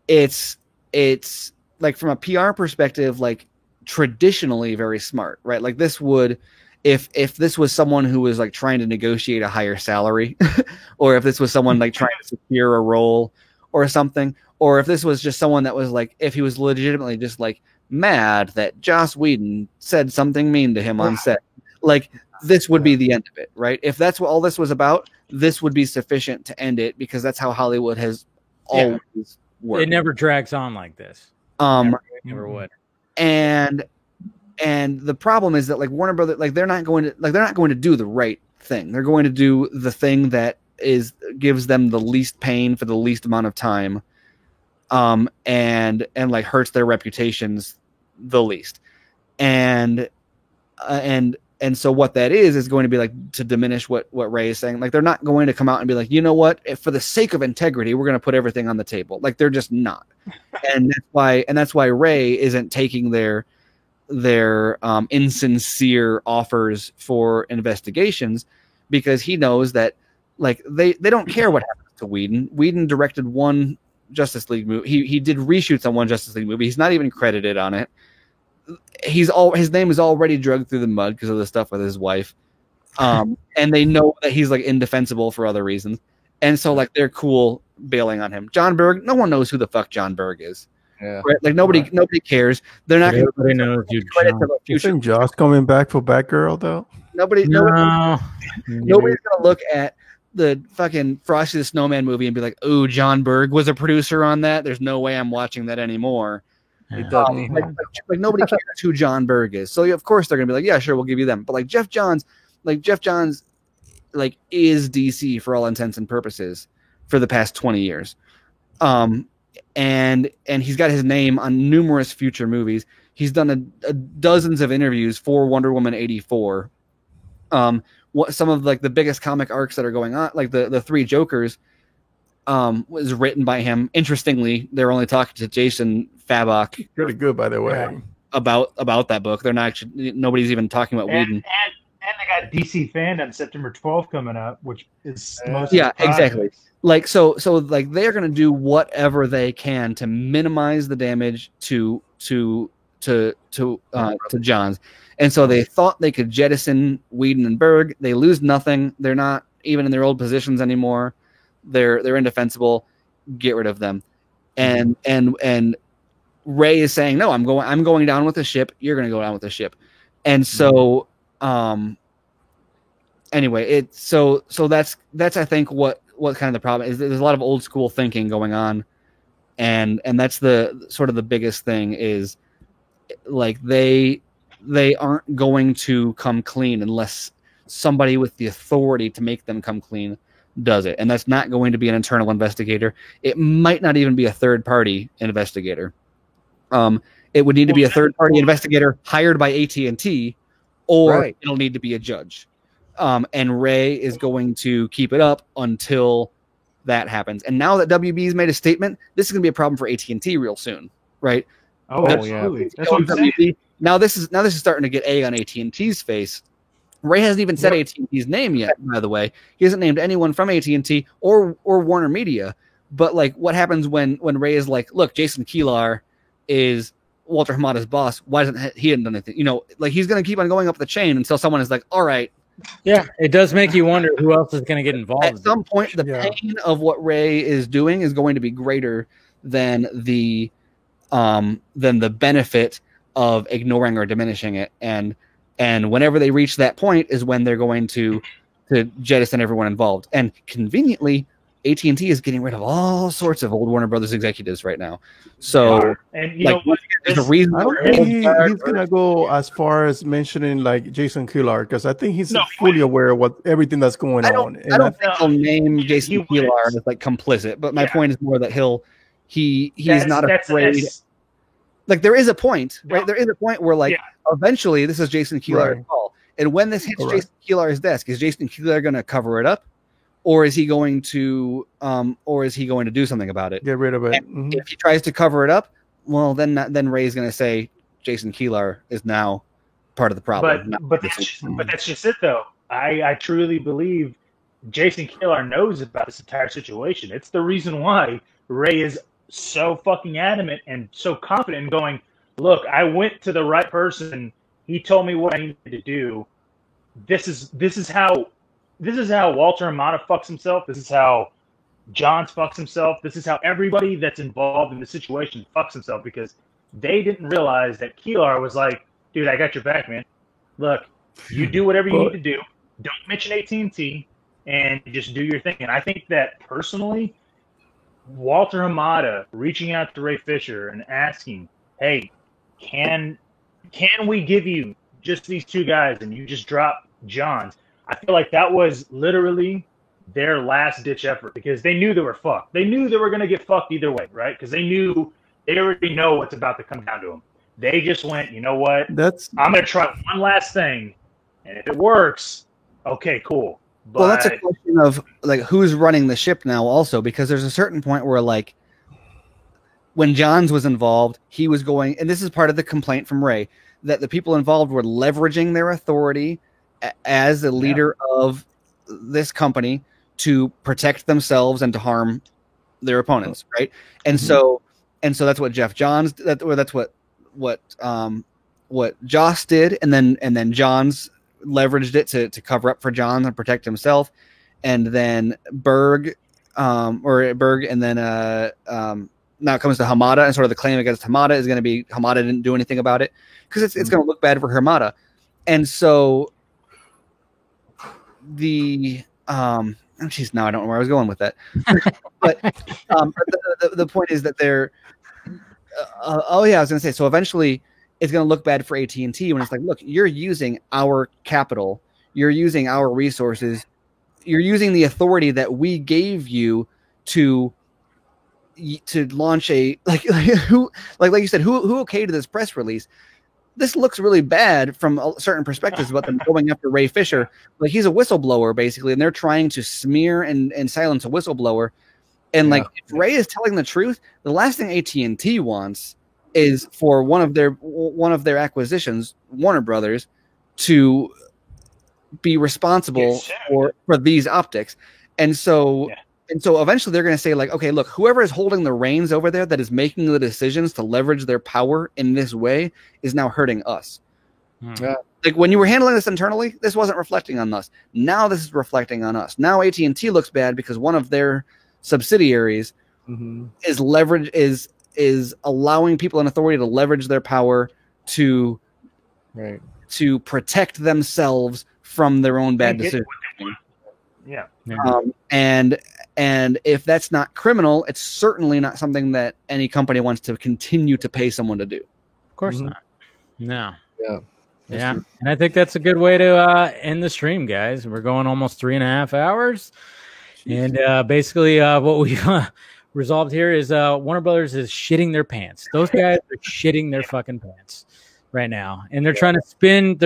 it's like from a PR perspective, like traditionally very smart, right? Like this would, if this was someone who was like trying to negotiate a higher salary, or if this was someone like trying to secure a role or something, or if this was just someone that was like, if he was legitimately just like mad that Joss Whedon said something mean to him on set, like this would be the end of it, right? If that's what all this was about, this would be sufficient to end it, because that's how Hollywood has always worked. It never drags on like this. Never would. And the problem is that like Warner Brothers, like they're not going to do the right thing. They're going to do the thing that gives them the least pain for the least amount of time, and like hurts their reputations the least. And so what that is going to be like to diminish what Ray is saying. Like they're not going to come out and be like, you know what, if for the sake of integrity, we're going to put everything on the table. Like they're just not. And that's why Ray isn't taking their insincere offers for investigations, because he knows that like they don't care what happens to Whedon. Whedon directed one Justice League movie. He did reshoots on one Justice League movie. He's not even credited on it. His name is already dragged through the mud because of the stuff with his wife. And they know that he's like indefensible for other reasons. And so like they're cool bailing on him. John Berg, no one knows who the fuck John Berg is. Yeah. Right? Like nobody cares. They're not going to know you think Josh coming back for Batgirl though? Nobody's going to look at the fucking Frosty the Snowman movie and be like, "Oh, John Berg was a producer on that. There's no way I'm watching that anymore." It does. Like nobody cares who John Berg is. So of course they're gonna be like, yeah, sure, we'll give you them. But like Jeff Johns, like is DC for all intents and purposes for the past 20 years. And he's got his name on numerous future movies. He's done dozens of interviews for Wonder Woman 84. What some of like the biggest comic arcs that are going on, like the Three Jokers, was written by him. Interestingly, they're only talking to Jason Fabok. Really good, by the way. About that book. They're not actually, nobody's even talking about Whedon. And they got DC Fandom September 12th coming up, which is most exactly. Like so like they're gonna do whatever they can to minimize the damage to Johns. And so they thought they could jettison Whedon and Berg. They lose nothing. They're not even in their old positions anymore. They're indefensible. Get rid of them. And Ray is saying, no, I'm going down with the ship. You're going to go down with the ship. And so, anyway, so that's I think what kind of the problem is. There's a lot of old school thinking going on, and that's the sort of the biggest thing is like they aren't going to come clean unless somebody with the authority to make them come clean does it. And that's not going to be an internal investigator. It might not even be a third party investigator. It would need to be a third party investigator hired by AT&T, or it'll need to be a judge. And Ray is going to keep it up until that happens. And now that WB's made a statement, this is going to be a problem for AT&T real soon, right? Oh, absolutely. That's what I'm saying. Now this is starting to get egg on AT&T's face. Ray hasn't even said AT&T's name yet, by the way. He hasn't named anyone from AT&T or Warner Media. But like, what happens when Ray is like, look, Jason Kilar is Walter Hamada's boss. Why doesn't he hadn't done anything? You know, like he's going to keep on going up the chain until someone is like, all right. Yeah, it does make you wonder who else is going to get involved. At some point, the pain of what Ray is doing is going to be greater than the benefit of ignoring or diminishing it. And whenever they reach that point is when they're going to jettison everyone involved. And conveniently, AT&T is getting rid of all sorts of old Warner Brothers executives right now. So, and you know what? There's a reason. I don't think he's gonna go as far as mentioning like Jason Kilar, because I think he's fully aware of everything that's going on. I don't think he'll name Jason Kilar as like complicit, but my point is more that he's not afraid. Like there is a point, right? There is a point where like eventually this is Jason Kilar's call, and when this hits Jason Kilar's desk, is Jason Kilar going to cover it up, or is he going to do something about it? Get rid of it. If he tries to cover it up, well, then Ray's going to say Jason Kilar is now part of the problem. But that's just it, though. I truly believe Jason Kilar knows about this entire situation. It's the reason why Ray is so fucking adamant and so confident in going, look, I went to the right person. He told me what I needed to do. This is how Walter Hamada fucks himself. This is how Johns fucks himself. This is how everybody that's involved in the situation fucks himself, because they didn't realize that Kilar was like, dude, I got your back, man. Look, you do whatever you need to do. Don't mention AT&T and just do your thing. And I think that personally, Walter Hamada reaching out to Ray Fisher and asking, hey, can we give you just these two guys and you just drop Johns? I feel like that was literally their last ditch effort, because they knew they were fucked. They knew they were going to get fucked either way, right? Because they already know what's about to come down to them. They just went, you know what? I'm going to try one last thing, and if it works, okay, cool. But, well, that's a question of like who's running the ship now, also, because there's a certain point where like when Johns was involved, he was going, and this is part of the complaint from Ray, that the people involved were leveraging their authority as the leader of this company to protect themselves and to harm their opponents, right? And so that's what Jeff Johns, that's what Joss did, and then Johns leveraged it to cover up for Johns and protect himself, and then Berg, and then now it comes to Hamada, and sort of the claim against Hamada is going to be Hamada didn't do anything about it, because it's going to look bad for Hamada. And so now I don't know where I was going with that. But the point is that I was going to say, so eventually it's going to look bad for AT&T when it's like, look, you're using our capital, you're using our resources, you're using the authority that we gave you to launch a like you said, who okayed this press release? This looks really bad from certain perspectives about them going after Ray Fisher. Like, he's a whistleblower basically, and they're trying to smear and silence a whistleblower. And like, if Ray is telling the truth, the last thing AT&T wants is for one of their acquisitions, Warner Brothers, to be responsible for these optics. And so eventually they're going to say, like, okay, look, whoever is holding the reins over there that is making the decisions to leverage their power in this way is now hurting us. Like, when you were handling this internally, this wasn't reflecting on us. Now this is reflecting on us. Now AT&T looks bad because one of their subsidiaries is allowing people in authority to leverage their power to protect themselves from their own bad decisions. And if that's not criminal, it's certainly not something that any company wants to continue to pay someone to do. Of course not. No. Yeah. And I think that's a good way to end the stream, guys. We're going almost 3.5 hours. And basically what we've resolved here is Warner Brothers is shitting their pants. Those guys are shitting their fucking pants right now. And they're trying to spin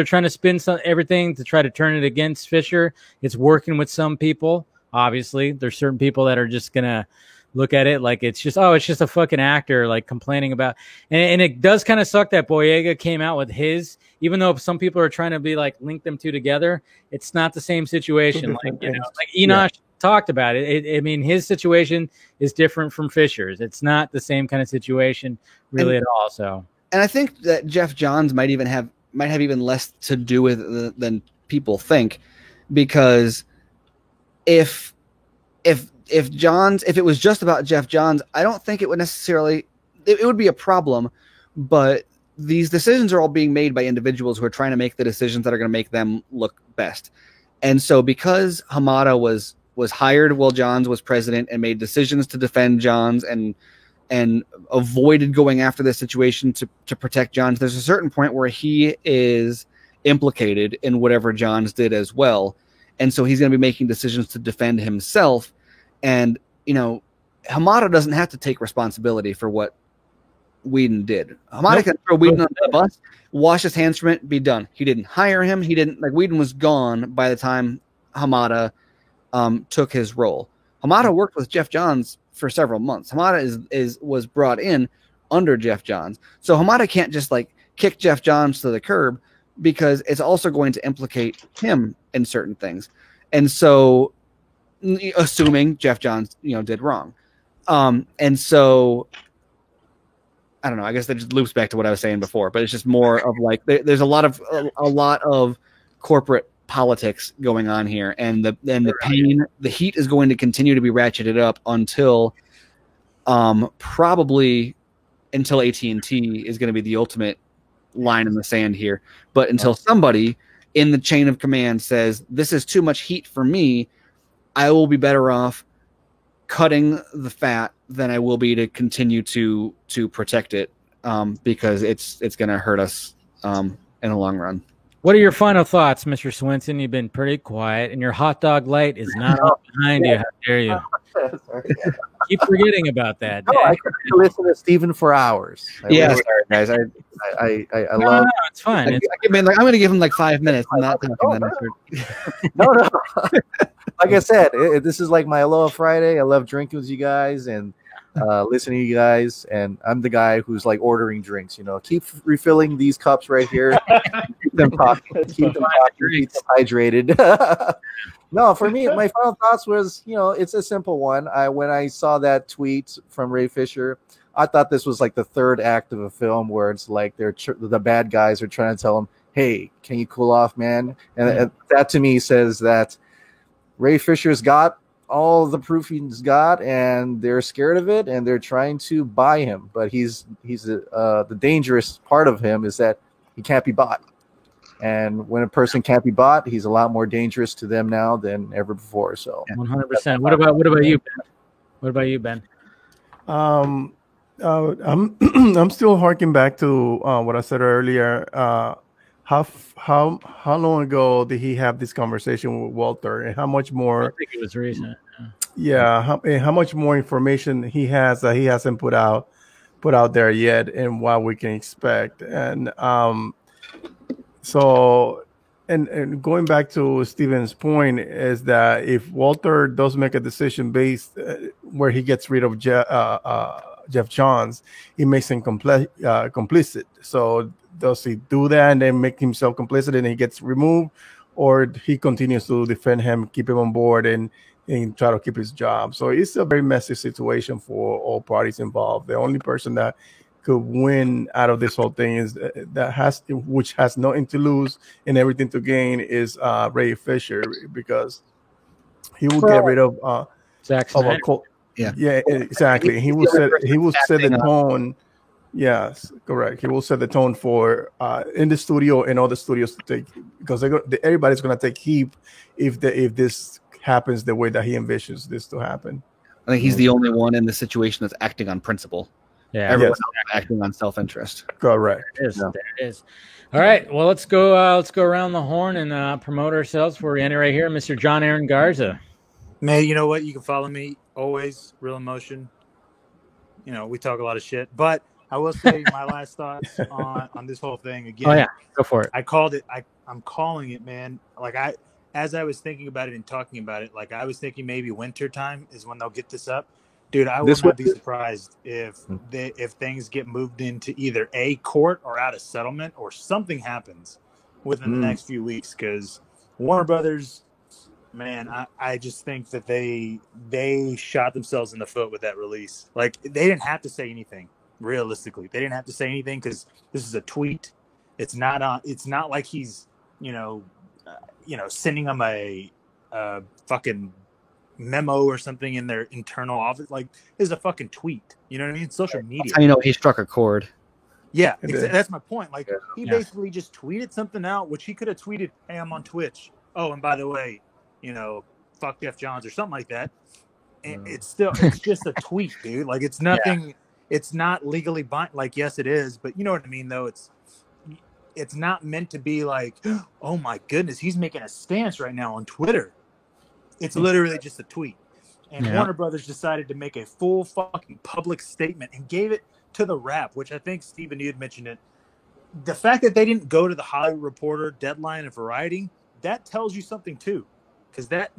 everything to try to turn it against Fisher. It's working with some people. Obviously, there's certain people that are just going to look at it like it's just a fucking actor, like, complaining about. And it does kind of suck that Boyega came out with his, even though some people are trying to be like, link them two together. It's not the same situation. Like, you know, like Enoch talked about it. I mean, his situation is different from Fisher's. It's not the same kind of situation really at all. So, and I think that Jeff Johns might have even less to do with it than people think, because if it was just about Jeff Johns, I don't think it would necessarily, it would be a problem, but these decisions are all being made by individuals who are trying to make the decisions that are going to make them look best. And so because Hamada was hired while Johns was president and made decisions to defend Johns and avoided going after this situation to protect Johns, there's a certain point where he is implicated in whatever Johns did as well. And so he's going to be making decisions to defend himself. And, you know, Hamada doesn't have to take responsibility for what Whedon did. Hamada can throw Whedon under the bus, wash his hands from it, be done. He didn't hire him. Whedon was gone by the time Hamada took his role. Hamada worked with Jeff Johns for several months. Hamada was brought in under Jeff Johns. So Hamada can't just like kick Jeff Johns to the curb, because it's also going to implicate him in certain things. And so, assuming Jeff Johns, did wrong. And so, I don't know, I guess that just loops back to what I was saying before, but it's just more of like, there's a lot of corporate politics going on here, and the heat is going to continue to be ratcheted up until probably until AT&T is going to be the ultimate line in the sand here. But until somebody in the chain of command says, this is too much heat for me, I will be better off cutting the fat than I will be to continue to protect it, because it's going to hurt us in the long run. What are your final thoughts, Mr. Swenson? You've been pretty quiet, and your hot dog light is not up behind you. How dare you? Keep forgetting about that. No, I could listen to Steven for hours. Sorry, guys. I love. No, it's fine. I'm going to give him like 5 minutes. I'm not talking. No. Like I said, this is like my Aloha Friday. I love drinking with you guys and listening to you guys. And I'm the guy who's like ordering drinks. Keep refilling these cups right here. Keep them hydrated. No, for me, my final thoughts was, it's a simple one. When I saw that tweet from Ray Fisher, I thought this was like the third act of a film where it's like the bad guys are trying to tell him, hey, can you cool off, man? And that to me says that Ray Fisher's got all the proof he's got, and they're scared of it, and they're trying to buy him. But he's the dangerous part of him is that he can't be bought. And when a person can't be bought, he's a lot more dangerous to them now than ever before. So 100%. What about you, Ben? What about you, Ben? I'm still harking back to what I said earlier. How long ago did he have this conversation with Walter, and how much more? I think it was recent. Yeah, how much more information he has that he hasn't put out there yet, and what we can expect. And so, and going back to Steven's point is that if Walter does make a decision based where he gets rid of Jeff Johns, he makes him complicit. So does he do that and then make himself complicit and he gets removed, or he continues to defend him, keep him on board, and try to keep his job? So it's a very messy situation for all parties involved. The only person that could win out of this whole thing is which has nothing to lose and everything to gain is Ray Fisher, because he will get rid of Zack Snyder. Yeah, exactly. He will set the tone. Yes, correct. He will set the tone for in the studio and all the studios to take, because everybody's going to take heat if this happens the way that he envisions this to happen. I think he's the only one in the situation that's acting on principle. Yeah, everyone's acting on self-interest. Correct. There it is. All right. Well, let's go around the horn and promote ourselves before we end it right here. Mr. John Aaron Garza. Man, you know what? You can follow me always. Real Emotion. You know, we talk a lot of shit, but I will say my last thoughts on this whole thing again. Oh yeah, go for it. I called it. I'm calling it, man. Like as I was thinking about it and talking about it, like I was thinking maybe winter time is when they'll get this up. Dude, I would not be surprised if things get moved into either a court or out of settlement or something happens within the next few weeks. Because Warner Brothers, man, I just think that they shot themselves in the foot with that release. Like they didn't have to say anything. Realistically, they didn't have to say anything because this is a tweet. It's not like he's sending them a fucking memo or something in their internal office. Like this is a fucking tweet. You know what I mean? Social media. That's how you know he struck a chord. Yeah, that's my point. Like he basically just tweeted something out, which he could have tweeted, "Hey, I'm on Twitch. Oh, and by the way, fuck Jeff Johns," or something like that. And it's just a tweet, dude. Like it's nothing. Yeah. It's not legally binding. Like, yes, it is, but you know what I mean, though. It's not meant to be like, oh my goodness, he's making a stance right now on Twitter. It's literally just a tweet. And Warner Brothers decided to make a full fucking public statement and gave it to the Wrap, which I think, Steven, you had mentioned it. The fact that they didn't go to the Hollywood Reporter, Deadline, and Variety, that tells you something too, because that,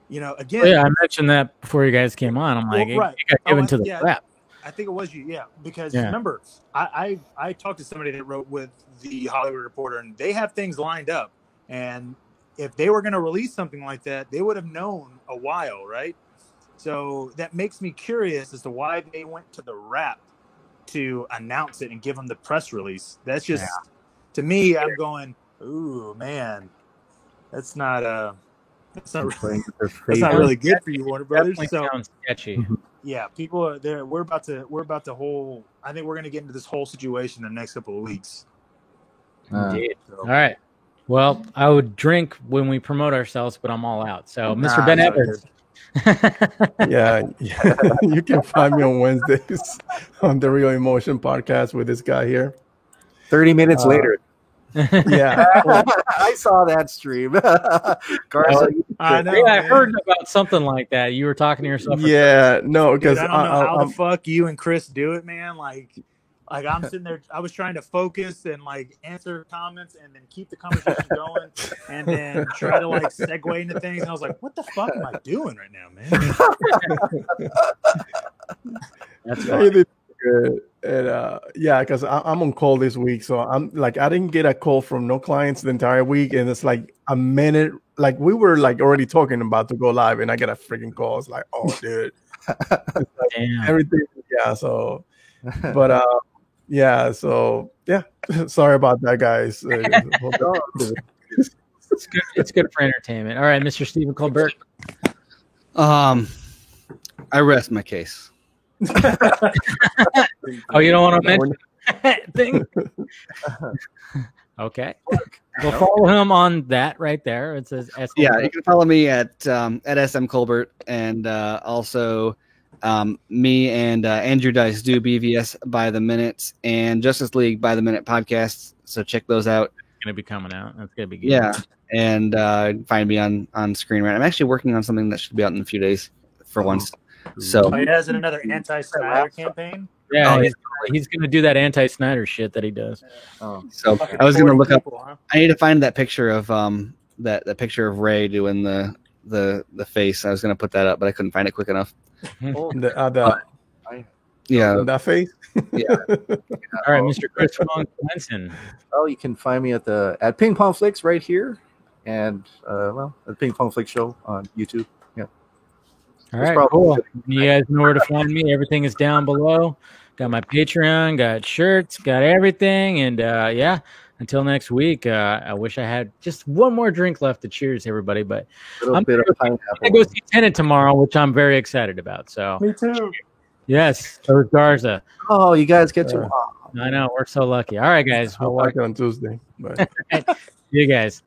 again. Yeah, I mentioned that before you guys came on. I'm like, right. It got given to the Wrap. I think it was you, because remember, I talked to somebody that wrote with the Hollywood Reporter, and they have things lined up. And if they were going to release something like that, they would have known a while, right? So that makes me curious as to why they went to the Wrap to announce it and give them the press release. That's just, to me, I'm going, ooh, man, that's not really good for you, Warner Brothers. So sounds sketchy. Yeah, people are there. We're about to I think we're going to get into this whole situation in the next couple of weeks. Indeed. All right. Well, I would drink when we promote ourselves, but I'm all out. So, Mr. Ben Evans. yeah. You can find me on Wednesdays on the Real Emotion podcast with this guy here. 30 minutes later. Yeah. I saw that stream. Garza, I know. I heard about something like that. You were talking to yourself. Yeah, no, because I don't know how the fuck you and Chris do it, man. Like I'm sitting there. I was trying to focus and like answer comments and then keep the conversation going and then try to like segue into things. And I was like, what the fuck am I doing right now, man? That's funny. Good. And because I'm on call this week, so I'm like, I didn't get a call from no clients the entire week, and it's like a minute, like we were like already talking about to go live, and I get a freaking call. It's like, oh, dude, everything, so, but sorry about that, guys. It's good for entertainment. All right, Mr. Stephen Colbert. I rest my case. Oh, you don't want to mention that thing? Okay. We'll follow him on that right there. It says SM. Yeah, you can follow me at SM Colbert, and also Me and Andrew Dice do BVS by the minute and Justice League by the minute podcasts. So check those out. It's gonna be coming out. That's gonna be good. Yeah, and find me on Screen Rant. I'm actually working on something that should be out in a few days for once. So he has another anti-Snyder campaign. Yeah, he's gonna do that anti-Snyder shit that he does. So I was gonna look up. I need to find that picture of that picture of Ray doing the face. I was gonna put that up, but I couldn't find it quick enough. Yeah, that face. Yeah. All right, Mr. Chris Clemson. Oh, you can find me at Ping Pong Flicks right here, and at the Ping Pong Flicks show on YouTube. Yeah. All right, cool. You guys know where to find me. Everything is down below. Got my Patreon, got shirts, got everything, and yeah. Until next week, I wish I had just one more drink left to cheers everybody, but I'm going to go see Tenet tomorrow, which I'm very excited about. So me too. Yes, George Garza. Oh, you guys get to. I know, we're so lucky. All right, guys. I'll watch it on Tuesday. But you guys.